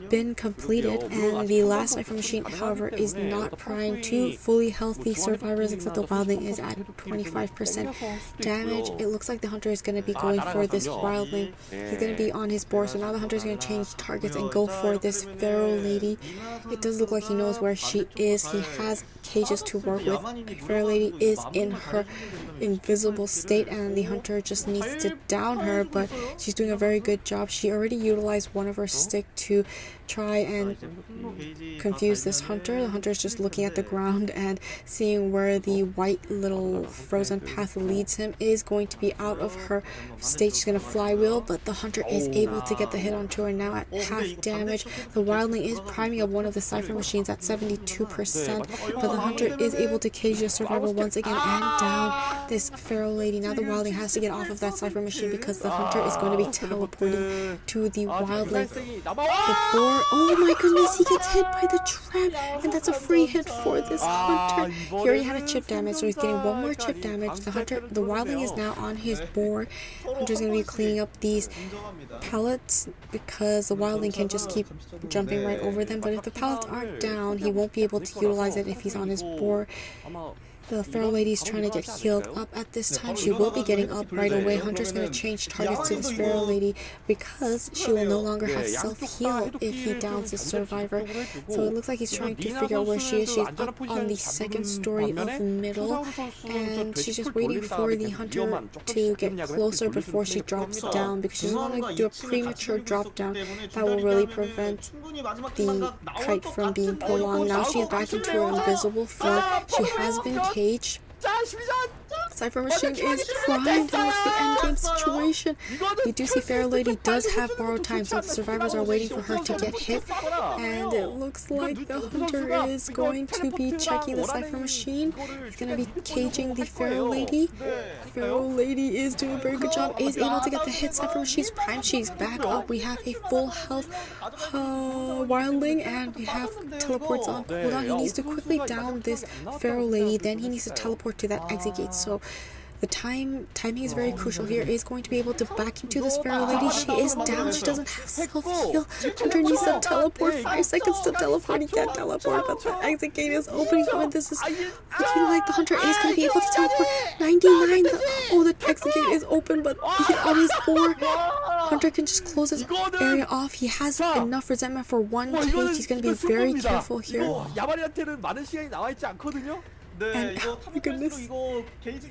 been completed, and the last cipher machine, however, is not primed. Two fully healthy survivors, except the wildling is at 25% damage. It looks like the hunter is going to be going for this wildling. He's going to be on his board, so now the hunter is going to change targets and go for this feral lady. It does look like he knows where she is. He has cages to work with. The feral lady is in her invisible state, and the hunter just needs to down her, but she's doing a very good job. She already utilized one of her stick to try and confuse this hunter. The hunter is just looking at the ground and seeing where the white little frozen path leads him. Is going to be out of her state. She's going to flywheel, but the hunter is able to get the hit onto her, now at half damage. The wildling is priming up one of the cipher machines at 72%, but the hunter is able to cage the survivor once again and down this feral lady. Now the wildling has to get off of that cipher machine because the hunter is going to be teleporting to the wildling. Oh my goodness, he gets hit by the trap, and that's a free hit for this hunter. He already had a chip damage, so he's getting one more chip damage. The wildling is now on his board. Hunter's going to be cleaning up these pallets because the wildling can just keep jumping right over them, but if the pallets aren't down, he won't be able to utilize it if he's on his board. The feral lady is trying to get healed up at this time. She will be getting up right away. Hunter's going to change targets to this feral lady because she will no longer have self-heal if he downs the survivor. So it looks like he's trying to figure out where she is. She's up on the second story of middle, and she's just waiting for the hunter to get closer before she drops down, because she doesn't want to do a premature drop down. That will really prevent the kite from being prolonged. Now she's back into her invisible form. She has been caged. Cipher machine is primed, and it's the endgame situation. We do see feral lady does have borrowed time, so the survivors are waiting for her to get hit, and it looks like the hunter is going to be checking the cipher machine. He's going to be caging the feral lady. Feral lady is doing a very good job, is able to get the hit. Cipher machine's primed. She's back up. We have a full health wildling, and we have teleports on cooldown. He needs to quickly down this feral lady, then he needs to teleport to that exit gate. So the timing is very crucial here. Is going to be able to back into this feral lady. She is down. She doesn't have self-heal. Hunter needs to teleport. 5 seconds to teleport. He can't teleport, but the exit gate is opening up, and this is looking like the hunter is going to be able to teleport. 99. The exit gate is open, but he's on his board. Hunter can just close this area off. He has enough resentment for one cage. He's going to be very careful here. And oh my goodness,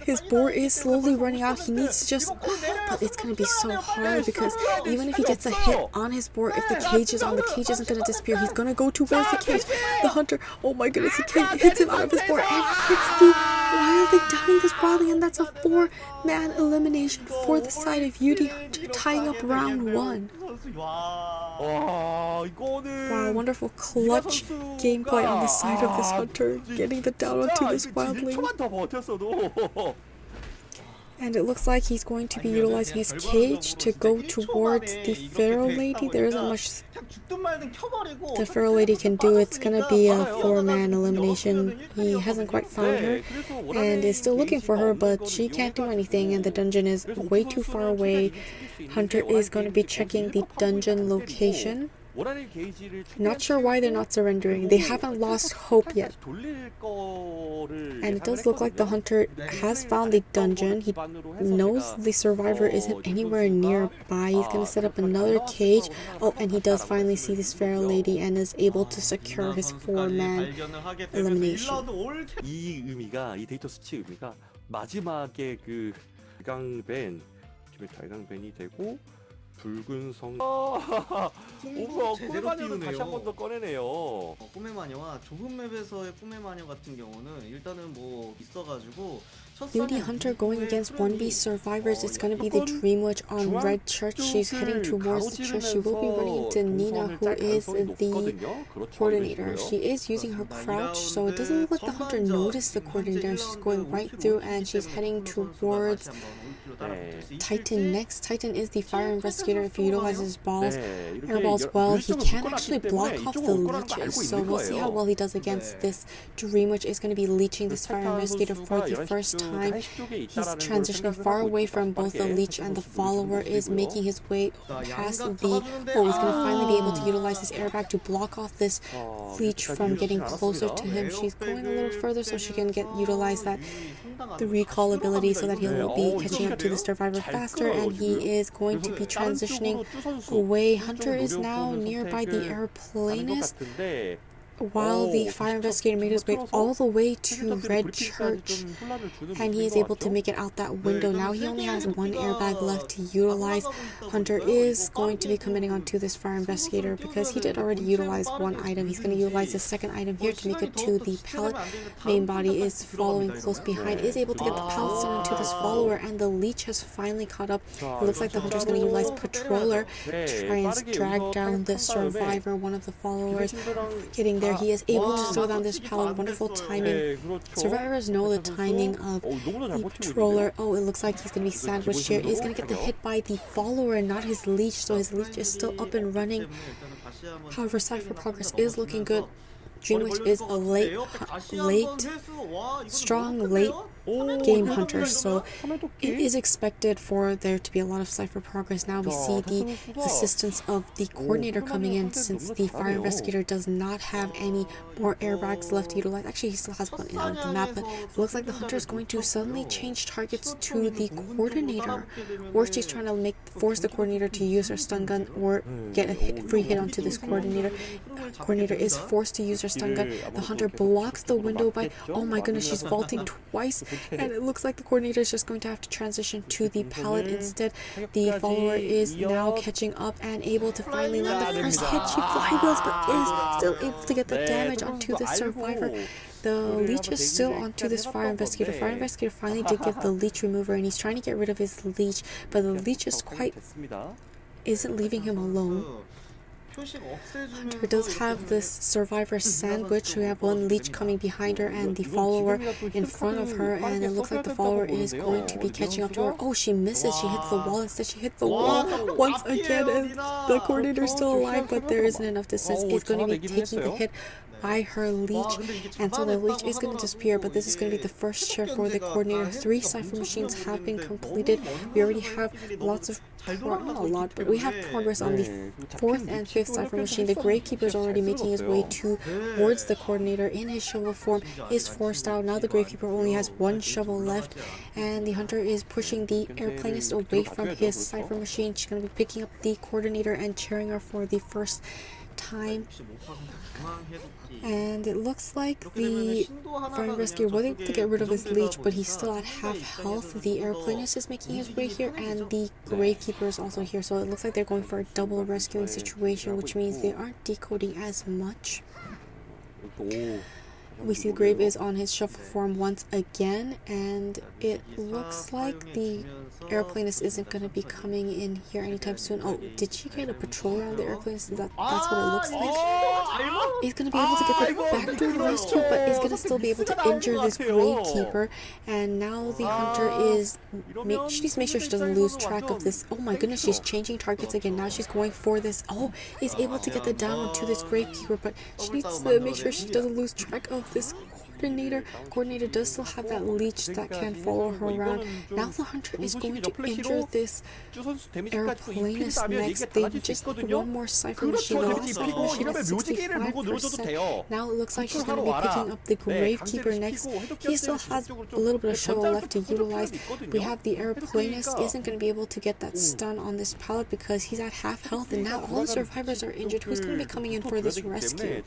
his board is slowly running out. He needs to just, but it's going to be so hard because even if he gets a hit on his board, if the cage is on, the cage isn't going to disappear. He's going to go towards the cage. The hunter, oh my goodness, he hits him out of his board and hits the wildling, downing this wildling, and that's a 4-man elimination for the side of UD Hunter, tying up round 1. Wow, wonderful clutch gameplay on the side of this hunter, getting the down onto this wildling. And it looks like he's going to be utilizing his cage to go towards the feral lady. There isn't much the feral lady can do. It's gonna be a 4-man elimination. He hasn't quite found her and is still looking for her, but she can't do anything, and the dungeon is way too far away. Hunter is going to be checking the dungeon location. Not sure why they're not surrendering. They haven't lost hope yet. And it does look like the hunter has found the dungeon. He knows the survivor isn't anywhere nearby. He's going to set up another cage. Oh, and he does finally see this feral lady and is able to secure his 4-man elimination. 이 의미가, 이 데이터 수치 의미가 마지막에 그 달강벤이 되고 붉은 성. 우와, 꿈의 마녀는 다시 한 번 더 꺼내네요. 꿈의 마녀와 좁은 맵에서의 꿈의 마녀 같은 경우는 일단은 뭐 있어가지고 UD Hunter going against 1B survivors. It's going to be the Dream Witch on Red Church. She's heading towards the church. She will be running into Nina, who is the coordinator. She is using her crouch, so it doesn't look like the hunter noticed the coordinator. She's going right through, and she's heading towards Titan next. Titan is the fire investigator. If he utilizes balls, air balls well, he can actually block off the leeches. So we'll see how well he does against this Dream, which is going to be leeching this fire investigator for the first time. He's transitioning far away from both the leech and the follower, is making his way past the... Oh, he's going to finally be able to utilize his airbag to block off this leech from getting closer to him. She's going a little further so she can utilize the recall ability so that he'll be catching up to the survivor faster, and he is going to be transitioning away. Hunter is now nearby the airplanist, while the fire investigator made his way all the way to Red Church, and he is able to make it out that window. Now he only has one airbag left to utilize. Hunter is going to be committing onto this fire investigator because he did already utilize one item. He's going to utilize the second item here to make it to the pallet. Main body is following close behind, is able to get the pallet stun into this follower, and the leech has finally caught up. It looks like the Hunter is going to utilize Patroller to try and drag down the survivor, one of the followers. Getting there, he is able to slow down this pallet. Wonderful timing. Survivors know the timing of the Patroller. Oh, it looks like he's going to be sandwiched here. He's going to get the hit by the follower and not his leech, so his leech is still up and running. However, Cypher progress is looking good. Dreamwitch is a strong late game hunter, so it is expected for there to be a lot of Cypher progress. Now we see the assistance of the coordinator coming in, since the fire investigator does not have any more airbags left to utilize. Actually, he still has one on the map, but it looks like the hunter is going to suddenly change targets to the coordinator, or she's trying to force the coordinator to use her stun gun or get a free hit onto this coordinator. Coordinator is forced to use her stun gun. The hunter blocks the window by, oh my goodness, she's vaulting twice, and it looks like the coordinator is just going to have to transition to the pallet instead. The follower is now catching up and able to finally land the first hit. She flywheels, but is still able to get the damage onto the survivor. The leech is still onto this fire investigator. Fire investigator finally did get the leech remover, and he's trying to get rid of his leech, but the leech is isn't leaving him alone. Hunter does have this survivor sandwich. We have one leech coming behind her and the follower in front of her, and it looks like the follower is going to be catching up to her. Oh, she misses. She hits the wall. Instead, she hit the wall once again, and the coordinator is still alive, but there isn't enough distance. It's going to be taking the hit by her leech, and so the leech is going to disappear, but this is going to be the first share for the coordinator. 3 Cypher machines have been completed. We already have lots of, not a lot, but we have progress on the 4th and 5th Cypher machine. The Gravekeeper is already making his way towards the coordinator in his shovel form, is forced out. Now the Gravekeeper only has 1 shovel left, and the hunter is pushing the airplanist away from his Cypher machine. She's going to be picking up the coordinator and cheering her for the first time. And it looks like the fire investigator was able to get rid of his leech, but he's still at half health. The airplanist is making his way here, and the Gravekeeper is also here, so it looks like they're going for a double rescuing situation, which means they aren't decoding as much. We see the Grave is on his shuffle form once again, and it looks like the airplanist isn't going to be coming in here anytime soon. Oh, did she get a patrol around the airplanist? That's what it looks like. He's going to be able to get the backdoor rescue, but is going to still be able to injure this Gravekeeper. And now the hunter is... she needs to make sure she doesn't lose track of this. Oh my goodness, she's changing targets again. Now she's going for this. Oh, is able to get the down onto this Gravekeeper, but she needs to make sure she doesn't lose track of this coordinator. Coordinator does still have that leech that can follow her around. Now the hunter is going to injure this airplanist next. They just need one more Cypher machine. The last Cypher machine at 65%. Now it looks like she's going to be picking up the Gravekeeper next. He still has a little bit of shovel left to utilize. We have the airplanist isn't going to be able to get that stun on this pallet because he's at half health, and now all the survivors are injured. Who's going to be coming in for this rescue?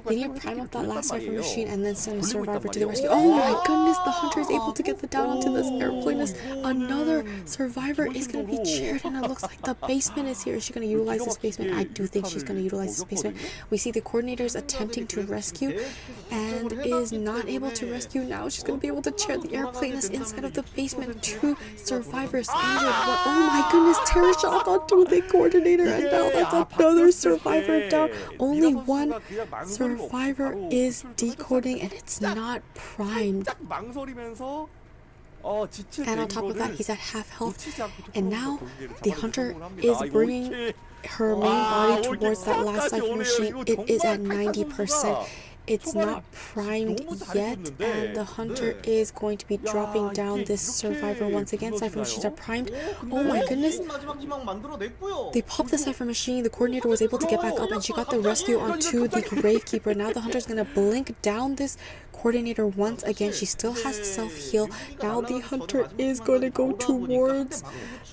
They need to prime up that last Cypher machine and then send a survivor to the rescue. Oh my goodness, the hunter is able to get the down onto this airplanist. Another survivor is going to be cheered, and it looks like the basement is here. Is she going to utilize this basement? I do think she's going to utilize this basement. We see the coordinators attempting to rescue and is not able to rescue. Now she's going to be able to chair the airplanist inside of the basement. 2 survivors injured. But oh my goodness, terror shot onto the coordinator, and now that's another survivor down. Only 1 survivor is decoding, and it's not primed. And on top of that, he's at half health. And now the hunter is bringing her main body towards that last cipher machine. It is at 90%. It's not primed yet, and the hunter is going to be dropping down this survivor once again. Cipher machines are primed. Oh my goodness. They popped the cipher machine. The coordinator was able to get back up, and she got the rescue onto the gravekeeper. Now the hunter's going to blink down this coordinator once again. She still has self-heal. Now the hunter is going to go towards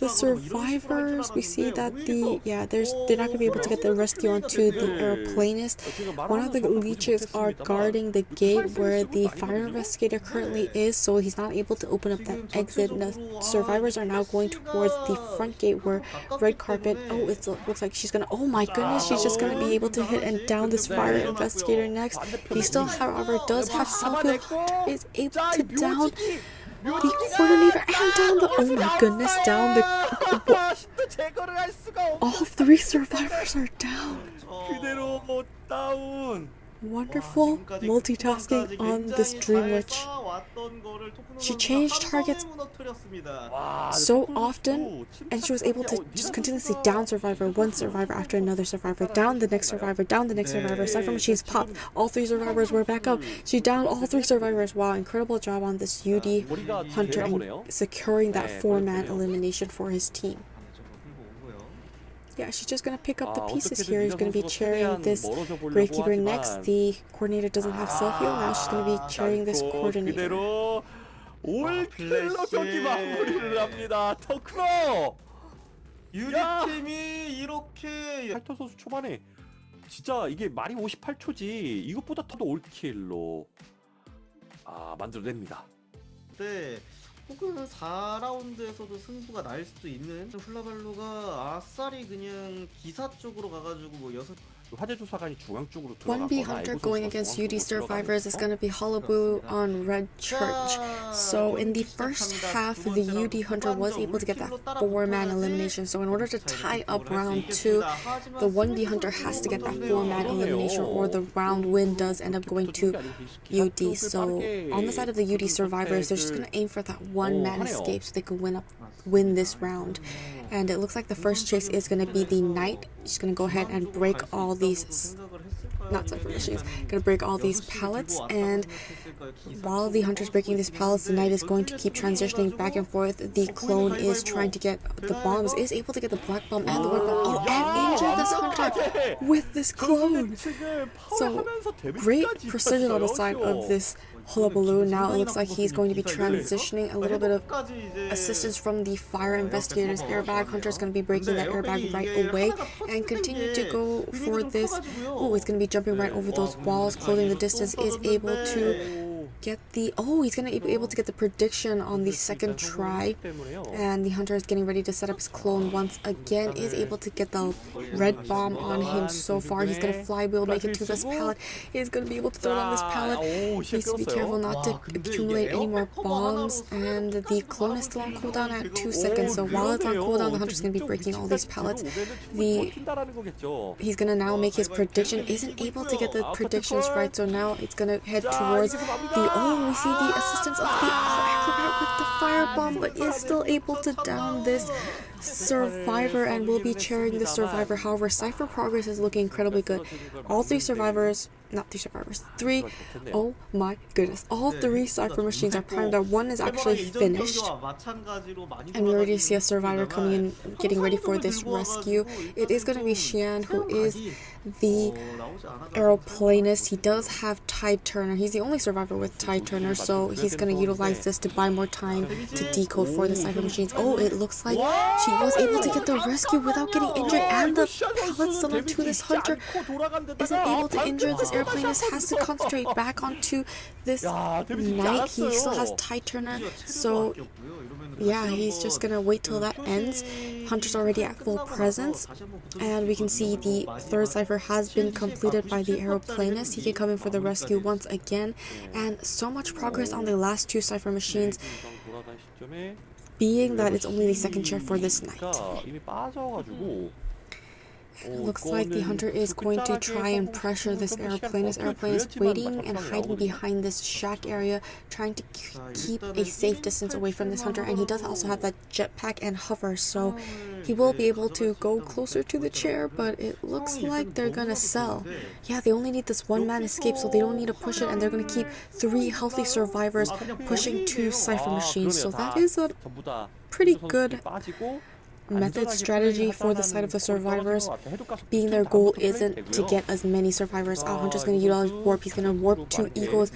the survivors. We see that they're not going to be able to get the rescue onto the aeroplanist. One of the leeches are guarding the gate where the fire investigator currently is, so he's not able to open up that exit. The survivors are now going towards the front gate where red carpet. Oh, it looks like she's gonna. Oh my goodness, she's just gonna be able to hit and down this fire investigator next. He still, however, does have self-heal. Hunter is able to down the coordinator and down the. Oh my goodness, down the. All 3 survivors are down. Wonderful multitasking on this Dream Witch. She changed targets so often, and she was able to just continuously down survivor, one survivor after another survivor, down the next survivor, down the next survivor. Cipher machines popped. All 3 survivors were back up. She downed all 3 survivors. Wow, incredible job on this UD hunter and securing that 4-man elimination for his team. Yeah, she's just going to pick up the pieces here. He's going to be cheering this gravekeeper next. The coordinator doesn't have self-heal. Now she's going to be cheering this coordinator. 올킬로 경기 마무리를 합니다. 토크노! 유리팀이 이렇게 팔토 선수 초반에 진짜 이게 말이 58초지 이것보다 더 올킬로 만들어냅니다. 네. 혹은 4라운드에서도 승부가 날 수도 있는 훌라발루가 아싸리 그냥 기사 쪽으로 가가지고 뭐 6 화재 조사관이 중앙 쪽으로 1B Hunter going against UD survivors is going to be Hullabaloo on Red Church. So in the first half, the UD Hunter was able to get that 4-man elimination. So in order to tie up round 2, the 1B Hunter has to get that 4-man elimination, or the round win does end up going to UD. So on the side of the UD survivors, they're just going to aim for that 1-man escape so they can win this round. And it looks like the first chase is going to be the Knight. She's going to go ahead and break all these, not cipher machines, going to break all these pallets. And while the hunter's breaking these pallets, the Knight is going to keep transitioning back and forth. The clone is trying to get the bombs, is able to get the black bomb and the white bomb. Oh, and injure this hunter with this clone. So great precision on the side of this Hullabaloo. Now it looks like he's going to be transitioning a little bit of assistance from the fire investigator's airbag. Hunter's going to be breaking that airbag right away and continue to go for this. Oh, he's going to be jumping right over those walls. Closing the distance, is able to get the. Oh, he's going to be able to get the prediction on the second try. And the hunter is getting ready to set up his clone once again. Is able to get the red bomb on him so far. He's going to flywheel, make it to this pallet. He's going to be able to throw it on this pallet. Needs to be careful not to accumulate any more bombs. And the clone is still on cooldown at 2 seconds. So while it's on cooldown, the hunter's going to be breaking all these pallets. He's going to now make his prediction. Isn't able to get the predictions right. So now it's going to head towards the. Oh, we see the assistance of the acrobat with the firebomb, but is still able to down this survivor and will be cheering the survivor. However, cipher progress is looking incredibly good. All 3 survivors, not 3 survivors, 3, oh my goodness, all 3 cipher machines are primed out. 1 is actually finished, and we already see a survivor coming in, getting ready for this rescue. It is going to be Xian, who is the aeroplanist. He does have Tide Turner. He's the only survivor with Tide Turner, so he's going to utilize this to buy more time to decode for the cipher machines. Oh, it looks like she was able to get the rescue without getting injured, and the pallet still onto this hunter isn't able to injure this airplanist, has to concentrate back onto this Knight. He still has Tide Turner, so yeah, he's just gonna wait till that ends. Hunter's already at full presence, and we can see the 3rd cipher has been completed by the aeroplanist. He can come in for the rescue once again, and so much progress on the last 2 cipher machines, being that it's only the 2nd chair for this Knight. It looks like the hunter is going to try and pressure this airplane. This airplane is waiting and hiding behind this shack area, trying to keep a safe distance away from this hunter. And he does also have that jetpack and hover, so he will be able to go closer to the chair, but it looks like they're gonna sell. Yeah, they only need this one-man escape, so they don't need to push it, and they're gonna keep 3 healthy survivors pushing 2 cipher machines. So that is a pretty good method strategy for the side of the survivors, being their goal isn't to get as many survivors out. Hunter's going to utilize warp. He's going to warp to Eagle's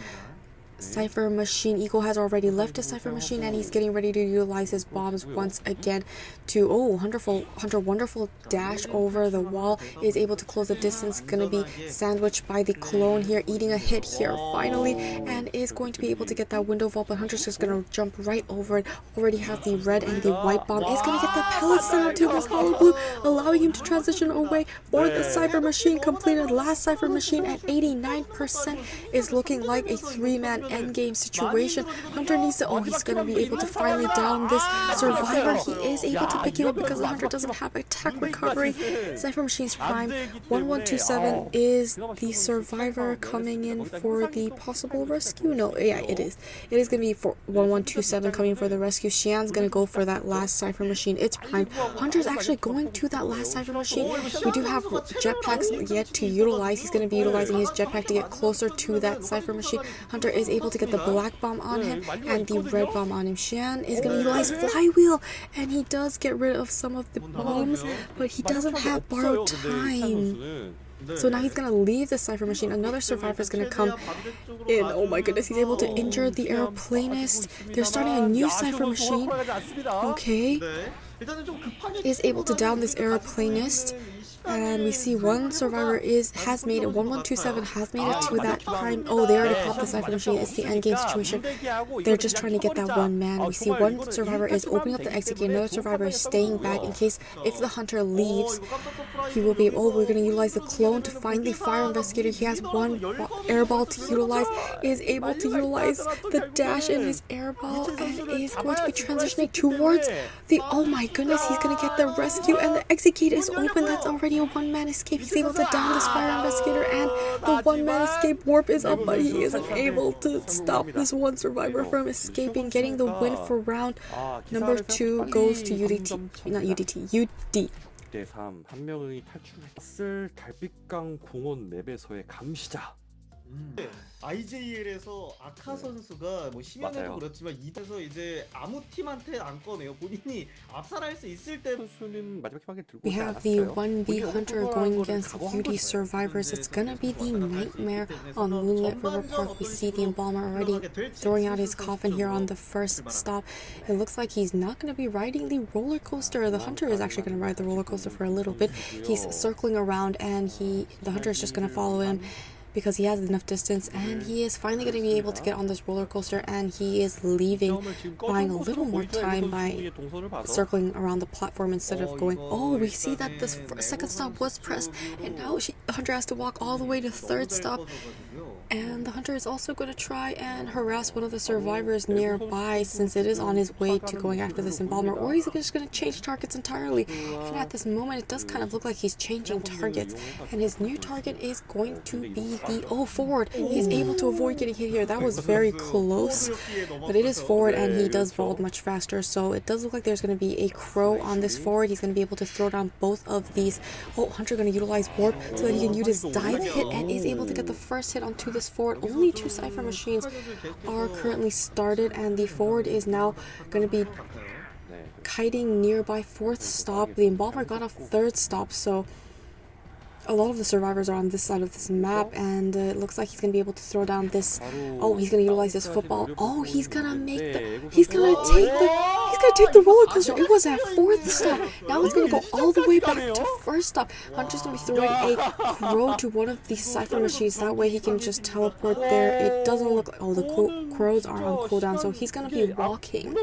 cipher machine. Eagle has already left his cipher machine, and he's getting ready to utilize his bombs once again to Hunter wonderful dash over the wall, is able to close the distance, gonna be sandwiched by the clone here, eating a hit here finally, and is going to be able to get that window vault, but Hunter's just gonna jump right over it. Already has the red and the white bomb, is gonna get the pellets down onto this Hullabaloo, allowing him to transition away for the cipher machine. Completed last cipher machine at 89%, is looking like a 3-man endgame situation. Hunter needs to, he's gonna be able to finally down this survivor. He is able to pick him up because the hunter doesn't have attack recovery. Cipher machine's prime 1127 is the survivor coming in for the possible rescue. No, yeah, it is gonna be for 1127 coming for the rescue. Xian's gonna go for that last cipher machine. It's prime. Hunter's actually going to that last cipher machine. We do have jetpacks yet to utilize. He's gonna be utilizing his jetpack to get closer to that cipher machine. Hunter is able to get the black bomb on him and the red bomb on him. Xian is gonna utilize flywheel, and he does get rid of some of the bombs, but he doesn't have borrowed time. So now he's gonna leave the cipher machine. Another survivor is gonna come in. Oh my goodness, he's able to injure the airplanist. They're starting a new cipher machine. Okay. Is able to down this airplanist. And we see one survivor has made it. 1127 has made it to that prime. Oh, they already popped the cipher machine. It's the end game situation. They're just trying to get that one man. We see one survivor is opening up the exit gate. Another survivor is staying back in case if the hunter leaves, he will be. Oh, we're going to utilize the clone to find the fire investigator. He has one airball to utilize. Is able to utilize the dash in his airball and is going to be transitioning towards the. Oh my goodness, he's going to get the rescue, and the exit gate is open. That's already a one-man escape. He's able to down this fire investigator, and the one-man escape warp is up, but he isn't able to stop this one survivor from escaping. Getting the win for round number 2 goes to UD. 6대3 한 명이 탈출했을 달빛강 공원 맵에서의 감시자. IJL에서 아카 선수가 뭐 심연에도 그렇지만 이에서 이제 아무 팀한테 안 꺼내요. 본인이 압살할 수 있을 때 선수는 마지막 희망을 들고 We have the 1B hunter going against the UD survivors. It's gonna be the nightmare on Moonlit River Park. We see the embalmer already throwing out his coffin here on the first stop. It looks like he's not gonna be riding the roller coaster. The hunter is actually gonna ride the roller coaster for a little bit. He's circling around, and the hunter is just gonna follow him because he has enough distance, and he is finally going to be able to get on this roller coaster, and he is leaving, buying a little more time by circling around the platform instead of going. Oh, we see that this second stop was pressed, and now the hunter has to walk all the way to third stop. And the hunter is also going to try and harass one of the survivors nearby, since it is on his way to going after this embalmer, or he's just going to change targets entirely. And at this moment, it does kind of look like he's changing targets, and his new target is going to be the forward. He's able to avoid getting hit here. That was very close, but it is forward, and he does vault much faster, so it does look like there's going to be a crow on this forward. He's going to be able to throw down both of these. Hunter going to utilize warp so that he can use his dive hit, and is able to get the first hit onto this forward. Only 2 cipher machines are currently started, and the forward is now going to be kiting nearby 4th stop. The embalmer got a 3rd stop, so a lot of the survivors are on this side of this map, and it looks like he's going to be able to throw down this. Oh, he's going to utilize this football. Oh, he's going to take the roller coaster. It was at 4th stop. Now it's going to go all the way back to 1st stop. Hunter's going to be throwing a crow to one of these cipher machines. That way he can just teleport there. It doesn't look like all the crows are on cooldown, so he's going to be walking.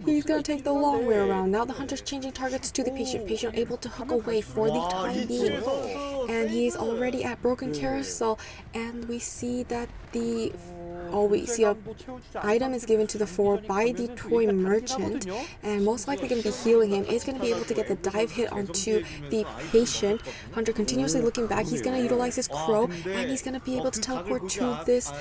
He's going to take the long way around. Now the hunter's changing targets to the patient. Patient able to hook away for the time being. And he's already at broken carousel, and we see that the oh, we see a item is given to the 4 by the toy merchant, and most likely going to be healing him. Is going to be able to get the dive hit onto the patient. Hunter continuously looking back. He's going to utilize his crow, and he's going to be able to teleport to this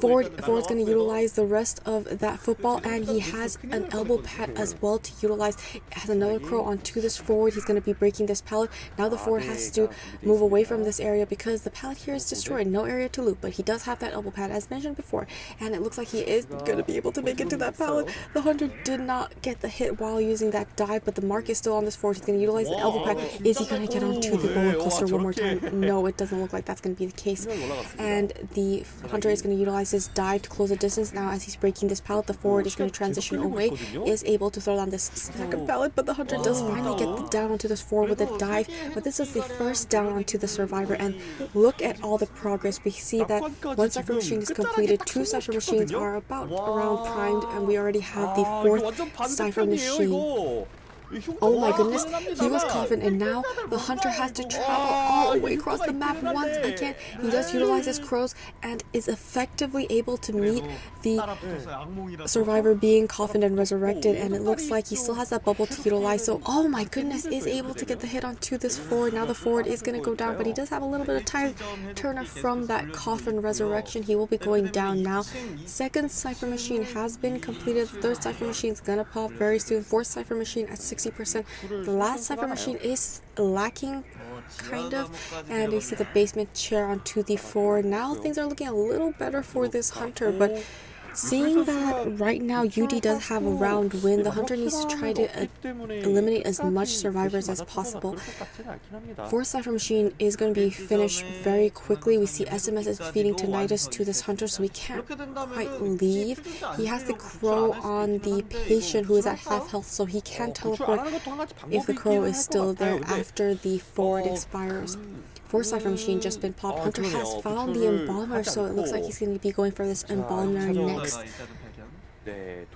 forward. Forward's going to utilize the rest of that football, and he has an elbow pad as well to utilize. Has another crow onto this forward. He's going to be breaking this pallet. Now the forward has to move away from this area because the pallet here is destroyed. No area to loot, but he does have that elbow pad as mentioned before, and it looks like he is going to be able to make it to that pallet. The hunter did not get the hit while using that dive, but the mark is still on this forward. He's going to utilize the elbow pad. Is he going to get onto the roller coaster one more time? No, it doesn't look like that's going to be the case. And the hunter is going to utilize his dive to close the distance. Now as he's breaking this pallet, the forward is going to transition away, is able to throw down this second pallet, but the hunter does finally get down onto this forward with a dive. But this is the first down onto the survivor, and look at all the progress. We see that one cipher machine is completed, 2 cipher machines are about around primed, and we already have the 4th cipher machine. Oh my goodness, he was coughing, and now the hunter has to travel all the way across the map once again. He does utilize his crows and is effectively able to meet the survivor being coffined and resurrected, and it looks like he still has that bubble to utilize. So oh my goodness, is able to get the hit onto this forward. Now the forward is going to go down, but he does have a little bit of time turner from that coffin resurrection. He will be going down now. 2nd cipher machine has been completed. The 3rd cipher machine is going to pop very soon. 4th cipher machine at 60%. The last cipher machine is lacking kind of, and you see the basement chair onto the 4. Now things are looking a little better for this hunter, but seeing that right now UD does have a round win, the hunter needs to try to eliminate as much survivors as possible. 4th cipher machine is going to be finished very quickly. We see SMS is feeding tinnitus to this hunter, so he can't quite leave. He has the crow on the patient who is at half health, so he can teleport if the crow is still there after the forward expires. 4th cipher machine just been popped. Hunter has found the embalmer, so it looks like he's going to be going for this embalmer next.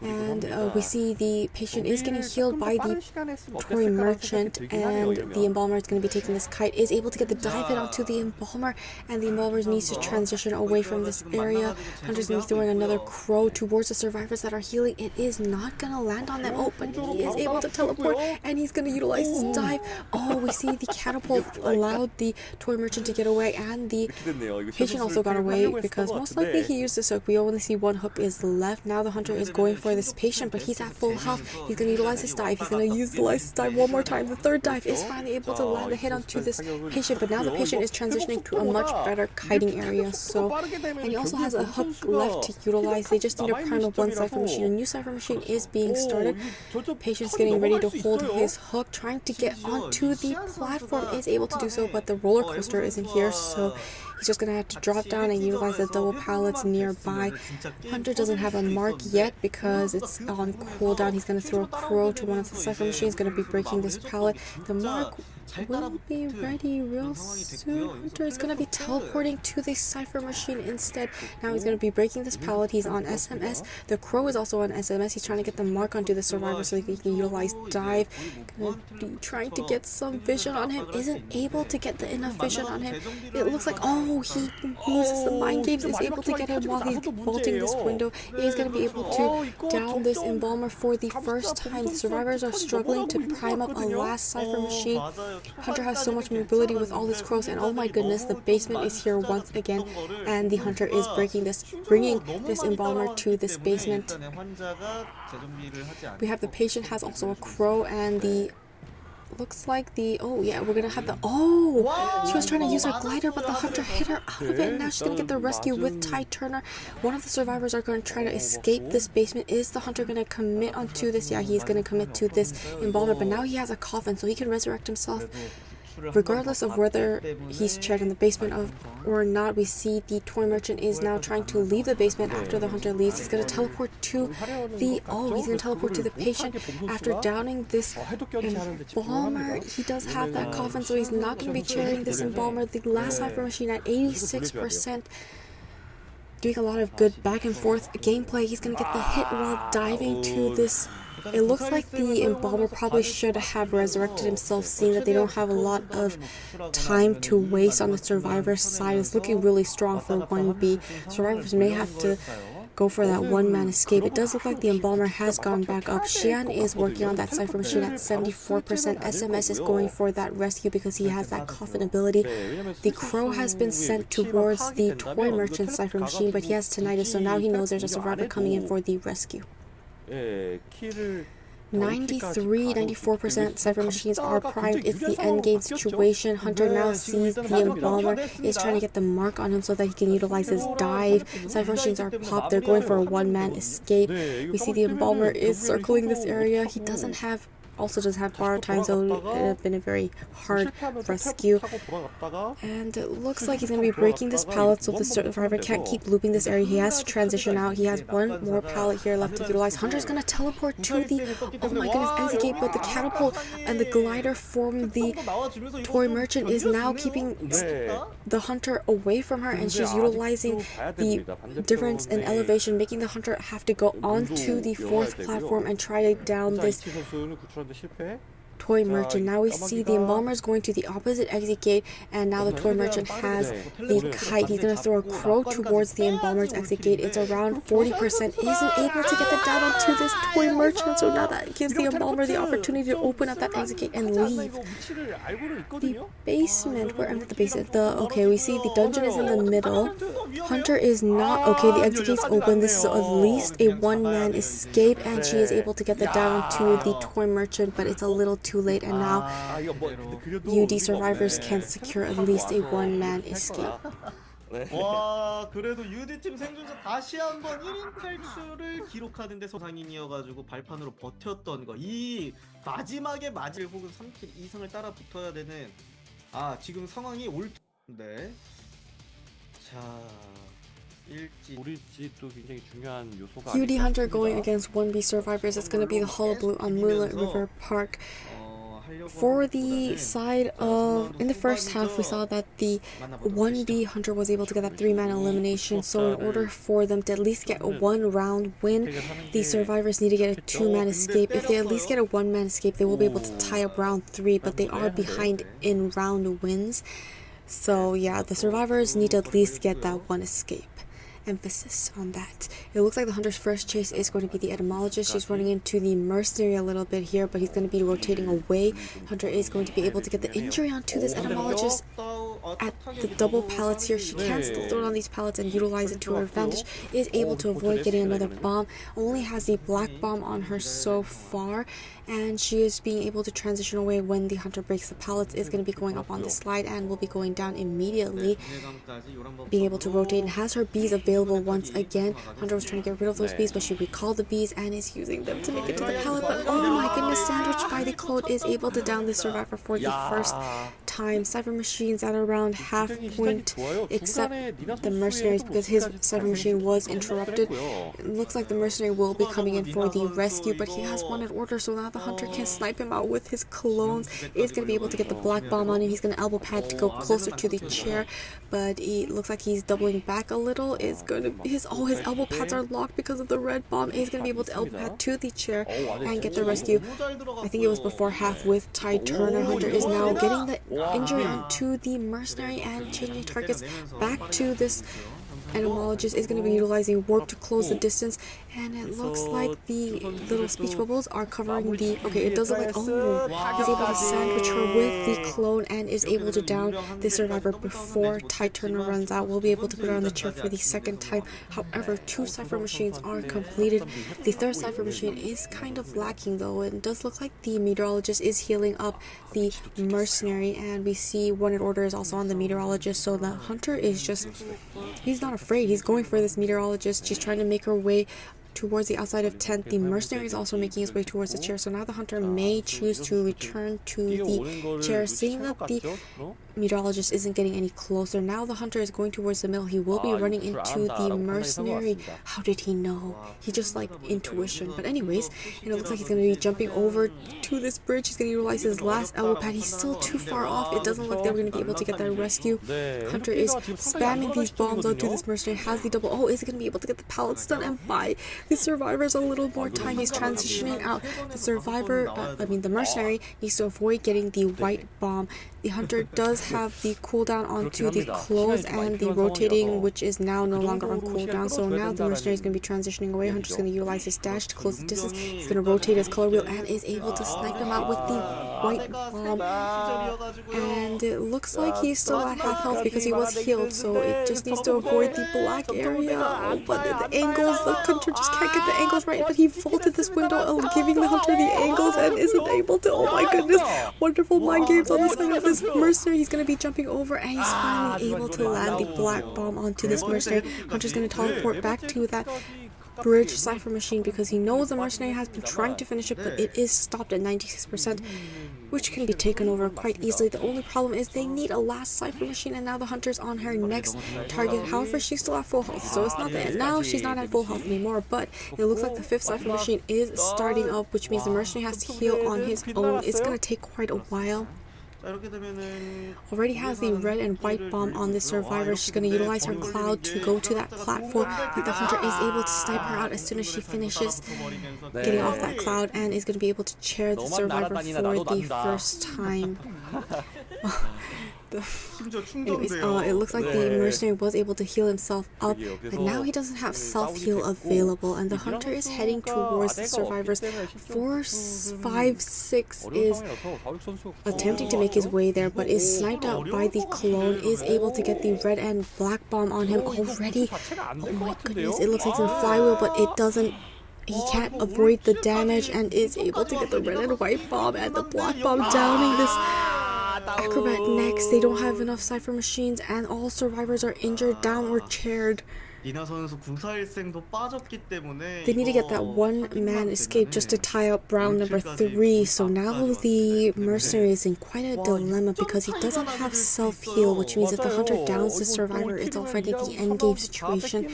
And we see the patient is getting healed by the toy merchant, and the embalmer is going to be taking this kite, is able to get the dive hit onto the embalmer, and the embalmer needs to transition away from this area. Hunter's going to be throwing another crow towards the survivors that are healing. It is not going to land on them. Oh, but he is able to teleport, and he's going to utilize his dive. Oh, we see the catapult allowed the toy merchant to get away, and the patient also got away because most likely he used this hook. We only see 1 hook is left. Now the hunter is going for this patient, but he's at full health. He's going to utilize his dive. He's going to use the license dive one more time. The 3rd dive is finally able to land a hit onto this patient, but now the patient is transitioning to a much better kiting area. So, and he also has a hook left to utilize. They just need a prime of 1 cipher machine. A new cipher machine is being started. Patient's getting ready to hold his hook, trying to get onto the platform. Is able to do so, but the roller coaster isn't here, so he's just going to have to drop down and utilize the double pallets nearby. Hunter doesn't have a mark yet because it's on cooldown. He's going to throw a crow to one of the cipher machines, going to be breaking this pallet. The mark will be ready real soon. Hunter is going to be teleporting to the cipher machine instead. Now he's going to be breaking this pallet. He's on SMS. The crow is also on SMS. He's trying to get the mark onto the survivor so he can utilize dive. Trying to get some vision on him. Isn't able to get the enough vision on him. It looks like, oh, he loses the mind games. Is able to get him while he's vaulting this window. He's going to be able to down this embalmer for the first time. The survivors are struggling to prime up a last cipher machine. Hunter has so much mobility with all his crows, and oh my goodness, the basement is here once again, and the hunter is bringing this embalmer to this basement. We have the patient has also a crow, and the looks like the oh yeah, we're gonna have the she was trying to use her glider, but the hunter hit her out of it, and now she's gonna get the rescue with Ty Turner. One of the survivors are going to try to escape this basement. Is the hunter gonna commit onto this? Yeah, he's gonna commit to this embalmer, but now he has a coffin, so he can resurrect himself regardless of whether he's checked in the basement or not. We see the toy merchant is now trying to leave the basement after the hunter leaves. He's going to teleport to the he's going to teleport to the patient after downing this embalmer. He does have that coffin, so he's not going to be carrying this embalmer. The last cipher machine at 86%. Doing a lot of good back and forth gameplay. He's going to get the hit while diving to this It looks like the embalmer probably should have resurrected himself, seeing that they don't have a lot of time to waste on the survivor side. It's looking really strong for 1B. Survivors may have to go for that one-man escape. It does look like the embalmer has gone back up. Xian is working on that cipher machine at 74%. SMS is going for that rescue because he has that coffin ability. The crow has been sent towards the toy merchant cipher machine, but he has tinnitus, so now he knows there's a survivor coming in for the rescue. 93-94% cipher machines are primed. It's the endgame situation. Hunter now sees the embalmer, is trying to get the mark on him so that he can utilize his dive. Cipher machines are popped. They're going for a one-man escape. We see the embalmer is circling this area. He doesn't have borrowed time, so it would have been a very hard rescue. And it looks like he's going to be breaking this pallet, so the survivor can't keep looping this area. He has to transition out. He has one more pallet here left to utilize. Hunter's going to teleport to the, oh my goodness, exit gate, but the catapult and the glider from the toy merchant is now keeping the hunter away from her, and she's utilizing the difference in elevation, making the hunter have to go onto the fourth platform and try to down this toy merchant. Now we see the embalmer is going to the opposite exit gate, and now the toy merchant has the kite. He's going to throw a crow towards the embalmer's exit gate. It's around 40%. He isn't able to get the down onto this toy merchant, so now that gives the embalmer the opportunity to open up that exit gate and leave. The basement, where am I? The basement. Okay, we see the dungeon is in the middle. Hunter is not okay. The exit gate's open. This is at least a one-man escape, and she is able to get the down to the toy merchant, but it's a little too late, and now UD survivors can secure at least a one-man escape. 와, 그래도 UD팀 생존자 다시 한번 1인 탈출을 기록하는데 소상인이어가지고 발판으로 버텼던 거. 이 마지막에 맞을 혹은 3킬 이상을 따라 붙어야 되는, 지금 상황이 네. 자, UD Hunter going against 1B survivors. It's going to be the Hullabaloo on Moonlight River Park. For the side of, in the first half, we saw that the 1B Hunter was able to get that 3-man elimination, so in order for them to at least get a 1-round win, the survivors need to get a 2-man escape. If they at least get a 1-man escape, they will be able to tie up round 3, but they are behind in round wins. So yeah, the survivors need to at least get that one escape. Emphasis on that. It looks like the hunter's first chase is going to be the etymologist. She's running into the mercenary a little bit here, but he's going to be rotating away. Hunter is going to be able to get the injury onto this etymologist at the double pallets here. She can still throw it on these pallets and utilize it to her advantage. Is able to avoid getting another bomb. Only has the black bomb on her so far, and she is being able to transition away when the hunter breaks the pallets. Is going to be going up on the slide and will be going down immediately. Being able to rotate and has her bees available once again. Hunter was trying to get rid of those bees, but she recalled the bees and is using them to make it to the pallet. But oh my goodness, sandwiched by the clone, is able to down the survivor for the first time. Cipher machines at around half point, except the mercenaries, because his cipher machine was interrupted. It looks like the mercenary will be coming in for the rescue, but he has one in order, so now the hunter can snipe him out with his clones. Is going to be able to get the black bomb on him. He's going to elbow pad to go closer to the chair, but it looks like he's doubling back a little. Is going to his elbow pads are locked because of the red bomb. Is going to be able to elbow pad to the chair and get the rescue. I think it was before half with Ty Turner. Hunter is now getting the injury onto the mercenary and changing targets back to this etymologist. Is going to be utilizing warp to close the distance, and it looks like the little speech bubbles are covering the, okay, it does look like, oh, he's able to sandwich her with the clone and is able to down the survivor before Ty Turner runs out. We'll be able to put her on the chair for the second time. However, 2 cipher machines are completed. The third cipher machine is kind of lacking though. It does look like the meteorologist is healing up the mercenary, and we see one in order is also on the meteorologist, so the hunter is just, he's not afraid. He's going for this meteorologist. She's trying to make her way towards the outside of tent. The mercenary is also making his way towards the chair, so now the hunter may choose to return to the chair, seeing that the meteorologist isn't getting any closer. Now the hunter is going towards the middle. He will be running into the mercenary. How did he know? He just like intuition. But anyways, and it looks like he's going to be jumping over to this bridge. He's going to utilize his last elbow pad. He's still too far off. It doesn't look like they're going to be able to get that rescue. Hunter is spamming these bombs onto this mercenary. Has the double. Oh, is he going to be able to get the pallet stun and buy the survivors a little more time? He's transitioning out. The survivor, the mercenary needs to avoid getting the white bomb. The hunter does have the cooldown onto the close and the rotating, which is now no longer on cooldown. So now the mercenary is going to be transitioning away. Hunter's going to utilize his dash to close the distance. He's going to rotate his color wheel and is able to snipe him out with the white bomb. And it looks like he's still at half health because he was healed. So it just needs to avoid the black area. Oh, but the angles, the hunter just can't get the angles right. But he vaulted this window, giving the hunter the angles and isn't able to. Oh my goodness! Wonderful mind games on the side of this mercenary. He's going to be jumping over and he's finally able to land the black bomb onto this mercenary. Hunter's going to teleport back to that bridge cipher machine because he knows the mercenary has been trying to finish it, but it is stopped at 96%, which can be taken over quite easily. The only problem is they need a last cipher machine, and now the hunter's on her next target. However, she's still at full health, so it's not that now she's not at full health anymore, but it looks like the 5th cipher machine is starting up, which means the mercenary has to heal on his own. It's going to take quite a while. Already has the red and white bomb on this survivor. She's going to utilize her cloud to go to that platform, but the hunter is able to snipe her out as soon as she finishes getting off that cloud and is going to be able to chair the survivor for the first time. Anyways, it looks like the mercenary was able to heal himself up, but now he doesn't have self-heal available, and the hunter is heading towards the survivors. 4, 5, 6 is attempting to make his way there, but is sniped out by the clone, is able to get the red and black bomb on him already. Oh my goodness, it looks like it's a flywheel, but it doesn't. He can't avoid the damage and is able to get the red and white bomb and the black bomb downing this acrobat next. They don't have enough cipher machines and all survivors are injured, down or chaired. They need to get that one-man escape just to tie up round number 3. So now the mercenary is in quite a dilemma because he doesn't have self-heal, which means if the hunter downs the survivor, it's already the endgame situation.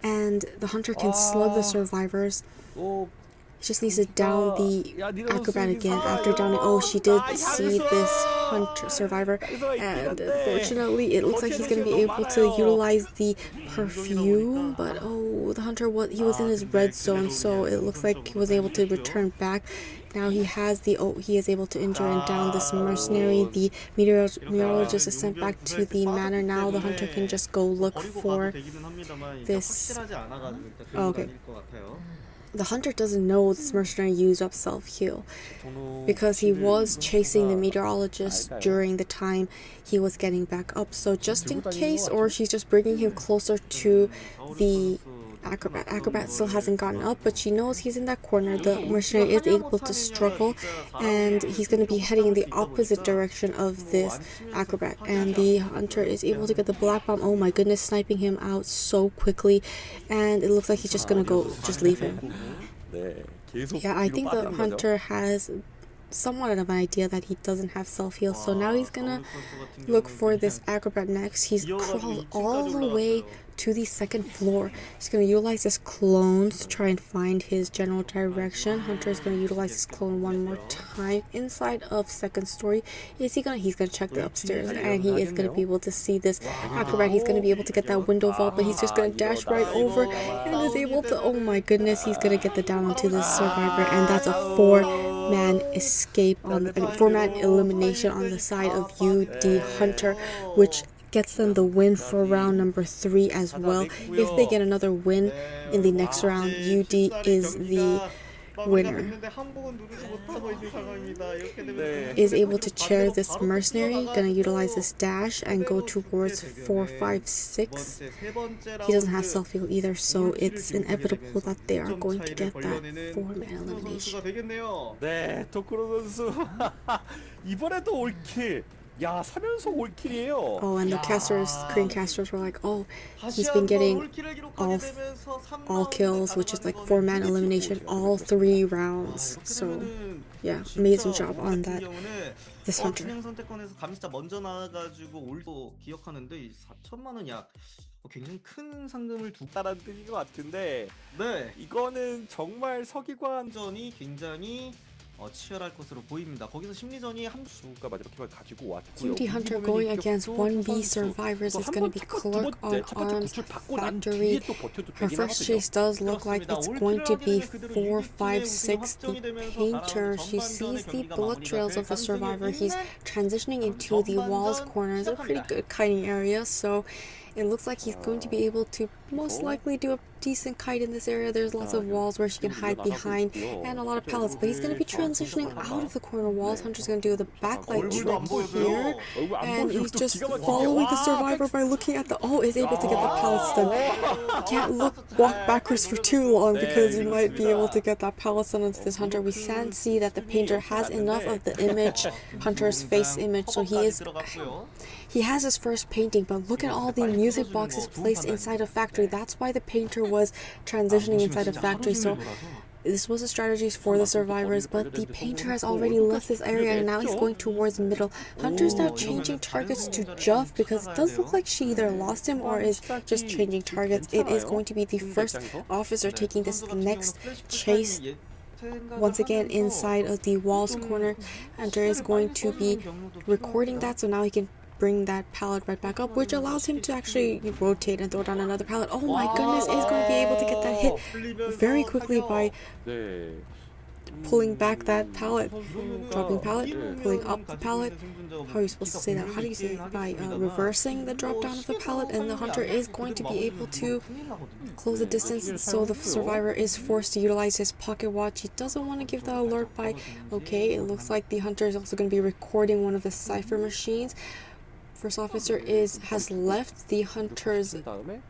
And the hunter can slug the survivors. He just needs to down the acrobat again after downing. Oh, she did see this hunter survivor, and unfortunately it looks like he's going to be able to utilize the perfume, but oh, the hunter he was in his red zone, so it looks like he was able to return back. Now he is able to injure and down this mercenary. The meteorologist is sent back to the manor. Now the hunter can just go look for this. Okay. The hunter doesn't know this mercenary used up self-heal because he was chasing the meteorologist during the time he was getting back up. So just in case, or she's just bringing him closer to the acrobat. Acrobat still hasn't gotten up, but she knows he's in that corner. The mercenary is able to struggle, and he's going to be heading in the opposite direction of this acrobat. And the hunter is able to get the black bomb. Oh my goodness, sniping him out so quickly, and it looks like he's just going to just leave him. Yeah, I think the hunter has somewhat of an idea that he doesn't have self-heal, so now he's gonna look for this acrobat next. He's crawled all the way to the 2nd floor. He's going to utilize his clones to try and find his general direction. Hunter is going to utilize his clone one more time inside of 2nd story. He's gonna check the upstairs, and he is going to be able to see this acrobat. He's going to be able to get that window vault, but he's just going to dash right over and is able to, oh my goodness, he's going to get the down onto this survivor, and that's a 4-man escape on 4-man elimination on the side of UD Hunter, which gets them the win for round number 3 as well. If they get another win in the next round, UD is the winner. Is able to chair this mercenary, gonna utilize this dash and go towards 4, 5, 6. He doesn't have self-heal either, so it's inevitable that they are going to get that 4-man elimination. 네, 토쿠노 선수 이번에도 올킬. 야, 3연속 올킬이에요. Oh, and the casters, Korean casters were like, oh, he's been getting all kills, which is like 4-man elimination all 3 rounds. So, yeah, amazing job on that. This hunter. 진행 선택권에서 감시자 먼저 나와가지고 올도 기억하는데 이 4천만 원 약 굉장히 큰 상금을 따라는 뜻인 것 같은데 네, 이거는 정말 서기관 전이 굉장히 치열할 것으로 보입니다. 거기서 심리전이 한 수가 마지막 힘을 가지고 왔고요. Cutie Hunter going against 1B survivors is going to be Clerk on Arms Factory. Her first chase does look like it's going to be 4, 5, 6. The Painter, she sees the bullet trails of the survivor. He's transitioning into the walls corners, a pretty good kiting area, so it looks like he's going to be able to most likely do a decent kite in this area. There's lots of walls where she can hide behind and a lot of pallets, but he's going to be transitioning out of the corner walls. Hunter's going to do the backlight trick here, and he's just following the survivor by looking at the is able to get the pallets done. Can't walk backwards for too long because you might be able to get that pallet done into this Hunter. We can see that the Painter has enough of the image, Hunter's face image, so he has his first painting, but look at all the music boxes placed inside a factory. That's why the Painter was transitioning inside a factory. So this was a strategy for the survivors, but the Painter has already left this area and now he's going towards middle. Hunter's now changing targets to Juff because it does look like she either lost him or is just changing targets. It is going to be the first officer taking this next chase. Once again inside of the walls corner. Hunter is going to be recording that, so now he can bring that pallet right back up, which allows him to actually rotate and throw down another pallet. Oh my goodness, is going to be able to get that hit very quickly by pulling back that pallet, dropping pallet, pulling up the pallet. How are you supposed to say that? How do you say it? By reversing the drop down of the pallet, and the Hunter is going to be able to close the distance, so the survivor is forced to utilize his pocket watch. He doesn't want to give the alert by, okay, it looks like the Hunter is also going to be recording one of the cipher machines. First officer has left the Hunter's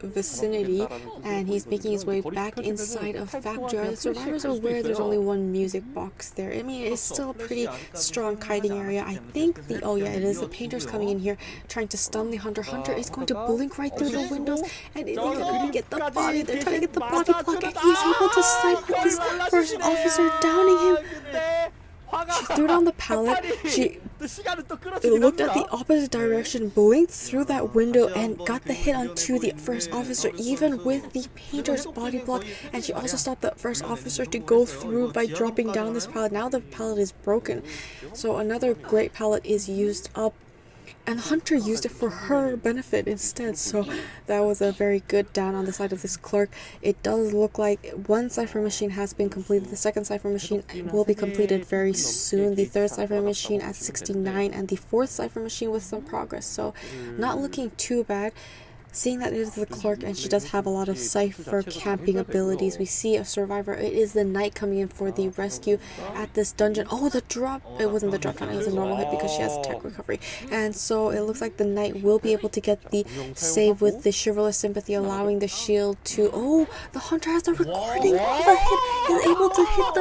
vicinity and he's making his way back inside of factory. The survivors are aware there's only one music box there. I mean, it's still a pretty strong kiting area. I think it is the Painter's coming in here trying to stun the Hunter. Hunter is going to blink right through the windows and is able to get the body. They're trying to get the body block and he's able to snipe with this first officer, downing him. She threw down the pallet, she looked at the opposite direction, blinked through that window and got the hit onto the first officer even with the Painter's body block, and she also stopped the first officer to go through by dropping down this pallet. Now the pallet is broken, so another great pallet is used up. And Hunter used it for her benefit instead, so that was a very good down on the side of this Clerk. It does look like one cipher machine has been completed. The second cipher machine will be completed very soon. The third cipher machine at 69 and the fourth cipher machine with some progress, so not looking too bad. Seeing that it is the Clerk and she does have a lot of cipher camping abilities, we see a survivor. It is the Knight coming in for the rescue at this dungeon. Oh, the drop! It wasn't the drop down, it was a normal hit because she has tech recovery. And so it looks like the Knight will be able to get the save with the Chivalrous Sympathy, allowing the shield to... Oh, the Hunter has the recording of a hit! Is able to hit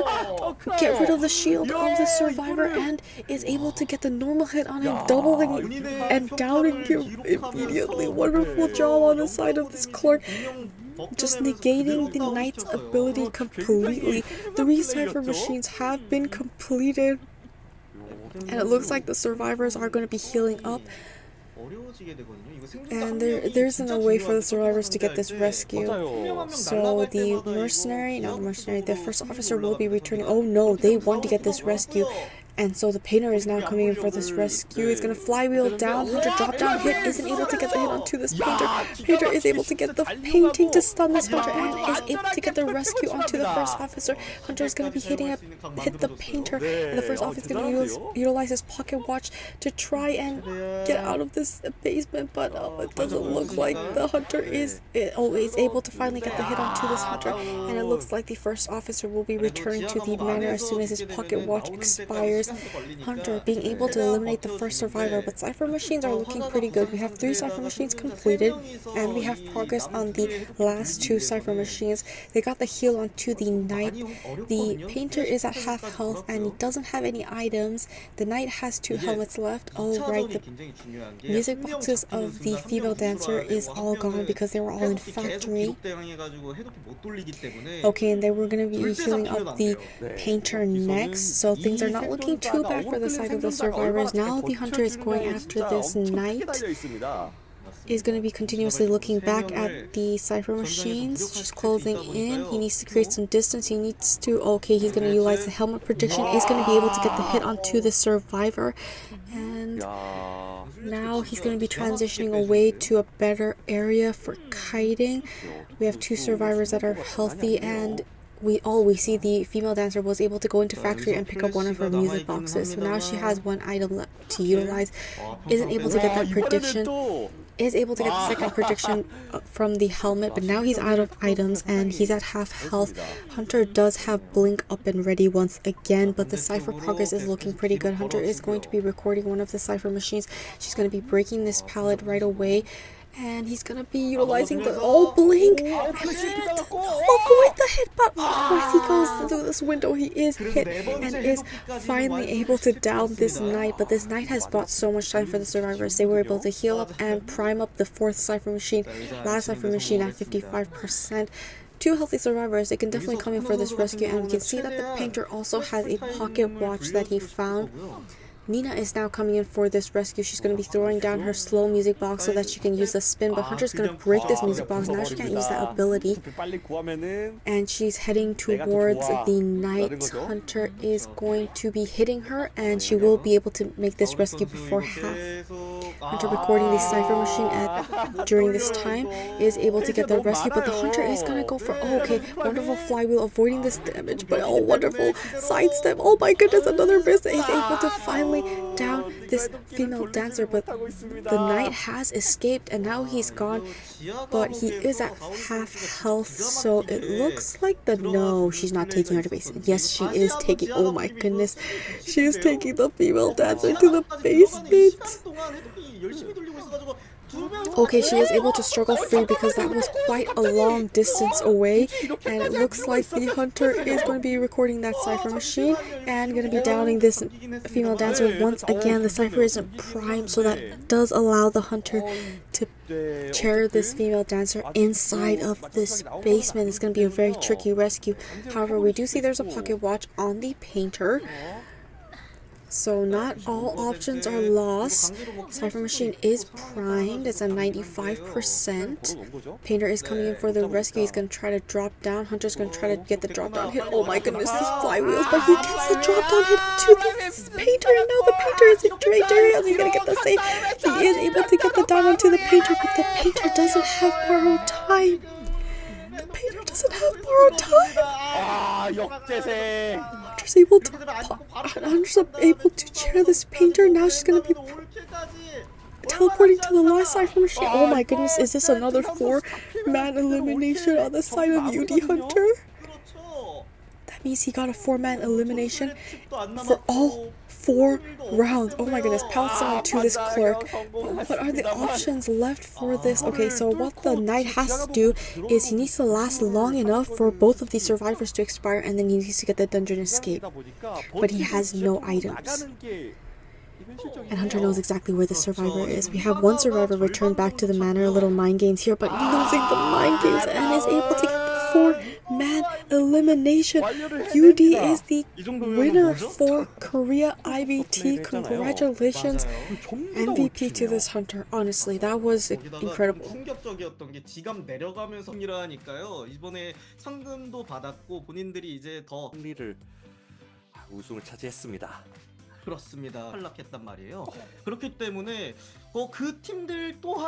get rid of the shield of the survivor and is able to get the normal hit on him, doubling and downing him immediately. Wonderful job on the side of this Clerk, just negating the Knight's ability completely. 3 cipher machines have been completed and it looks like the survivors are going to be healing up, and there isn't a way for the survivors to get this rescue. So the first officer will be returning. Oh no, they want to get this rescue. And so the Painter is now coming in for this rescue. He's going to flywheel down. Hunter drop down hit, isn't able to get the hit onto this Painter. Painter is able to get the painting to stun this Hunter and is able to get the rescue onto the first officer. Hunter is going to be hit the Painter, and the first officer is going to utilize his pocket watch to try and get out of this basement, but it doesn't look like the Hunter is able to finally get the hit onto this Hunter, and it looks like the first officer will be returning to the manor as soon as his pocket watch expires. is Hunter being able to eliminate the first survivor, but Cypher Machines are looking pretty good. We have 3 Cypher Machines completed, and we have progress on the last 2 Cypher Machines. They got the heal onto the Knight. The Painter is at half health, and he doesn't have any items. The Knight has 2 helmets left. Oh, right, the music boxes of the female dancer is all gone because they were all in factory. Okay, and they were going to be healing up the Painter next, so things are not looking too bad for the side of the survivors. Now the Hunter is going after this Knight. Is going to be continuously looking back at the Cypher Machines, just closing in. He needs to create some distance. He needs to, okay, he's going to utilize the helmet prediction. Is going to be able to get the hit onto the survivor. And now he's going to be transitioning away to a better area for kiting. We have 2 survivors that are healthy, and we see the female dancer was able to go into factory and pick up one of her music boxes. So now she has 1 item left to utilize. Isn't able to get that prediction. Is able to get the second prediction from the helmet, but now he's out of items and he's at half health. Hunter does have blink up and ready once again, but the Cypher progress is looking pretty good. Hunter is going to be recording one of the Cypher Machines. She's going to be breaking this pallet right away. And he's gonna be utilizing the blink and avoid the hit, but as he goes through this window, he is hit and is finally able to down this Knight. But this Knight has bought so much time for the survivors. They were able to heal up and prime up the 4th Cypher Machine, last Cypher Machine at 55%. 2 healthy survivors. They can definitely come in for this rescue, and we can see that the Painter also has a pocket watch that he found. Nina is now coming in for this rescue. She's going to be throwing down her slow music box so that she can use the spin, but Hunter's going to break this music box. Now she can't use that ability. And she's heading towards the Knight. Hunter is going to be hitting her, and she will be able to make this rescue before half. Hunter recording the Cypher Machine during this time is able to get the rescue, but the Hunter is going to go for, okay, wonderful flywheel, avoiding this damage, but wonderful sidestep. Oh my goodness, another miss. He's able to finally down this female dancer, but the Knight has escaped and now he's gone, but he is at half health, so it looks like no, she's not taking her to basement. Yes, she is taking, oh my goodness, she is taking the female dancer to the basement. Okay, she is able to struggle free because that was quite a long distance away, and it looks like the Hunter is going to be recording that Cypher Machine and going to be downing this female dancer once again. The Cypher isn't primed, so that does allow the Hunter to chair this female dancer inside of this basement. It's going to be a very tricky rescue. However, we do see there's a pocket watch on the Painter. So not all options are lost. Cypher Machine is primed. It's at 95%. Painter is coming in for the rescue. He's going to try to drop down. Hunter's going to try to get the drop down hit. Oh my goodness, these flywheels. But he gets the drop down hit to the Painter. And now the Painter is in danger. He's going to get the save. He is able to get the down onto the Painter, but the Painter doesn't have borrowed time. The Painter doesn't have borrowed time. Hunter's able to chair this Painter. Now she's going to be teleporting to the last Cypher Machine. Oh my goodness, is this another 4-man elimination on the side of UD Hunter? That means he got a 4-man elimination for all 4 rounds. Oh my goodness, pounce on to this Clerk. What are the options left for this? Okay, so what the Knight has to do is he needs to last long enough for both of these survivors to expire, and then he needs to get the dungeon escape. But he has no items. And Hunter knows exactly where the survivor is. We have 1 survivor return back to the manor. A little mind games here, but losing the mind games and is able to get the 4-man elimination. UD is the winner for Korea IVT. Congratulations, MVP to this Hunter. Honestly, that was incredible. 충격적이었던 게 지갑 내려가면서 승리를 하니까요. 이번에 상금도 받았고 본인들이 이제 더 승리를 우승을 차지했습니다. 그렇습니다. 탈락했단 말이에요. 그렇기 때문에 그 팀들 또한